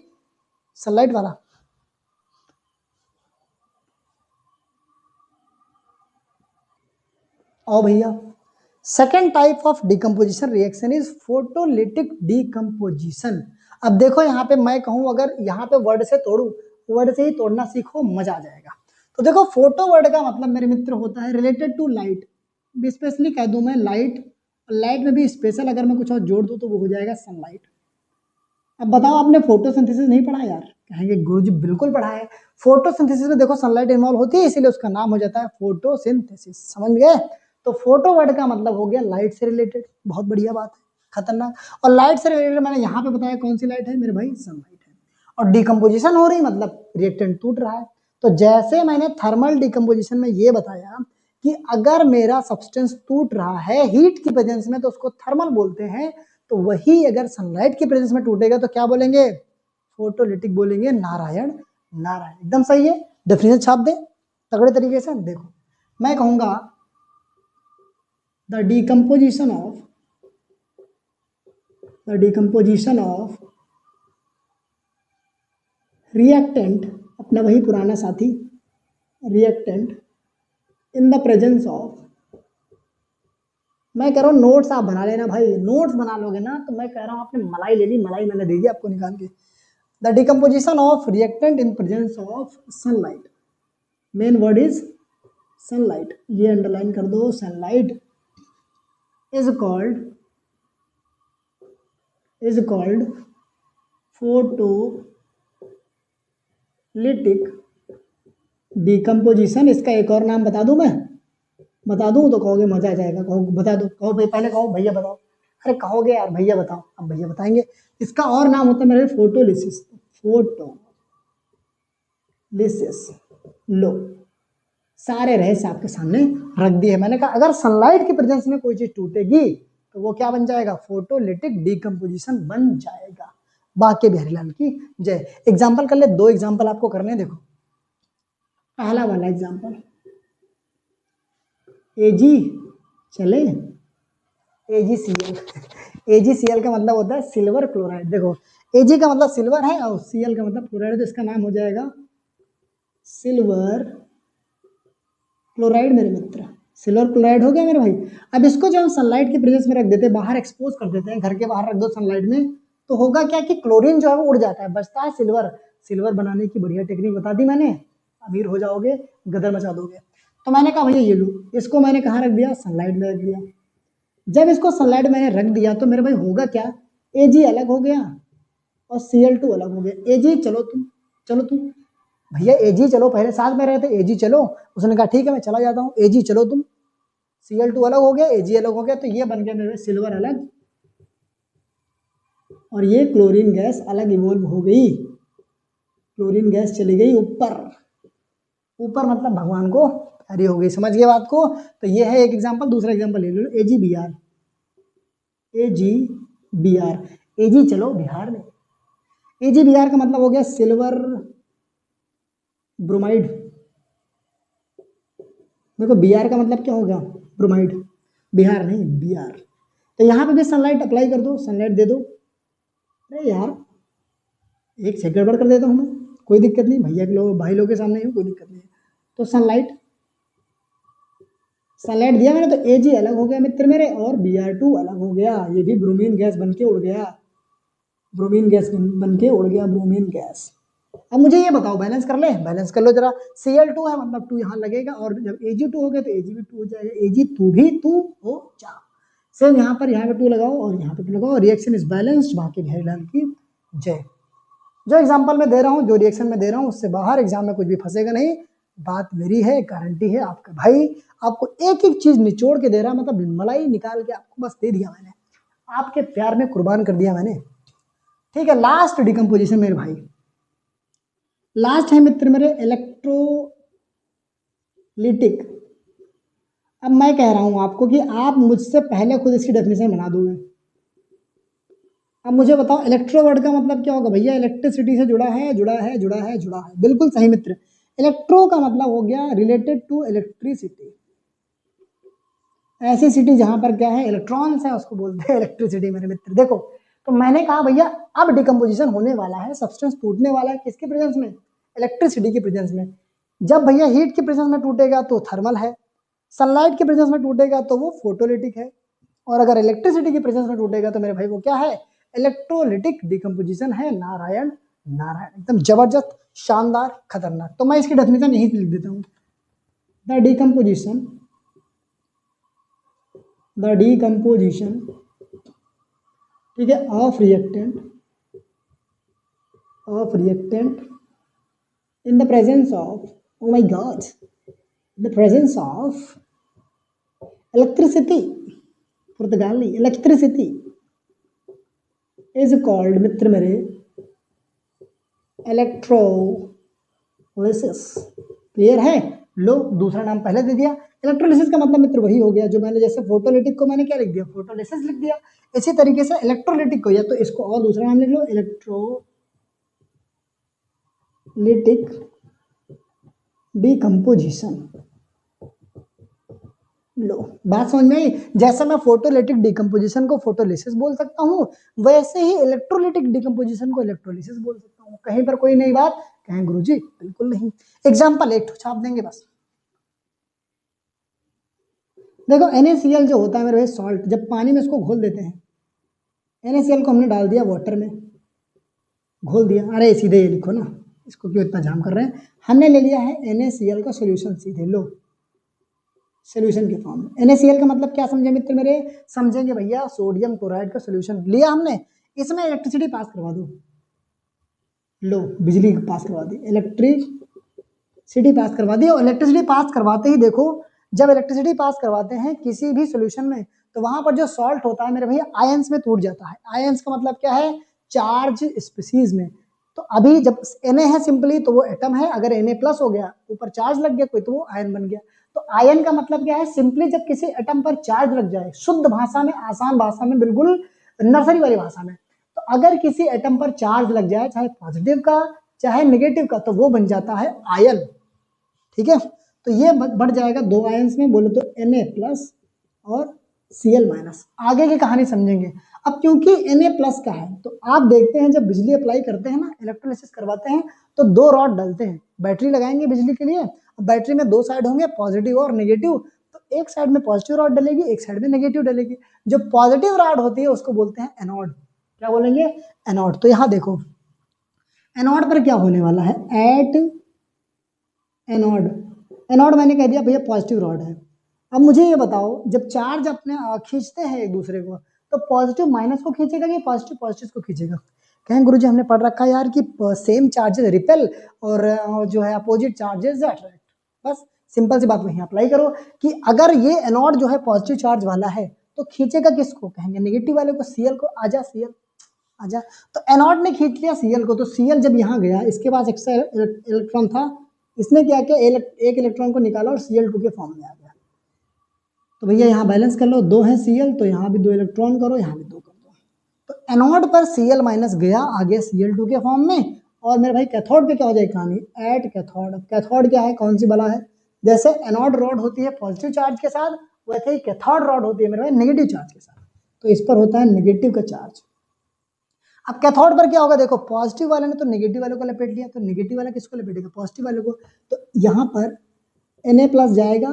सनलाइट वाला। आओ भैया, second type of decomposition reaction is photolytic decomposition. अब देखो यहाँ पे मैं कहूँ अगर यहाँ पे वर्ड से तोड़ू, वर्ड से ही तोड़ना सीखो, मजा आ जाएगा। तो देखो फोटो वर्ड का मतलब मेरे मित्र होता है रिलेटेड टू लाइट, स्पेशली कह दूं मैं लाइट, लाइट में भी स्पेशल अगर मैं कुछ और जोड़ दूं तो वो हो जाएगा सनलाइट। अब बताओ आपने फोटोसिंथेसिस नहीं पढ़ा यार, कहेंगे गुरुजी बिल्कुल पढ़ा है। फोटोसिंथेसिस में देखो सनलाइट इन्वॉल्व होती है, इसीलिए उसका नाम हो जाता है फोटोसिंथेसिस, समझ गए। तो फोटो वर्ड का मतलब हो गया लाइट से रिलेटेड, बहुत बढ़िया बात है, खतरनाक। और लाइट से रिलेटेड मैंने यहाँ पे बताया कौन सी लाइट है मेरे भाई, सनलाइट है। और डिकम्पोजिशन हो रही मतलब रिएक्टेंट टूट रहा है। तो जैसे मैंने थर्मल डिकम्पोजिशन में ये बताया कि अगर मेरा सब्सटेंस टूट रहा है हीट की प्रेजेंस में तो उसको थर्मल बोलते हैं, तो वही अगर सनलाइट की प्रेजेंस में टूटेगा तो क्या बोलेंगे, फोटोलिटिक बोलेंगे। नारायण नारायण, एकदम सही है। डेफिनेशन छाप दे तगड़े तरीके से। देखो मैं कहूंगा द डिकम्पोजिशन ऑफ रिएक्टेंट, अपना वही पुराना साथी reactant in the presence of, मैं कह रहा हूँ नोट्स आप बना लेना भाई, नोट्स बना लोगे ना तो मैं कह रहा हूँ आपने मलाई ले ली, मलाई मैंने दे दी आपको निकाल के। The decomposition of reactant in presence of sunlight, main word is sunlight, ये अंडरलाइन कर दो, sunlight is called photolytic decomposition. इसका एक और नाम बता दूं मैं, बता दूं तो कहोगे मजा आ जाएगा, कहो बता दो, कहो भाई, पहले कहो भैया बताओ, अरे कहोगे यार भैया बताओ, अब भैया बताएंगे। इसका और नाम होता है मेरे फोटोलिसिस, फोटोलिसिस। लो सारे रहस्य आपके सामने रख दिए। मैंने कहा अगर सनलाइट की प्रेजेंस में कोई चीज टूटेगी तो वो क्या बन जाएगा, फोटोलिटिक डिकम्पोजिशन बन जाएगा। बाकी बिहारीलाल की जय। एग्जाम्पल कर ले, दो एग्जाम्पल आपको करने, देखो पहला वाला एग्जाम्पल, एजी चले, AgCl, AgCl का मतलब होता है सिल्वर क्लोराइड। देखो Ag का मतलब सिल्वर है और Cl का मतलब क्लोराइड, तो इसका नाम हो जाएगा सिल्वर क्लोराइड मेरे मित्र, सिल्वर क्लोराइड हो गया मेरे भाई। अब इसको जब हम सनलाइट की प्रेजेंस में रख देते हैं, बाहर एक्सपोज कर देते हैं, घर के बाहर रख दो सनलाइट में, तो होगा क्या कि क्लोरीन जो है वो उड़ जाता है, बचता है सिल्वर। सिल्वर बनाने की बढ़िया टेक्निक बता दी मैंने, अमीर हो जाओगे, गदर मचा दोगे। तो मैंने कहा भैया ये लो, इसको मैंने कहाँ रख दिया, सनलाइट में रख दिया। जब इसको सनलाइट मैंने रख दिया तो मेरे भाई होगा क्या, Ag अलग हो गया और Cl2 अलग हो गया। Ag चलो तुम भैया, Ag चलो, पहले साथ में रहे थे, Ag चलो, उसने कहा ठीक है मैं चला जाता हूँ, Ag चलो तुम, Cl2 अलग हो गया, Ag अलग हो गया, तो ये बन गया मेरे सिल्वर अलग और ये क्लोरीन गैस अलग इवोल्व हो गई, क्लोरीन गैस चली गई ऊपर, ऊपर मतलब भगवान को हरी हो गई, समझ गए बात को। तो ये है एक एग्जांपल। दूसरा एग्जांपल ले लो, AgBr, Ag चलो बिहार में, AgBr का मतलब हो गया सिल्वर ब्रोमाइड। देखो Br का मतलब क्या हो गया, ब्रोमाइड, बिहार नहीं Br। तो यहाँ पे भी सनलाइट अप्लाई कर दो, सनलाइट दे दो। अरे यार एक से गड़बड़ कर देता हूँ मैं, कोई दिक्कत नहीं, भैया के लोग भाई लोग के सामने ही, कोई दिक्कत नहीं है। तो सनलाइट दिया मैंने, तो Ag अलग हो गया मित्र मेरे और Br2 अलग हो गया, ये भी ब्रोमीन गैस बन के उड़ गया, ब्रोमीन गैस बन के उड़ गया, ब्रोमीन गैस। अब मुझे ये बताओ, बैलेंस कर ले, बैलेंस कर लो जरा। Cl2 है मतलब 2 यहाँ लगेगा और जब Ag2 हो गया तो Ag भी 2 हो जाएगा, Ag तू भी तू हो जा। सेम यहाँ पर 2 लगाओ और यहाँ पे 2 लगाओ, रिएक्शन इज बैलेंस्ड। बाकी बिहारीलाल की जय। जो एग्जाम्पल में दे रहा हूँ, जो रिएक्शन में दे रहा हूँ, उससे बाहर एग्जाम में कुछ भी फंसेगा नहीं, बात मेरी है, गारंटी है आपका भाई। आपको एक एक चीज निचोड़ के दे रहा, मतलब मलाई निकाल के आपको बस दे दिया मैंने, आपके प्यार में कुर्बान कर दिया मैंने। ठीक है, लास्ट डिकम्पोजिशन मेरे भाई, लास्ट है मित्र मेरे इलेक्ट्रोलिटिक। अब मैं कह रहा हूं आपको कि आप मुझसे पहले खुद इसकी डेफिनेशन बना दोगे। अब मुझे बताओ इलेक्ट्रो वर्ड का मतलब क्या होगा भैया, इलेक्ट्रिसिटी से जुड़ा है, जुड़ा है, जुड़ा है, जुड़ा है, बिल्कुल सही मित्र। इलेक्ट्रो का मतलब हो गया रिलेटेड टू इलेक्ट्रिसिटी, ऐसी सिटी जहां पर क्या है, इलेक्ट्रॉन्स है, उसको बोलते हैं इलेक्ट्रिसिटी मेरे मित्र। देखो, तो मैंने कहा भैया अब डिकम्पोजिशन होने वाला है, सब्सटेंस टूटने वाला है, किसके प्रेजेंस में, इलेक्ट्रिसिटी के प्रेजेंस में। जब भैया हीट के प्रेजेंस में टूटेगा तो थर्मल है, सनलाइट के प्रेजेंस में टूटेगा तो वो फोटोलिटिक है, और अगर इलेक्ट्रिसिटी के प्रेजेंस में टूटेगा तो मेरे भाई वो क्या है, इलेक्ट्रोलिटिक डिकम्पोजिशन है। नारायण नारायण, एकदम जबरदस्त, शानदार, खतरनाक। तो मैं इसकी डेफिनेशन यही लिख देता हूँ, द डिकम्पोजिशन ठीक है, of reactant in the presence of, oh my god, in the presence of electricity, पुर्तगाली, electricity is called मित्र मेरे इलेक्ट्रोलिसिस। क्लियर है? लो, दूसरा नाम पहले दे दिया। इलेक्ट्रोलिसिस का मतलब मित्र वही हो गया जो मैंने, जैसे फोटोलिटिक को मैंने क्या लिख दिया, फोटोलिसिस लिख दिया। इसी तरीके से इलेक्ट्रोलिटिक को, या तो इसको और दूसरा नाम लिख लो, इलेक्ट्रोलिटिक डिकम्पोजिशन। लो, बात समझ में आई? जैसे मैं फोटोलिटिक डिकम्पोजिशन को फोटोलिसिस बोल सकता हूँ, वैसे ही इलेक्ट्रोलिटिक डिकम्पोजिशन को इलेक्ट्रोलिसिस बोल सकता हूँ। कहीं पर कोई नई बात? कहें गुरुजी बिल्कुल नहीं। एग्जाम्पल एक छाप देंगे बस। देखो, NaCl जो होता है मेरे भाई सॉल्ट, जब पानी में इसको घोल देते हैं, NaCl को हमने डाल दिया वाटर में, घोल दिया। अरे सीधे ये लिखो ना, इसको क्यों इतना जाम कर रहे हैं। हमने ले लिया है NaCl का सोल्यूशन, सीधे लो सोल्यूशन के फॉर्म में। NaCl का मतलब क्या समझे मित्र मेरे? समझेंगे भैया, सोडियम क्लोराइड का सोल्यूशन लिया हमने, इसमें इलेक्ट्रिसिटी पास करवा दो। लो, बिजली पास करवा दी, इलेक्ट्रिसिटी पास करवा दी। और इलेक्ट्रिसिटी पास करवाते ही देखो, जब इलेक्ट्रिसिटी पास करवाते हैं किसी भी सोल्यूशन में, तो वहां पर जो सॉल्ट होता है मेरे भैया आयंस में टूट जाता है। आयंस का मतलब क्या है? चार्ज स्पीसीज में। तो अभी जब Na है सिंपली, तो वो एटम है। अगर Na प्लस हो गया, ऊपर चार्ज लग गया कोई, तो वो आयन बन गया। तो आयन का मतलब क्या है? सिंपली जब किसी एटम पर चार्ज लग जाए, शुद्ध भाषा में, आसान भाषा में, बिल्कुल नर्सरी वाली भाषा में, तो अगर किसी एटम पर चार्ज लग जाए, चाहे पॉजिटिव का चाहे नेगेटिव का, तो वो बन जाता है आयन। ठीक है, तो ये बढ़ जाएगा दो आयंस में, बोले तो Na प्लस और Cl माइनस। आगे की कहानी समझेंगे। अब क्योंकि Na प्लस का है, तो आप देखते हैं जब बिजली अप्लाई करते हैं ना, इलेक्ट्रोलिसिस करवाते हैं, तो दो रॉड डालते हैं, बैटरी लगाएंगे बिजली के लिए। बैटरी में दो साइड होंगे, पॉजिटिव और नेगेटिव। तो एक साइड में पॉजिटिव रॉड डलेगी, एक साइड में नेगेटिव डलेगी। जो पॉजिटिव रॉड होती है उसको बोलते हैं एनोड। क्या बोलेंगे? एनोड। तो यहाँ देखो, एनोड पर क्या होने वाला है, एट एनोड। एनोड मैंने कह दिया भैया पॉजिटिव रॉड है। अब मुझे ये बताओ, जब चार्ज अपने खींचते हैं एक दूसरे को, तो पॉजिटिव माइनस को खींचेगा कि पॉजिटिव पॉजिटिव को खींचेगा? कहें गुरुजी हमने पढ़ रखा है यार कि सेम चार्जेस रिपेल और जो है अपोजिट चार्जेस अट्रैक्ट। बस सिंपल सी बात वहीं अप्लाई करो कि अगर ये एनोड जो है पॉजिटिव चार्ज वाला है, तो खींचेगा किसको? कहेंगे नेगेटिव वाले को, Cl को। आजा Cl, आजा। तो एनोड ने खींच लिया Cl को, तो Cl जब यहाँ गया, इसके पास एक्स्ट्रा इलेक्ट्रॉन था, इसने क्या किया, एक इलेक्ट्रॉन को निकाला और Cl2 के फॉर्म में आ गया। तो भैया यहाँ बैलेंस कर लो, दो है Cl, तो यहाँ भी दो इलेक्ट्रॉन करो, यहाँ भी दो कर दो। तो एनोड पर Cl माइनस गया, आ गया Cl2 के फॉर्म में। और मेरे भाई कैथोड पे क्या हो जाएगी कहानी, एट कैथोड। कैथोड क्या है, कौन सी बला है? जैसे एनोड रॉड होती है पॉजिटिव चार्ज के साथ, वैसे ही कैथोड रॉड होती है मेरे भाई नेगेटिव चार्ज के साथ। तो इस पर होता है नेगेटिव का चार्ज। अब कैथोड पर क्या होगा, देखो पॉजिटिव वाले ने तो नेगेटिव वाले को लपेट लिया, तो नेगेटिव वाला किसको लपेटेगा, पॉजिटिव वाले को। तो यहाँ पर Na प्लस जाएगा,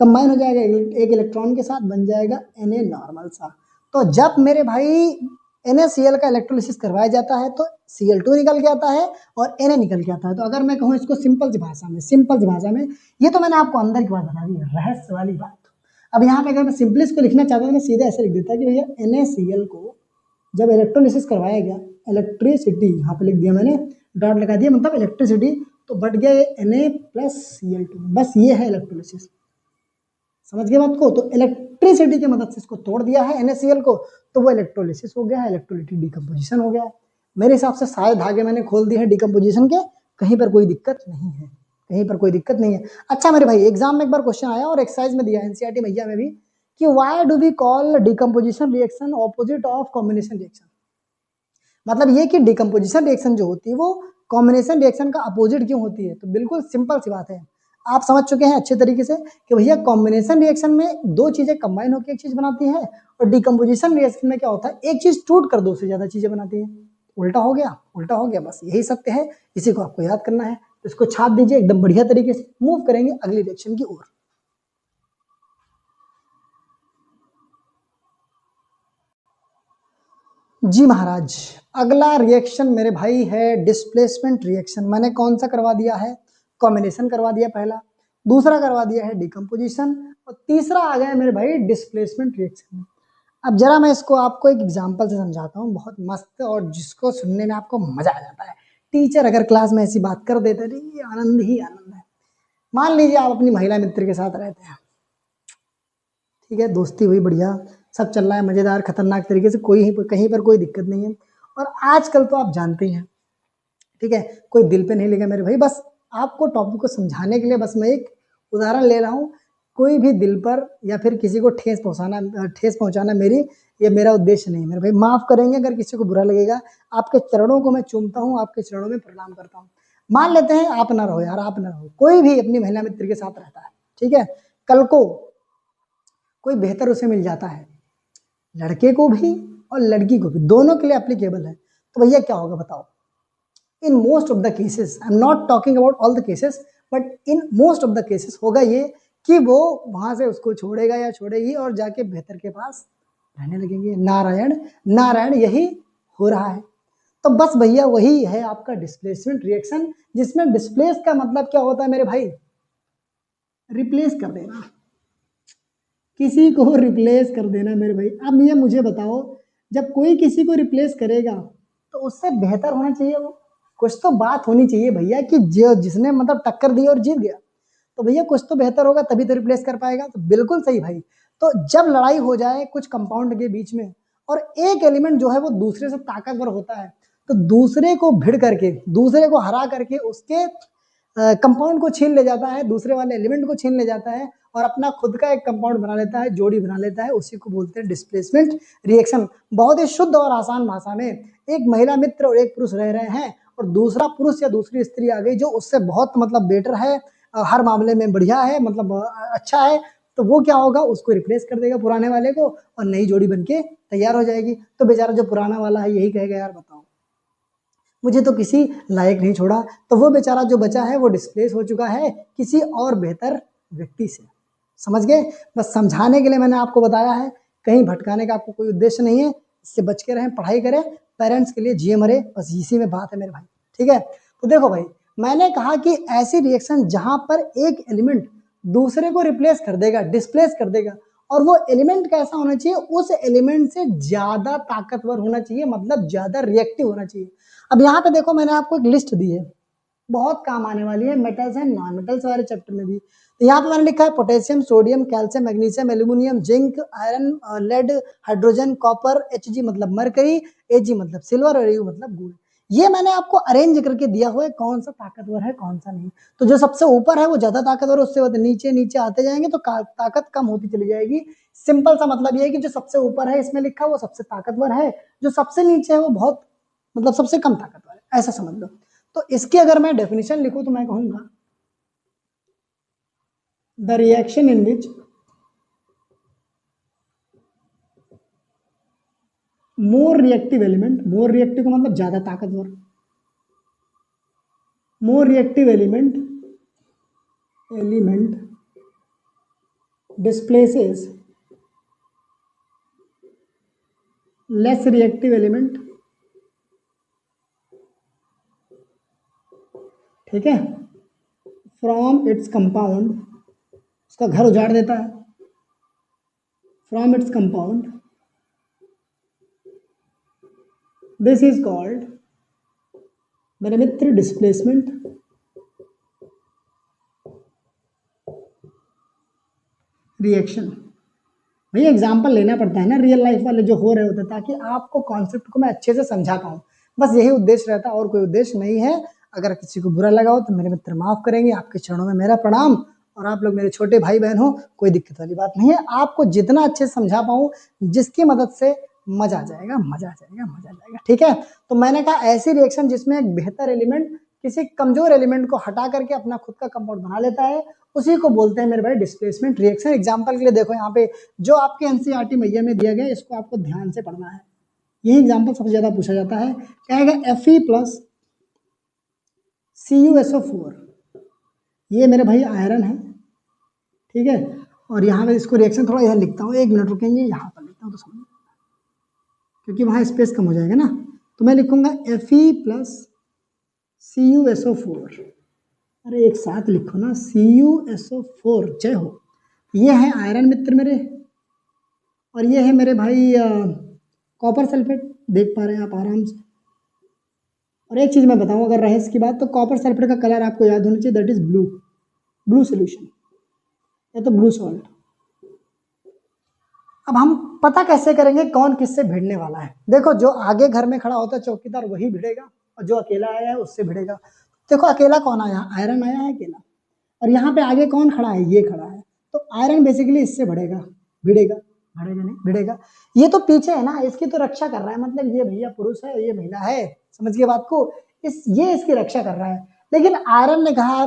कंबाइन हो जाएगा एक इलेक्ट्रॉन के साथ, बन जाएगा Na नॉर्मल सा। तो जब मेरे भाई NaCl का इलेक्ट्रोलिसिस करवाया जाता है, तो Cl2 निकल के आता है और Na निकल के आता है। तो अगर मैं कहूँ इसको सिंपल सी भाषा में, ये तो मैंने आपको अंदर की बात बता दी, रहस्य वाली बात। अब यहाँ पे अगर मैं सिंपली इसको लिखना चाहता हूँ, मैं सीधे ऐसे लिख देता कि भैया NaCl को जब इलेक्ट्रोलिसिस करवाया गया, इलेक्ट्रिसिटी यहाँ पे लिख दिया मैंने, डॉट लगा दिया, मतलब इलेक्ट्रिसिटी, तो बढ़ गया ये Na प्लस Cl2। बस ये है इलेक्ट्रोलिसिस, समझ गए बात को? तो इलेक्ट्रिसिटी की मदद से इसको तोड़ दिया है NaCl को, तो वो इलेक्ट्रोलिसिस हो गया है, इलेक्ट्रोलिटिक डिकम्पोजिशन हो गया है। मेरे हिसाब से सारे धागे मैंने खोल दिए हैं डिकम्पोजिशन के, कहीं पर कोई दिक्कत नहीं है, कहीं पर कोई दिक्कत नहीं है। अच्छा मेरे भाई, एग्जाम में एक बार क्वेश्चन आया और एक्सरसाइज में दिया, NCERT भैया में भी, कि why do we call decomposition reaction opposite of combination reaction. मतलब ये कि डिकम्पोजिशन रिएक्शन जो होती है वो कॉम्बिनेशन रिएक्शन का अपोजिट क्यों होती है? तो बिल्कुल सिंपल सी बात है, आप समझ चुके हैं अच्छे तरीके से कि भैया कॉम्बिनेशन रिएक्शन में दो चीजें कंबाइन होकर एक चीज बनाती है, और डिकम्पोजिशन रिएक्शन में क्या होता है, एक चीज टूट कर दो से ज्यादा चीजें बनाती है। उल्टा हो गया, उल्टा हो गया, बस यही सत्य है, इसी को आपको याद करना है। तो इसको छाप दीजिए एकदम बढ़िया तरीके से। मूव करेंगे अगली रिएक्शन की ओर। जी महाराज, अगला रिएक्शन मेरे भाई है डिस्प्लेसमेंट रिएक्शन। मैंने कौन सा करवा दिया है, कॉम्बिनेशन करवा दिया पहला, दूसरा करवा दिया है डिकम्पोजिशन, और तीसरा आ गया मेरे भाई डिस्प्लेसमेंट रिएक्शन। अब जरा मैं इसको आपको एक एग्जांपल से समझाता हूँ, बहुत मस्त, और जिसको सुनने में आपको मजा आ जाता है। टीचर अगर क्लास में ऐसी बात कर देते हैं, ये आनंद ही आनंद है। मान लीजिए आप अपनी महिला मित्र के साथ रहते हैं, ठीक है, दोस्ती हुई बढ़िया, सब चल रहा है मजेदार खतरनाक तरीके से, कोई कहीं पर कोई दिक्कत नहीं है। और आजकल तो आप जानते ही हैं, ठीक है, कोई दिल पे नहीं लेगा मेरे भाई। बस आपको टॉपिक को समझाने के लिए बस मैं एक उदाहरण ले रहा हूँ। कोई भी दिल पर या फिर किसी को ठेस पहुंचाना मेरी ये मेरा उद्देश्य नहीं है मेरे भाई। माफ करेंगे अगर किसी को बुरा लगेगा। आपके चरणों को मैं चूमता हूँ, आपके चरणों में प्रणाम करता हूँ। मान लेते हैं आप ना रहो यार, आप ना रहो, कोई भी अपनी महिला मित्र के साथ रहता है, ठीक है, कल को कोई बेहतर उसे मिल जाता है, लड़के को भी और लड़की को भी, दोनों के लिए एप्लीकेबल है, तो भैया क्या होगा बताओ। In most of the cases, I am not talking about all the cases, but in most of the cases होगा ये कि वो वहां से उसको छोड़ेगा या छोड़ेगी और जाके बेहतर के पास रहने लगेंगे। नारायण नारायण, यही हो रहा है। तो बस भैया वही है आपका डिस्प्लेसमेंट रिएक्शन, जिसमें डिस्प्लेस का मतलब क्या होता है मेरे भाई, रिप्लेस कर देना, किसी को रिप्लेस कर देना मेरे भाई। अब ये मुझे बताओ, जब कोई किसी को रिप्लेस करेगा तो उससे बेहतर होना चाहिए वो, कुछ तो बात होनी चाहिए भैया कि जो जिसने मतलब टक्कर दी और जीत गया, तो भैया कुछ तो बेहतर होगा तभी तो रिप्लेस कर पाएगा। तो बिल्कुल सही भाई। तो जब लड़ाई हो जाए कुछ कंपाउंड के बीच में और एक एलिमेंट जो है वो दूसरे से ताकतवर होता है, तो दूसरे को भिड़ करके, दूसरे को हरा करके उसके कंपाउंड को छीन ले जाता है, दूसरे वाले एलिमेंट को छीन ले जाता है और अपना खुद का एक कंपाउंड बना लेता है, जोड़ी बना लेता है। उसी को बोलते हैं डिस्प्लेसमेंट रिएक्शन। बहुत ही शुद्ध और आसान भाषा में, एक महिला मित्र और एक पुरुष रह रहे हैं और दूसरा पुरुष या दूसरी स्त्री आ गई जो उससे बहुत मतलब बेटर है, हर मामले में बढ़िया है, मतलब अच्छा है, तो वो क्या होगा, उसको रिप्लेस कर देगा पुराने वाले को और नई जोड़ी बनके तैयार हो जाएगी। तो बेचारा जो पुराना वाला है यही कहेगा यार बताओ, मुझे तो किसी लायक नहीं छोड़ा। तो वो बेचारा जो बचा है वो डिस्प्लेस हो चुका है किसी और बेहतर व्यक्ति से। समझ गए? बस समझाने के लिए मैंने आपको बताया है, कहीं भटकाने का आपको कोई उद्देश्य नहीं है। इससे बच के रहें, पढ़ाई करें, पेरेंट्स के लिए जिए मरे, बस इसी में बात है मेरे भाई। ठीक है, तो देखो भाई, मैंने कहा कि ऐसी रिएक्शन जहां पर एक एलिमेंट दूसरे को रिप्लेस कर देगा, डिस्प्लेस कर देगा, और वो एलिमेंट कैसा होना चाहिए, उस एलिमेंट से ज्यादा ताकतवर होना चाहिए, मतलब ज्यादा रिएक्टिव होना चाहिए। अब यहाँ पे देखो, मैंने आपको एक लिस्ट दी है, बहुत काम आने वाली है मेटल्स एंड नॉन मेटल्स वाले चैप्टर में भी। तो यहाँ पे मैंने लिखा है potassium, sodium, calcium, magnesium, aluminium, zinc, iron, lead, hydrogen, copper, Hg मतलब मरकरी, Ag मतलब सिल्वर और Au मतलब गोल्ड। ये मैंने आपको अरेंज करके दिया हुआ है, कौन सा ताकतवर है कौन सा नहीं। तो जो सबसे ऊपर है वो ज्यादा ताकतवर है, उससे नीचे नीचे आते जाएंगे तो ताकत कम होती चली जाएगी। सिंपल सा मतलब ये है कि जो सबसे ऊपर है इसमें लिखा वो सबसे ताकतवर है, जो सबसे नीचे है वो बहुत मतलब सबसे कम ताकतवर है, ऐसा समझ लो। तो इसकी अगर मैं डेफिनेशन लिखूं तो मैं कहूंगा the reaction in which more reactive element, more reactive का मतलब ज्यादा ताकतवर, more reactive element displaces less reactive element. ठीक है, फ्रॉम इट्स कंपाउंड, उसका घर उजाड़ देता है, from its compound, this is called मेरे मित्र डिस्प्लेसमेंट रिएक्शन। भैया एग्जाम्पल लेना पड़ता है ना रियल लाइफ वाले जो हो रहे होते हैं, ताकि आपको कॉन्सेप्ट को मैं अच्छे से समझा पाऊँ। बस यही उद्देश्य रहता है, और कोई उद्देश्य नहीं है। अगर किसी को बुरा लगा हो तो मेरे मित्र माफ करेंगे, आपके चरणों में मेरा प्रणाम, और आप लोग मेरे छोटे भाई बहन हो, कोई दिक्कत वाली बात नहीं है। आपको जितना अच्छे से समझा पाऊँ, जिसकी मदद से मजा आ जाएगा, मजा आ जाएगा, मजा आ जाएगा। ठीक है, तो मैंने कहा ऐसी रिएक्शन जिसमें एक बेहतर एलिमेंट किसी कमजोर एलिमेंट को हटा करके अपना खुद का कंपाउंड बना लेता है, उसी को बोलते हैं मेरे भाई डिस्प्लेसमेंट रिएक्शन। एग्जांपल के लिए देखो यहाँ पे जो आपके एनसीईआरटी मैया में दिया गया, इसको आपको ध्यान से पढ़ना है। यही एग्जाम्पल सबसे ज्यादा पूछा जाता है। कहेगा Fe प्लस CuSO4, ये मेरे भाई आयरन है, ठीक है। और यहाँ पे इसको रिएक्शन थोड़ा इधर लिखता हूँ, 1 मिनट रुकेंगे, यहाँ पर लिखता हूँ तो समझ, क्योंकि वहाँ स्पेस कम हो जाएगा ना। तो मैं लिखूंगा Fe प्लस CuSO4, अरे एक साथ लिखो ना, CuSO4, जय हो। ये है आयरन मित्र मेरे, और ये है मेरे भाई कॉपर सल्फेट, देख पा रहे हैं आप आराम से। और एक चीज मैं बताऊं अगर रहे इसकी बात, तो कॉपर सल्फेट का कलर आपको याद होना चाहिए, that is blue, blue solution या तो ब्लू सॉल्ट। अब हम पता कैसे करेंगे कौन किससे भिड़ने वाला है? देखो जो आगे घर में खड़ा होता है चौकीदार, वही भिड़ेगा, और जो अकेला आया है उससे भिड़ेगा। देखो अकेला कौन आया? आयरन आया है अकेला, और यहाँ पे आगे कौन खड़ा है? ये खड़ा है। तो आयरन बेसिकली इससे भिड़ेगा, भिड़ेगा, भिड़ेगा नहीं, भिड़ेगा। ये तो पीछे है ना, इसकी तो रक्षा कर रहा है, मतलब ये भैया पुरुष है, ये महिला है, समझ गए बात को, ये इसकी रक्षा कर रहा है। लेकिन आयरन ने कहा,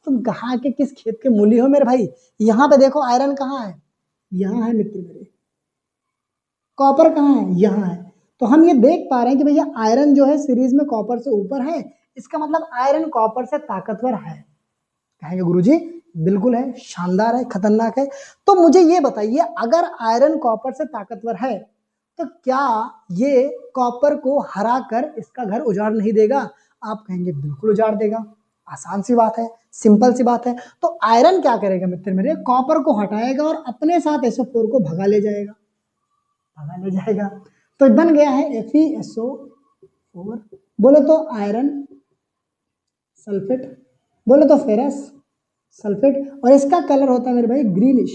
तुम कहाँ के किस खेत के मूली हो मेरे भाई? यहाँ पे देखो आयरन कहाँ है? यहाँ है मित्र मेरे। कॉपर कहाँ है? यहाँ है। तो हम ये देख पा रहे हैं कि भैया आयरन जो है सीरीज में कॉपर से ऊपर है, इसका मतलब आयरन कॉपर से ताकतवर है। कहेंगे गुरुजी बिल्कुल है, शानदार है, खतरनाक है। तो मुझे ये बताइए, अगर आयरन कॉपर से ताकतवर है तो क्या ये कॉपर को हरा कर इसका घर उजाड़ नहीं देगा? आप कहेंगे बिल्कुल उजाड़ देगा, आसान सी बात है, सिंपल सी बात है। तो आयरन क्या करेगा मित्र मेरे? कॉपर को हटाएगा और अपने साथ SO4 को भगा ले जाएगा, भगा ले जाएगा। तो बन गया है FeSO4, बोले तो आयरन सल्फेट, बोले तो फेरस सल्फेट, और इसका कलर होता है मेरे भाई ग्रीनिश,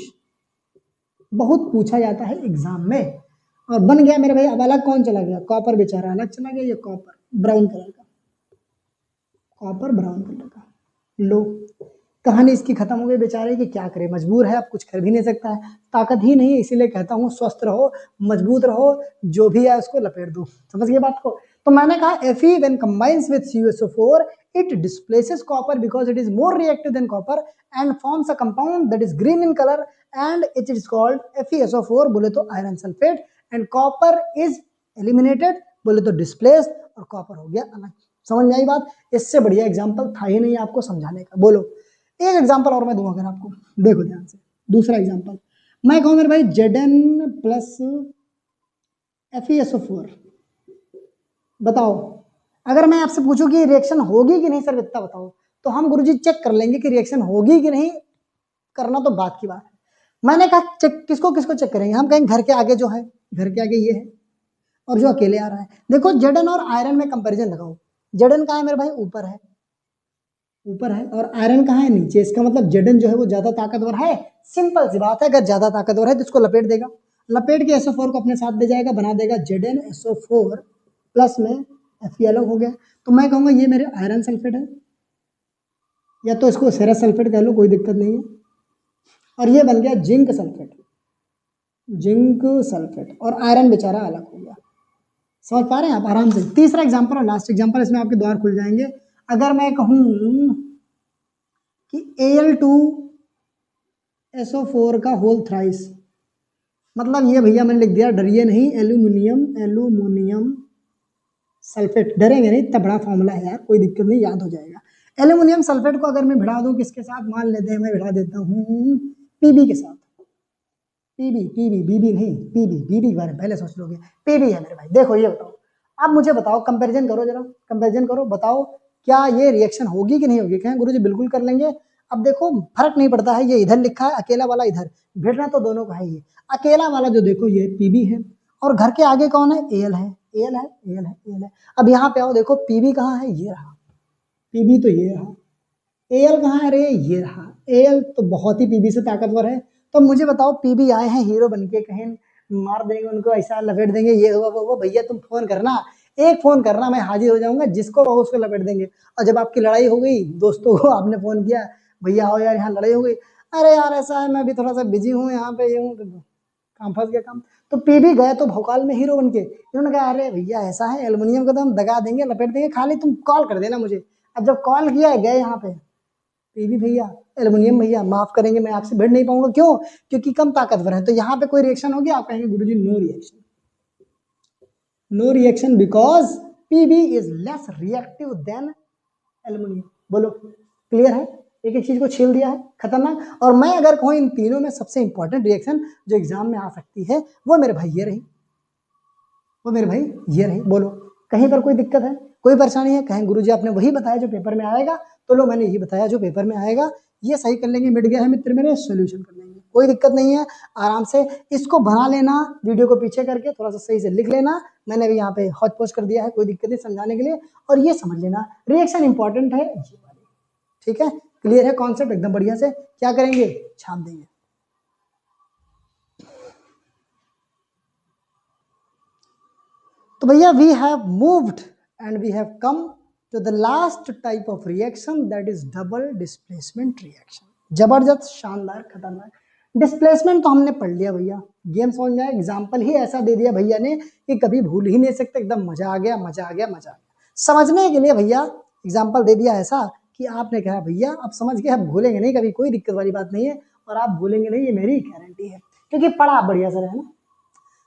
बहुत पूछा जाता है एग्जाम में। और बन गया मेरे भाई, अब अलग कौन चला गया? कॉपर बेचारा अलग चला गया, ये कॉपर ब्राउन कलर का, कॉपर ब्राउन कलर का। लो कहानी इसकी खत्म हो गई बेचारे की, क्या करे, मजबूर है, अब कुछ कर भी नहीं सकता है, ताकत ही नहीं, इसीलिए कहता हूँ स्वस्थ रहो, मजबूत रहो, जो भी है उसको लपेट दो, समझ गए बात को। तो मैंने कहा Fe when combines with CuSO4 it displaces copper because it is more reactive than copper and forms a compound that is green in color and it is called FeSO4, बोले तो iron sulphate, and copper is eliminated, बोले तो displace, और copper हो गया अलग। समझ में आई बात? इससे बढ़िया एग्जाम्पल था ही नहीं आपको समझाने का। बोलो एक एग्जाम्पल और मैं दूंगा अगर आपको, देखो ध्यान से। दूसरा एग्जाम्पल मैं कहूँ मेरे भाई Zn प्लस FeSO4, बताओ अगर मैं आपसे पूछूं कि रिएक्शन होगी कि नहीं सर इतना बताओ, तो हम गुरुजी चेक कर लेंगे कि रिएक्शन होगी कि नहीं, करना तो बात की बात है। मैंने कहा चेक किसको किसको चेक करेंगे? हम कहेंगे घर के आगे जो है, घर के आगे ये है, और जो अकेले आ रहा है। देखो Zn और आयरन में कंपैरिजन लगाओ, Zn कहाँ है मेरे भाई? ऊपर है, ऊपर है, और आयरन कहाँ है? नीचे। इसका मतलब Zn जो है वो ज्यादा ताकतवर है। सिंपल सी बात है, अगर ज्यादा ताकतवर है तो इसको लपेट देगा, लपेट के SO4 को अपने साथ ले जाएगा, बना देगा ZnSO4 प्लस में Fe अलग हो गया। तो मैं कहूँगा ये मेरे आयरन सल्फेट है, या तो इसको फेरस सल्फेट कह लो, कोई दिक्कत नहीं है। और ये बन गया जिंक सल्फेट, जिंक सल्फेट, और आयरन बेचारा अलग हो गया। समझ पा रहे हैं आप आराम से? तीसरा एग्जाम्पल और लास्ट एग्जाम्पल, इसमें आपके द्वार खुल जाएंगे। अगर मैं कहूँ कि Al2SO4 का होल थ्राइस, मतलब ये भैया मैंने लिख दिया, डरिए नहीं, एल्यूमिनियम सल्फेट, डरेंगे नहीं, इतना बड़ा फॉर्मूला है यार, कोई दिक्कत नहीं, याद हो जाएगा। एल्यूमिनियम सल्फेट को अगर मैं भिड़ा दूं किसके साथ? मान लेते हैं मैं भिड़ा देता हूँ पीबी के साथ, पीबी बीबी नहीं, बीबी के बारे में पहले सोच लोगे, पीबी है मेरे भाई। देखो ये बताओ, अब मुझे बताओ, कंपैरिजन करो जरा, कंपैरिजन करो, बताओ क्या ये रिएक्शन होगी कि नहीं होगी? कहें गुरुजी बिल्कुल कर लेंगे। अब देखो फर्क नहीं पड़ता है, ये इधर लिखा है, अकेला वाला इधर, भिड़ना तो दोनों का है। ये अकेला वाला जो देखो ये पीबी है, और घर के आगे कौन है? एल है, एल है, एल है, एल है। अब यहाँ पे आओ, देखो पीबी कहाँ है? ये रहा पीबी, तो ये रहा। एल कहाँ है? अरे ये रहा एल, तो बहुत ही पीबी से ताकतवर है। तो मुझे बताओ, पीबी आए हैं हीरो बनके, कहीं मार देंगे उनको, ऐसा लपेट देंगे, ये हुआ वो, भैया तुम फोन करना, एक फोन करना, मैं हाजिर हो जाऊंगा, जिसको कहो उसको लपेट देंगे। और जब आपकी लड़ाई हो गई, दोस्तों को आपने फोन किया, भैया आओ यार यहाँ लड़ाई हो गई, अरे यार ऐसा है, मैं भी थोड़ा सा बिजी हूँ यहाँ पे, ये हूँ, काम फंस गया काम। तो पीबी गए तो भोकाल में हीरो बनके, इन्होंने कहा अरे भैया ऐसा है, एल्युमिनियम को तो हम दगा देंगे, लपेट देंगे, खाली तुम कॉल कर देना मुझे, अब जब कॉल किया है गए यहाँ पे पीबी भैया, एल्युमिनियम भैया, माफ करेंगे मैं आपसे भिड़ नहीं पाऊंगा, क्यों? क्योंकि कम ताकतवर है। तो यहाँ पे कोई रिएक्शन होगी, आप कहेंगे गुरुजी no reaction, no reaction because PB is less reactive than aluminium. बोलो क्लियर है? एक एक चीज को छील दिया है, खतरनाक। और मैं अगर कहूँ इन तीनों में सबसे इंपॉर्टेंट रिएक्शन जो एग्जाम में आ सकती है वो मेरे भाई ये रही, वो मेरे भाई ये रही। बोलो कहीं पर कोई दिक्कत है, कोई परेशानी है? कहें गुरुजी आपने वही बताया जो पेपर में आएगा, तो लो मैंने यही बताया जो पेपर में आएगा, ये सही कर लेंगे, मिट गया है मित्र मेरे, सोल्यूशन कर लेंगे, कोई दिक्कत नहीं है। आराम से इसको बना लेना, वीडियो को पीछे करके थोड़ा सा सही से लिख लेना, मैंने भी यहाँ पे हॉट पोस्ट कर दिया है, कोई दिक्कत नहीं समझाने के लिए। और ये समझ लेना रिएक्शन इंपॉर्टेंट है ये वाली, ठीक है? क्लियर है कॉन्सेप्ट एकदम बढ़िया से? क्या करेंगे? छाप देंगे। तो भैया we have moved and we have come to the last type of reaction, that is double displacement reaction. जबरदस्त, शानदार, खतरनाक। डिस्प्लेसमेंट तो हमने पढ़ लिया भैया, गेम समझ में आया, एग्जाम्पल ही ऐसा दे दिया भैया ने कि कभी भूल ही नहीं सकते, एकदम मजा आ गया, मजा आ गया, मजा आ गया। समझने के लिए भैया एग्जाम्पल दे दिया ऐसा कि आपने कहा भैया अब समझ गए, अब भूलेंगे नहीं कभी, कोई दिक्कत वाली बात नहीं है, और आप भूलेंगे नहीं, ये मेरी गारंटी है, क्योंकि पढ़ा आप बढ़िया से है ना।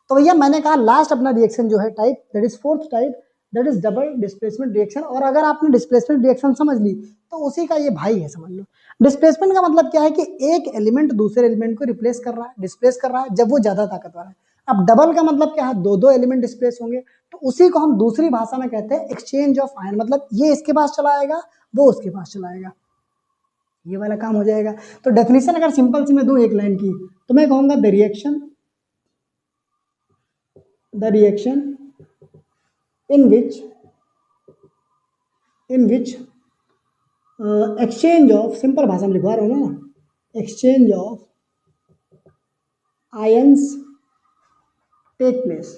तो भैया मैंने कहा लास्ट अपना रिएक्शन जो है type, that is fourth type, that is double displacement reaction. और अगर आपने डिस्प्लेसमेंट रिएक्शन समझ ली तो उसी का ये भाई है, समझ लो। डिस्प्लेसमेंट का मतलब क्या है कि एक एलिमेंट दूसरे एलिमेंट को रिप्लेस कर रहा है, डिस्प्लेस कर रहा है, जब वो ज्यादा ताकतवर है। अब डबल का मतलब क्या है? दो दो एलिमेंट डिस्प्लेस होंगे, तो उसी को हम दूसरी भाषा में कहते हैं एक्सचेंज ऑफ आयन। मतलब ये इसके पास चला आएगा, वो उसके पास चला आएगा, ये वाला काम हो जाएगा। तो डेफिनेशन अगर सिंपल सी मैं दूं एक लाइन की, तो मैं कहूंगा the reaction in which exchange of, simple भाषा में लिखवा रहा हूँ ना, exchange of ions take place,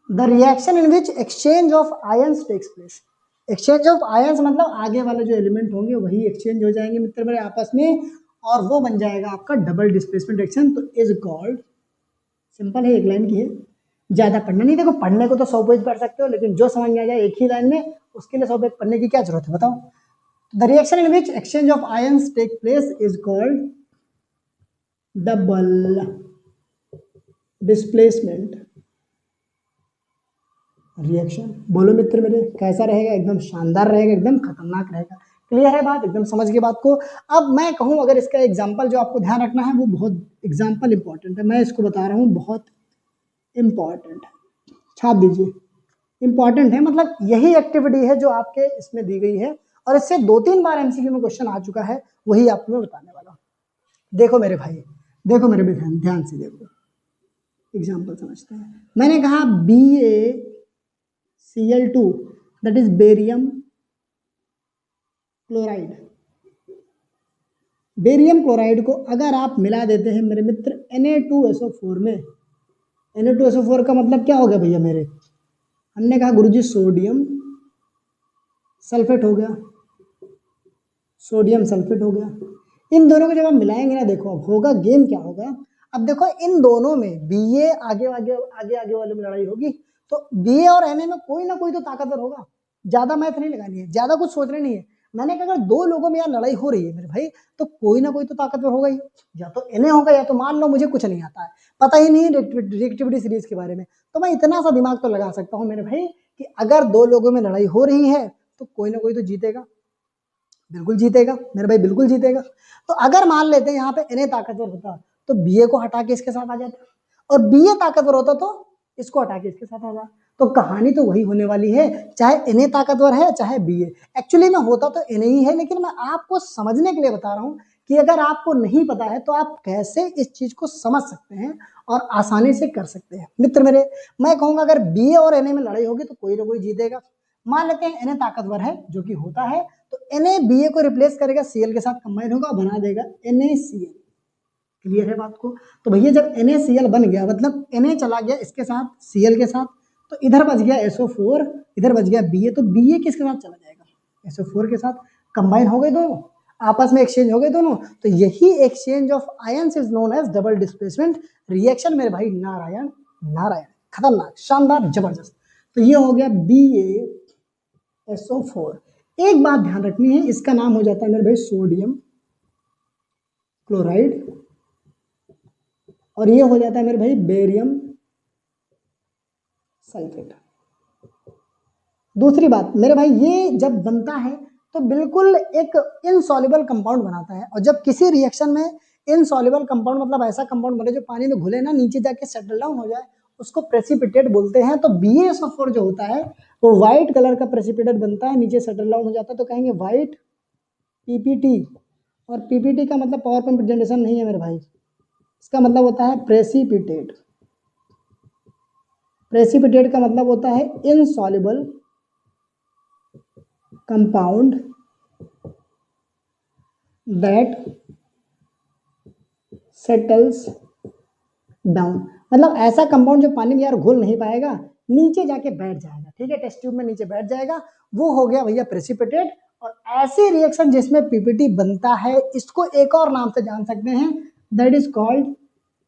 the reaction in which exchange of ions takes place। exchange of ions मतलब आगे वाले जो एलिमेंट होंगे वही एक्सचेंज हो जाएंगे मित्र मेरे आपस में, और वो बन जाएगा आपका डबल डिस्प्लेसमेंट रिएक्शन। तो इज कॉल्ड, सिंपल है, एक लाइन की है, ज्यादा पढ़ना नहीं। देखो पढ़ने को तो 100 पेज पढ़ सकते हो, लेकिन जो समझ में आ जाए एक ही लाइन में, उसके लिए 100 पेज पढ़ने की क्या जरूरत है बताओ। The reaction in which exchange of ions take place is called double displacement reaction. बोलो मित्र मेरे कैसा रहेगा? एकदम शानदार रहेगा, एकदम खतरनाक रहेगा। क्लियर है बात? एकदम समझ गए बात को? अब मैं कहूँ अगर इसका एग्जाम्पल जो आपको ध्यान रखना है, वो बहुत एग्जाम्पल इंपॉर्टेंट है, मैं इसको बता रहा हूँ, बहुत इंपॉर्टेंट है, छाप दीजिए। इंपॉर्टेंट है मतलब यही एक्टिविटी है जो आपके इसमें दी गई है, और इससे 2-3 बार एमसीक्यू में क्वेश्चन आ चुका है, वही आपको मैं बताने वाला हूँ। देखो मेरे भाई, देखो मेरे भी ध्यान से देखो, एग्जाम्पल समझते हैं। मैंने कहा BaCl2 that is barium chloride. Barium chloride को अगर आप मिला देते हैं मेरे मित्र Na2SO4 में, Na2SO4 का मतलब क्या हो गया भैया मेरे? हमने कहा गुरुजी सोडियम सल्फेट हो गया, सोडियम सल्फेट हो गया। इन दोनों को जब आप मिलाएंगे ना, देखो अब होगा गेम क्या होगा। अब देखो इन दोनों में Ba आगे वाले में लड़ाई होगी, तो Ba और Na में कोई ना कोई तो ताकतवर होगा। ज्यादा मैथ नहीं लगानी है, ज्यादा कुछ सोचना नहीं है। मैंने कहा अगर 2 लोगों में यहाँ लड़ाई हो रही है मेरे भाई, तो कोई ना कोई तो ताकतवर होगा ही, या तो Na होगा, या तो मान लो मुझे कुछ नहीं आता है, पता ही नहीं रिएक्टिविटी सीरीज के बारे में, तो मैं इतना सा दिमाग तो लगा सकता हूँ मेरे भाई कि अगर 2 लोगों में लड़ाई हो रही है तो कोई ना कोई तो जीतेगा, बिल्कुल जीतेगा मेरे भाई, बिल्कुल जीतेगा। तो अगर मान लेते हैं यहाँ पे Na ताकतवर होता तो Ba को हटा के इसके साथ आ जाता, और Ba ताकतवर होता तो इसको हटा के इसके साथ आ जाता। तो कहानी तो वही होने वाली है, चाहे Na ताकतवर है चाहे Ba। एक्चुअली में होता तो Na ही है, लेकिन मैं आपको समझने के लिए बता रहा हूँ कि अगर आपको नहीं पता है तो आप कैसे इस चीज को समझ सकते हैं और आसानी से कर सकते हैं मित्र मेरे। मैं कहूँगा अगर Ba और Na में लड़ाई होगी तो कोई ना कोई जीतेगा। मान लेते हैं Na ताकतवर है, जो कि होता है, तो Na Ba को रिप्लेस करेगा, Cl के साथ कंबाइन होगा, बना देगा NaCl। क्लियर है बात को? तो भैया जब NaCl बन गया, मतलब Na चला गया इसके साथ Cl के साथ, तो इधर बच गया SO4, इधर बच गया Ba, तो Ba किसके साथ चला जाएगा? SO4 के साथ। कंबाइन हो गए दोनों, आपस में एक्सचेंज हो गए दोनों, तो यही exchange of ions is known as double displacement reaction मेरे भाई। नारायण नारायण, खतरनाक, शानदार, जबरदस्त। तो ये हो गया BaSO4। एक बात ध्यान रखनी है, इसका नाम हो जाता है मेरे भाई सोडियम क्लोराइड, और ये हो जाता है मेरे भाई बेरियम सल्फेट। दूसरी बात मेरे भाई, ये जब बनता है तो बिल्कुल एक इनसॉल्युबल कंपाउंड बनाता है, और जब किसी रिएक्शन में इनसॉल्युबल कंपाउंड मतलब ऐसा कंपाउंड बने जो पानी में घुले ना, नीचे जाके सेटल डाउन हो जाए, उसको प्रेसिपिटेट बोलते हैं। तो BaSO4 जो होता है वो व्हाइट कलर का प्रेसिपिटेट बनता है, नीचे सेटल डाउन हो जाता है, तो कहेंगे व्हाइट PPT। और PPT का मतलब पावर पंप जनरेशन नहीं है मेरे भाई, इसका मतलब होता है प्रेसिपिटेट। प्रेसिपिटेट का मतलब होता है insoluble compound that settles down, मतलब ऐसा कंपाउंड जो पानी में यार घुल नहीं पाएगा, नीचे जाके बैठ जाएगा, ठीक है, टेस्ट ट्यूब में नीचे बैठ जाएगा, वो हो गया भैया प्रेसिपिटेट। और ऐसी रिएक्शन जिसमें PPT बनता है, इसको एक और नाम से जान सकते हैं, that is called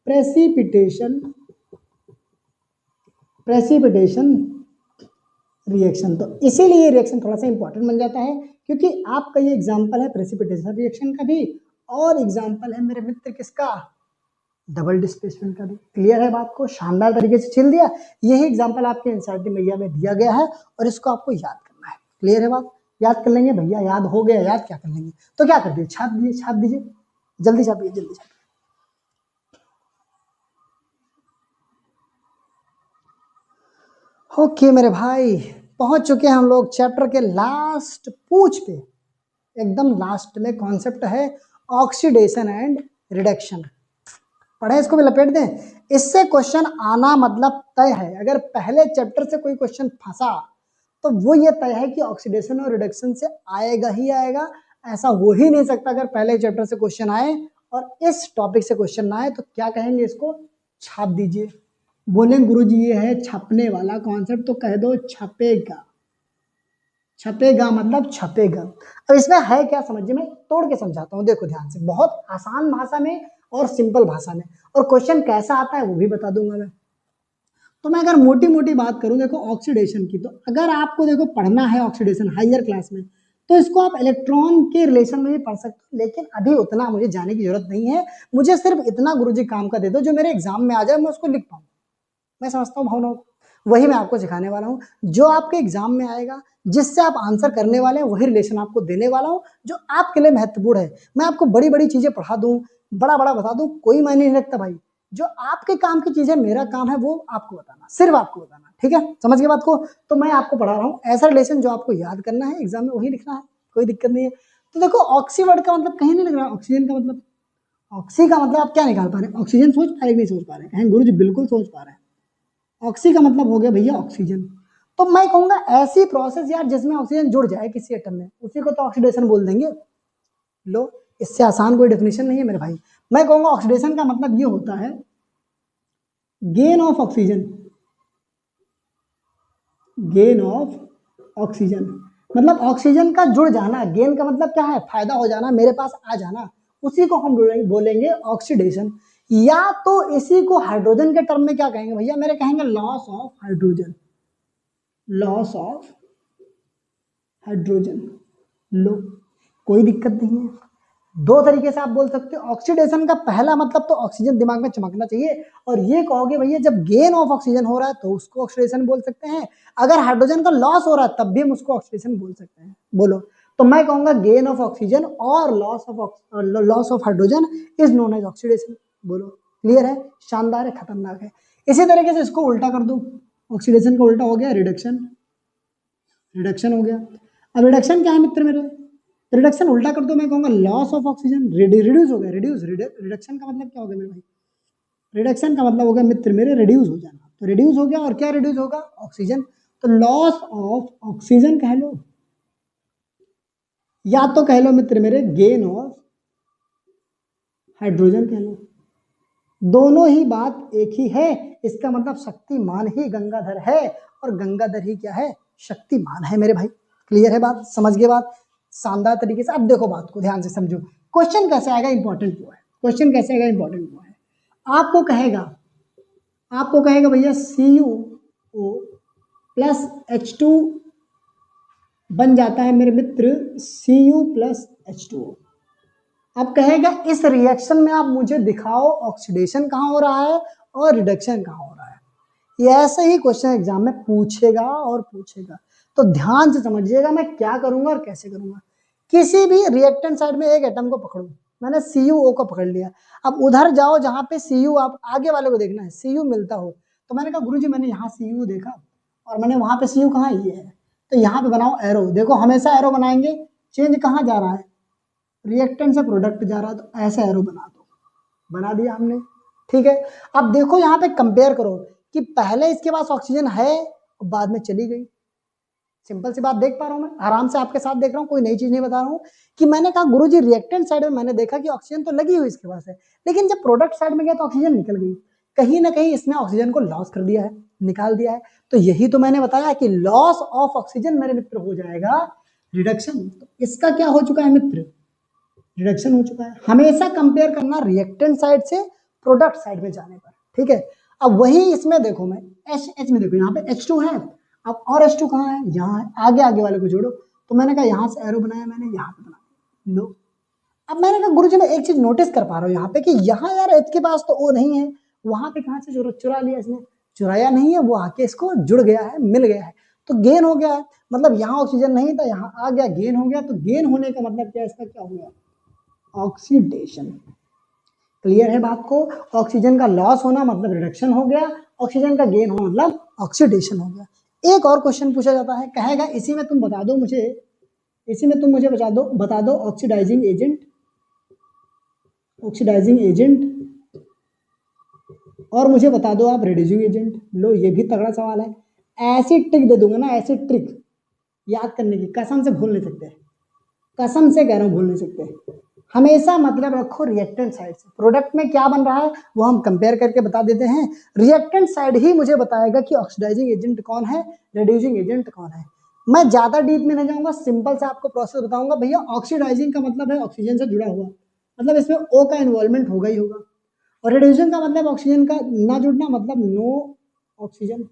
precipitation reaction. तो इसीलिए ये रिएक्शन थोड़ा सा इंपॉर्टेंट बन जाता है, क्योंकि आपका ये एग्जांपल है प्रेसिपिटेशन रिएक्शन का भी, और एग्जांपल है मेरे मित्र किसका, डबल डिस्प्लेसमेंट का भी। क्लियर है बात को, शानदार तरीके से छिल दिया। यही एग्जांपल आपके एनसीईआरटी मैया में दिया गया है, और इसको आपको याद करना है। क्लियर है बात, याद कर लेंगे भैया, याद हो गया, याद क्या कर लेंगे, तो क्या कर दिए, छाप दीजिए, छाप दीजिए, जल्दी छापिए, जल्दी छापिए। ओके मेरे भाई, पहुंच चुके हैं हम लोग चैप्टर के लास्ट पूछ पे, एकदम लास्ट में कॉन्सेप्ट है ऑक्सीडेशन एंड रिडक्शन। पढ़े, इसको भी लपेट दें। इससे क्वेश्चन आना मतलब तय है, अगर पहले चैप्टर से कोई क्वेश्चन फंसा तो वो ये तय है कि ऑक्सीडेशन और रिडक्शन से आएगा ही आएगा, ऐसा हो ही नहीं सकता अगर पहले चैप्टर से क्वेश्चन आए और इस टॉपिक से क्वेश्चन ना आए। तो क्या कहेंगे, इसको छाप दीजिए। बोले गुरुजी ये है छपने वाला कॉन्सेप्ट, तो कह दो छपेगा। छपेगा मतलब छपेगा। अब इसमें है क्या, समझिए, मैं तोड़ के समझाता हूँ, देखो ध्यान से, बहुत आसान भाषा में और सिंपल भाषा में, और क्वेश्चन कैसा आता है वो भी बता दूंगा मैं। तो मैं अगर मोटी मोटी बात करूं, देखो ऑक्सीडेशन की, तो अगर आपको देखो पढ़ना है ऑक्सीडेशन हायर क्लास में, तो इसको आप इलेक्ट्रॉन के रिलेशन में भी पढ़ सकते हो, लेकिन अभी उतना मुझे जाने की जरूरत नहीं है। मुझे सिर्फ इतना गुरुजी काम का दे दो जो मेरे एग्जाम में आ जाए, मैं उसको लिख पाऊँ। मैं समझता हूँ भावनाओं, वही मैं आपको सिखाने वाला हूँ, जो आपके एग्जाम में आएगा, जिससे आप आंसर करने वाले हैं, वही रिलेशन आपको देने वाला हूँ जो आपके लिए महत्वपूर्ण है। मैं आपको बड़ी बड़ी चीजें पढ़ा दूं, बड़ा बड़ा बता दूं, कोई मायने नहीं रखता भाई। जो आपके काम की चीजें, मेरा काम है वो आपको बताना, सिर्फ आपको बताना, ठीक है, समझ गए बात को। तो मैं आपको पढ़ा रहा हूँ ऐसा रिलेशन जो आपको याद करना है, एग्जाम में वही लिखना है, कोई दिक्कत नहीं है। तो देखो ऑक्सी वर्ड का मतलब कहीं नहीं लग रहा, ऑक्सीजन का मतलब, ऑक्सी का मतलब आप क्या निकाल पा रहे हैं, ऑक्सीजन सोच पा रहे नहीं सोच पा रहे, कहें गुरु जी बिल्कुल सोच पा रहे हैं। ऑक्सी का मतलब हो गया भैया ऑक्सीजन। तो मैं कहूंगा ऐसी प्रोसेस यार जिसमें ऑक्सीजन जुड़ जाए किसी एटम में, उसी को तो ऑक्सीडेशन बोल देंगे। लो, इससे आसान कोई डेफिनेशन नहीं है मेरे भाई। मैं कहूंगा ऑक्सीडेशन का मतलब ये होता है gain of oxygen, gain of oxygen, मतलब ऑक्सीजन का जुड़ जाना। गेन का मतलब क्या है, फायदा हो जाना, मेरे पास आ जाना, उसी को हम बोलेंगे ऑक्सीडेशन। या तो इसी को हाइड्रोजन के टर्म में क्या कहेंगे भैया, मेरे कहेंगे loss of hydrogen, loss of hydrogen. लो, कोई दिक्कत नहीं है, दो तरीके से आप बोल सकते हो। ऑक्सीडेशन का पहला मतलब तो ऑक्सीजन दिमाग में चमकना चाहिए, और ये कहोगे भैया जब गेन ऑफ ऑक्सीजन हो रहा है तो उसको ऑक्सीडेशन बोल सकते हैं, अगर हाइड्रोजन का लॉस हो रहा है तब भी हम उसको ऑक्सीडेशन बोल सकते हैं। बोलो, तो मैं कहूंगा gain of oxygen or loss of hydrogen is known as oxidation. बोलो, क्लियर है, शानदार है, खतरनाक है। इसी तरीके से इसको उल्टा कर दो, ऑक्सीडेशन का उल्टा हो गया रिडक्शन, रिडक्शन हो गया। अब रिडक्शन क्या है मित्र मेरे, रिडक्शन उल्टा कर दो, मैं कहूंगा लॉस ऑफ ऑक्सीजन, रिड्यूस हो गया, रिड्यूस, रिडक्शन का मतलब क्या हो गया मेरे भाई, रिडक्शन का मतलब हो गया मित्र मेरे रिड्यूस हो जाना। तो रिड्यूस हो गया, और क्या रिड्यूस होगा, ऑक्सीजन। तो लॉस ऑफ ऑक्सीजन कह लो, या तो कह लो मित्र मेरे गेन ऑफ हाइड्रोजन कह लो, दोनों ही बात एक ही है। इसका मतलब शक्तिमान ही गंगाधर है, और गंगाधर ही क्या है, शक्तिमान है मेरे भाई। क्लियर है बात, समझ गए बात, शानदार तरीके से। अब देखो बात को ध्यान से समझो, क्वेश्चन कैसे आएगा इंपॉर्टेंट वो है, क्वेश्चन कैसे आएगा इंपॉर्टेंट वो है। आपको कहेगा, आपको कहेगा भैया CuO प्लस H2 बन जाता है मेरे मित्र Cu प्लस H2O। अब कहेगा इस रिएक्शन में आप मुझे दिखाओ ऑक्सीडेशन कहाँ हो रहा है और रिडक्शन कहाँ हो रहा है। ये ऐसे ही क्वेश्चन एग्जाम में पूछेगा और पूछेगा, तो ध्यान से समझिएगा मैं क्या करूंगा और कैसे करूंगा। किसी भी रिएक्टेंट साइड में एक एटम को पकड़ो, मैंने CuO को पकड़ लिया, अब उधर जाओ जहां पे Cu, आप आगे वाले को देखना है Cu मिलता हो, तो मैंने कहा गुरुजी मैंने यहाँ Cu देखा और मैंने वहां पे Cu कहाँ, ये है, तो यहाँ पे बनाओ एरो। देखो हमेशा एरो बनाएंगे, चेंज कहाँ जा रहा है, रिएक्टेंट से प्रोडक्ट जा रहा है, तो ऐसे एरो बना दो, बना दिया हमने, ठीक है। अब देखो यहाँ पे कंपेयर करो कि पहले इसके पास ऑक्सीजन है और बाद में चली गई। सिंपल सी बात देख पा रहा हूं, मैं आराम से आपके साथ देख रहा हूं, कोई नई चीज नहीं बता रहा हूं कि मैंने कहा गुरुजी रिएक्टेंट साइड में मैंने देखा कि ऑक्सीजन तो लगी हुई इसके पास है, लेकिन जब प्रोडक्ट साइड में गया तो ऑक्सीजन निकल गई। कहीं ना कहीं इसने ऑक्सीजन को लॉस कर दिया है, निकाल दिया है। तो यही तो मैंने बताया कि लॉस ऑफ ऑक्सीजन मेरे मित्र हो जाएगा रिडक्शन। तो इसका क्या हो चुका है मित्र, रिडक्शन हो चुका है। हमेशा कंपेयर करना रिएक्टेंट साइड से प्रोडक्ट साइड में जाने पर, ठीक है। अब वही इसमें देखो, मैं H में देखो यहाँ पे H2 है, अब और H2 कहाँ है, यहाँ है, आगे आगे वाले को जोड़ो, तो मैंने कहा यहाँ से एरो बनाया, मैंने यहाँ पे बनाया लो। अब मैंने कहा गुरुजी मैं एक चीज नोटिस कर पा रहा हूँ यहाँ पे कि यहाँ यार H के पास तो O नहीं है, वहां पे कहाँ से चुरा लिया इसने, चुराया नहीं है, वो आके इसको जुड़ गया है, मिल गया है, तो गेन हो गया है। मतलब यहाँ ऑक्सीजन नहीं था, यहाँ आ गया, गेन हो गया। तो गेन होने का मतलब क्या, इसका क्या हो गया, ऑक्सीडेशन। क्लियर है बात को, ऑक्सीजन का लॉस होना मतलब रिडक्शन हो गया, ऑक्सीजन का गेन होना मतलब ऑक्सीडेशन हो गया। एक और क्वेश्चन पूछा जाता है, कहेगा इसी में तुम बता दो मुझे, इसी में तुम मुझे बता दो ऑक्सीडाइजिंग एजेंट, ऑक्सीडाइजिंग एजेंट, और मुझे बता दो आप रिड्यूसिंग एजेंट। लो ये भी तगड़ा सवाल है, ऐसी ट्रिक दे दूंगा ना, ऐसी ट्रिक याद करने की, कसम से भूल नहीं सकते, कसम से कह रहा हूँ भूल नहीं सकते। हमेशा मतलब रखो रिएक्टेंट साइड से, प्रोडक्ट में क्या बन रहा है वो हम कंपेयर करके बता देते हैं, रिएक्टेंट साइड ही मुझे बताएगा कि ऑक्सीडाइजिंग एजेंट कौन है, रिड्यूसिंग एजेंट कौन है। मैं ज्यादा डीप में नहीं जाऊंगा, सिंपल से आपको प्रोसेस बताऊंगा। भैया ऑक्सीडाइजिंग का मतलब है ऑक्सीजन से जुड़ा हुआ, मतलब इसमें O का इन्वॉल्वमेंट होगा ही होगा, और रिड्यूसिंग का मतलब ऑक्सीजन का ना जुड़ना, मतलब नो ऑक्सीजन।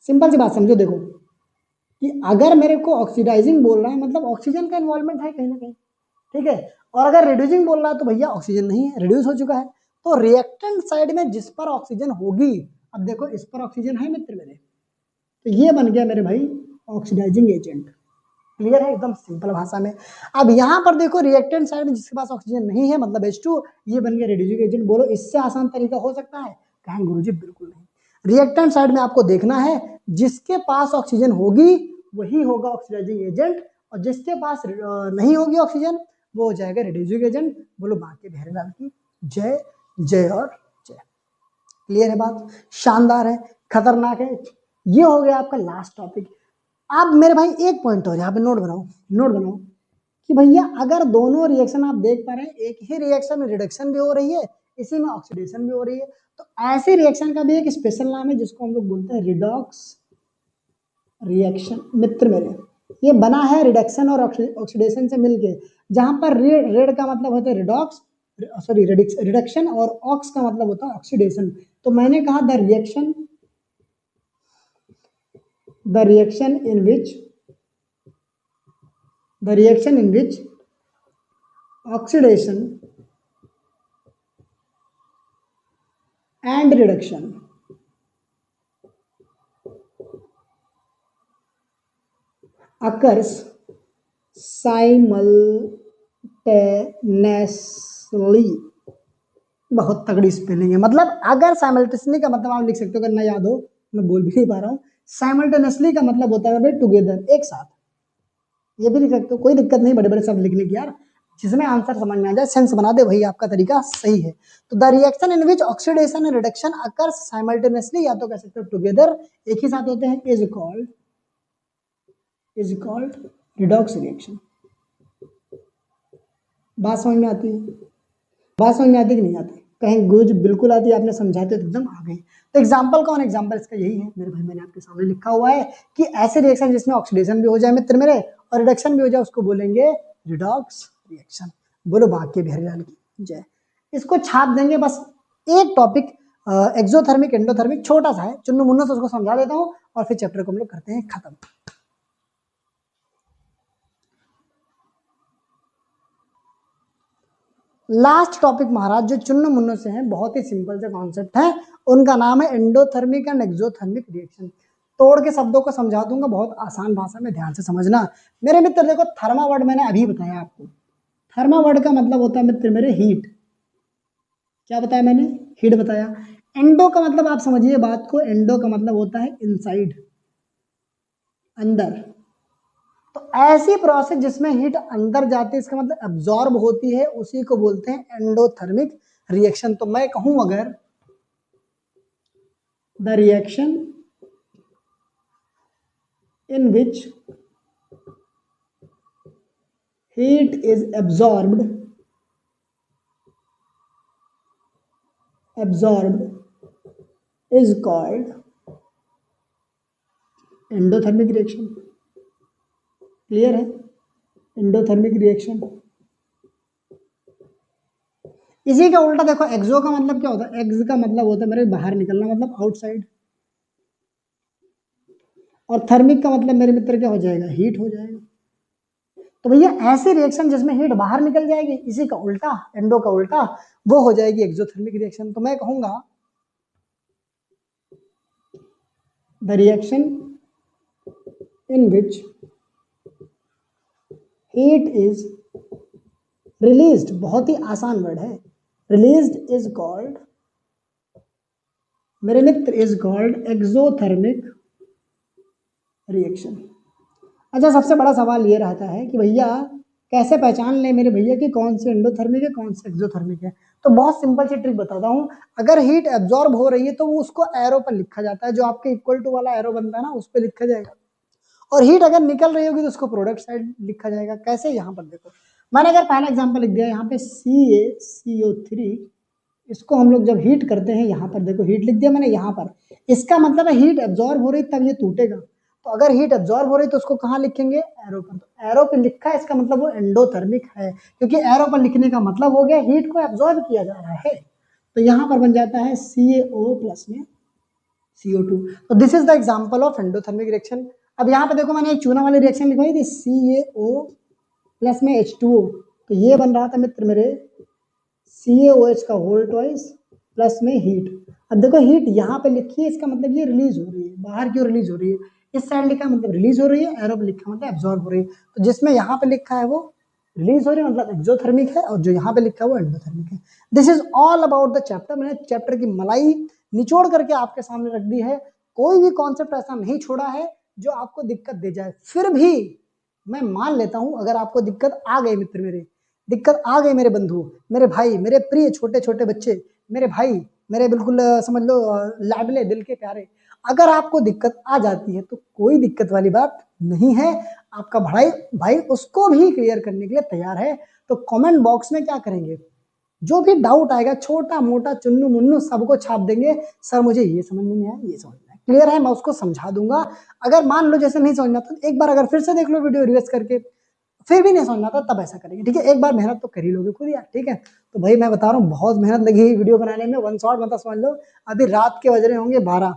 सिंपल सी बात समझो, देखो कि अगर मेरे को ऑक्सीडाइजिंग बोल रहा है मतलब ऑक्सीजन का इन्वॉल्वमेंट है कहीं ना कहीं, ठीक है। और अगर रिड्यूसिंग बोल रहा है तो भैया ऑक्सीजन नहीं है, रिड्यूस हो चुका है। तो रिएक्टेंट साइड में जिस पर ऑक्सीजन होगी, अब देखो इस पर ऑक्सीजन है मित्र मेरे, तो ये बन गया मेरे भाई ऑक्सीडाइजिंग एजेंट। क्लियर है, एकदम सिंपल भाषा में। अब यहाँ पर देखो रिएक्टेंट साइड में जिसके पास ऑक्सीजन नहीं है मतलब H2, ये बन गया रिड्यूसिंग एजेंट। बोलो इससे आसान तरीका हो सकता है, कहें गुरुजी बिल्कुल नहीं। रिएक्टेंट साइड में आपको देखना है जिसके पास ऑक्सीजन होगी वही होगा ऑक्सीडाइजिंग एजेंट, और जिसके पास नहीं होगी ऑक्सीजन वो हो जाएगा रिड्यूसिंग एजेंट। बोलो बाकी बहरलाल की जय जय और जय। क्लियर है बात, शानदार है, खतरनाक है। ये हो गया आपका लास्ट टॉपिक। अब मेरे भाई एक पॉइंट और यहाँ पे नोट बनाओ, नोट बनाओ कि भैया अगर दोनों रिएक्शन आप देख पा रहे हैं, एक ही रिएक्शन में रिडक्शन भी हो रही है, इसी में ऑक्सीडेशन भी हो रही है, तो ऐसे रिएक्शन का भी एक स्पेशल नाम है जिसको हम लोग बोलते हैं रिडॉक्स रिएक्शन। मित्र मेरे ये बना है रिडक्शन और ऑक्सीडेशन से मिलके, जहां पर रेड का मतलब होता है रिडॉक्स, सॉरी रिडक्शन, और ऑक्स का मतलब होता है ऑक्सीडेशन। तो मैंने कहा the reaction in which oxidation and reduction occurs simultaneously। बहुत तगड़ी स्पेलिंग है, मतलब अगर साइमल्टेनियसली का मतलब आप लिख सकते हो, अगर ना याद हो, मैं बोल भी नहीं पा रहा हूँ। साइमल्टेनियसली का मतलब होता है टुगेदर, एक साथ, ये भी लिख सकते हो, कोई दिक्कत नहीं बड़े बड़े शब्द लिखने की यार, जिसमें आंसर समझ में आ जाए, सेंस बना दे, वही आपका तरीका सही है। तो the reaction in which oxidation and reduction occurs simultaneously, या तो कह सकते हो टुगेदर, एक ही साथ होते हैं, इज कॉल्ड रिडॉक्स रिएक्शन। बात समझ में आती है, बात समझ में आती कि नहीं आती, कहीं गुज बिल्कुल आती है, आपने समझाते तो एकदम आ गई। तो एग्जाम्पल कौन, एग्जाम्पल इसका यही है मेरे भाई, मैंने आपके सामने लिखा हुआ है कि ऐसे रिएक्शन जिसमें ऑक्सीडेशन भी हो जाए मित्र मेरे और रिडक्शन भी हो जाए उसको बोलेंगे रिडॉक्स रिएक्शन। बोलो बाकी बहरलाल की जय। इसको छाप देंगे बस। एक टॉपिक एक्सोथर्मिक एंडोथर्मिक छोटा सा है, चुन्नू मुन्नू से उसको समझा देता हूँ और फिर चैप्टर को हम लोग करते हैं खत्म। लास्ट टॉपिक महाराज जो चुन्नू मुन्नू से है, बहुत ही सिंपल से कॉन्सेप्ट है, उनका नाम है एंडोथर्मिक एंड एक्सोथर्मिक रिएक्शन। तोड़ के शब्दों को समझा दूंगा बहुत आसान भाषा में, ध्यान से समझना मेरे मित्र। देखो थर्मा वर्ड मैंने अभी बताया आपको, थर्मा वर्ड का मतलब होता है मित्र मेरे हीट। क्या बताया मैंने? हीट बताया। एंडो का मतलब आप समझिए बात को, एंडो का मतलब होता है इनसाइड, अंदर। तो ऐसी प्रोसेस जिसमें हीट अंदर जाती है, इसका मतलब एब्जॉर्ब होती है, उसी को बोलते हैं एंडोथर्मिक रिएक्शन। तो मैं कहूं अगर the reaction in which heat is absorbed is called endothermic reaction. Clear है? Endothermic reaction. इसी का उल्टा देखो, एक्सो का मतलब क्या होता है? एक्स का मतलब होता है मेरे बाहर निकलना, मतलब आउटसाइड। और थर्मिक का मतलब मेरे मित्र क्या हो जाएगा? हीट हो जाएगा। तो भैया ऐसी रिएक्शन जिसमें हीट बाहर निकल जाएगी, इसी का उल्टा, एंडो का उल्टा, वो हो जाएगी एक्सोथर्मिक रिएक्शन। तो मैं कहूंगा the reaction in which heat is released, बहुत ही आसान वर्ड है, रिलीज्ड इज कॉल्ड मेरे मित्र इज कॉल्ड एक्सोथर्मिक रिएक्शन। अच्छा, सबसे बड़ा सवाल ये रहता है कि भैया कैसे पहचान ले मेरे भैया कि कौन सी एंडोथर्मिक है कौन सी एक्सोथर्मिक है? तो बहुत सिंपल सी ट्रिक बताता हूँ। अगर हीट एब्जॉर्ब हो रही है तो वो उसको एरो पर लिखा जाता है, जो आपके इक्वल टू वाला एरो बनता है ना, उस पर लिखा जाएगा। और हीट अगर निकल रही होगी तो उसको प्रोडक्ट साइड लिखा जाएगा। कैसे? यहाँ पर देखो, मैंने अगर पहला एग्जाम्पल लिख दिया यहाँ पे CaCO3, इसको हम लोग जब हीट करते हैं, यहाँ पर देखो हीट लिख दिया मैंने यहाँ पर, इसका मतलब है हीट एब्जॉर्ब हो रही तब ये टूटेगा। तो अगर हीट एब्जॉर्ब हो रही तो उसको कहाँ लिखेंगे? एरो पर। तो एरो पे लिखा है, इसका मतलब वो एंडोथर्मिक है, क्योंकि एरो पर लिखने का मतलब हो गया हीट को एब्जॉर्ब किया जा रहा है। तो यहाँ पर बन जाता है CaO प्लस में CO2। तो this is the example of endothermic reaction. अब यहाँ पे देखो मैंने एक चूना वाली रिएक्शन लिखवाई थी, CaO प्लस में H2O, तो ये बन रहा था मित्र मेरे CaOH का होल ट्वाइस प्लस में हीट। अब देखो हीट यहाँ पे लिखी है, इसका मतलब ये रिलीज हो रही है, बाहर क्यों रिलीज हो रही है? इस साइड लिखा मतलब रिलीज हो रही है, एरो पे लिखा मतलब एब्जॉर्ब हो रही है। तो जिसमें यहाँ पे लिखा है वो रिलीज हो रही है मतलब एक्सोथर्मिक है, और जो यहाँ पे लिखा है वो एंडोथर्मिक है। This is all about the chapter. मैंने चैप्टर की मलाई निचोड़ करके आपके सामने रख दी है। कोई भी कॉन्सेप्ट ऐसा नहीं छोड़ा है जो आपको दिक्कत दे जाए। फिर भी मैं मान लेता हूं अगर आपको दिक्कत आ गई मित्र मेरे, दिक्कत आ गई मेरे बंधु, मेरे भाई, मेरे प्रिय छोटे छोटे बच्चे, मेरे भाई, मेरे बिल्कुल समझ लो लाडले दिल के प्यारे, अगर आपको दिक्कत आ जाती है तो कोई दिक्कत वाली बात नहीं है। आपका भाई भाई उसको भी क्लियर करने के लिए तैयार है। तो कमेंट बॉक्स में क्या करेंगे, जो भी डाउट आएगा छोटा मोटा चुन्नू मुन्नू सबको छाप देंगे, सर मुझे ये समझ नहीं आया, ये समझ में आया, क्लियर है, मैं उसको समझा दूंगा। अगर मान लो जैसे नहीं समझना तो एक बार अगर फिर से देख लो वीडियो रिवर्स करके, फिर भी नहीं समझना था तब ऐसा करेंगे, ठीक है? एक बार मेहनत तो कर ही लोगे खुद यार, ठीक है? तो भाई मैं बता रहा हूँ बहुत मेहनत लगी है वीडियो बनाने में, वन शॉट मतलब समझ लो अभी रात के बज रहे होंगे 12,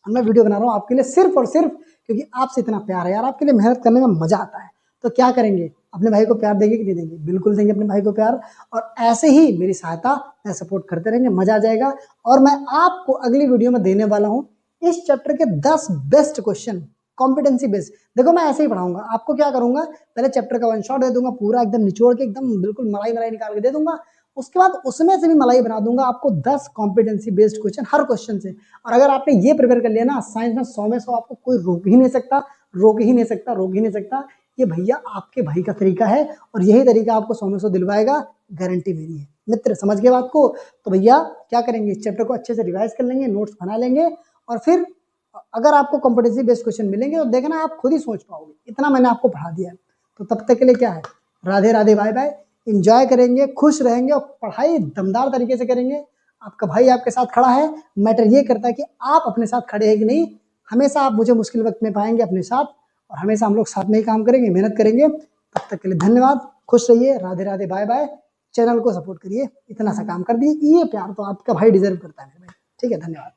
मैं वीडियो बना रहा हूँ आपके लिए सिर्फ और सिर्फ क्योंकि आपसे इतना प्यार है यार, आपके लिए मेहनत करने में मजा आता है। तो क्या करेंगे, अपने भाई को प्यार देंगे कि नहीं देंगे? बिल्कुल देंगे अपने भाई को प्यार, और ऐसे ही मेरी सहायता मैं सपोर्ट करते रहेंगे, मजा आ जाएगा। और मैं आपको अगली वीडियो में देने वाला हूँ इस चैप्टर के 10 बेस्ट क्वेश्चन, कॉम्पिटेंसी बेस्ड। देखो मैं ऐसे ही पढ़ाऊंगा आपको, क्या करूंगा पहले चैप्टर का वन शॉट दे दूंगा पूरा एकदम निचोड़ के, एकदम बिल्कुल मलाई मलाई निकाल के दे दूंगा, उसके बाद उसमें से भी मलाई बना दूंगा आपको 10 कॉम्पिटेंसी बेस्ड क्वेश्चन हर क्वेश्चन से। और अगर आपने ये प्रिपेयर कर लिया ना, साइंस में 100 में 100 आपको कोई रोक ही नहीं सकता, रोक ही नहीं सकता, रोक ही नहीं सकता। ये भैया आपके भाई का तरीका है और यही तरीका आपको 100 में 100 दिलवाएगा, गारंटी मेरी है मित्र, समझ गए बात को? तो भैया क्या करेंगे, इस चैप्टर को अच्छे से रिवाइज कर लेंगे, नोट्स बना लेंगे, और फिर अगर आपको कॉम्पिटेंसी बेस्ड क्वेश्चन मिलेंगे तो देखना आप खुद ही सोच पाओगे, इतना मैंने आपको पढ़ा दिया है। तो तब तक के लिए क्या है, Radhe Radhe, bye bye, enjoy करेंगे, खुश रहेंगे और पढ़ाई दमदार तरीके से करेंगे। आपका भाई आपके साथ खड़ा है, मैटर ये करता है कि आप अपने साथ खड़े हैं कि नहीं। हमेशा आप मुझे मुश्किल वक्त में पाएंगे अपने साथ, और हमेशा हम लोग साथ में ही काम करेंगे, मेहनत करेंगे। तब तक के लिए धन्यवाद, खुश रहिए, Radhe Radhe, bye bye. Channel को सपोर्ट करिए, इतना सा काम कर दिए, ये प्यार तो आपका भाई डिजर्व करता है मेरे भाई, ठीक है? धन्यवाद।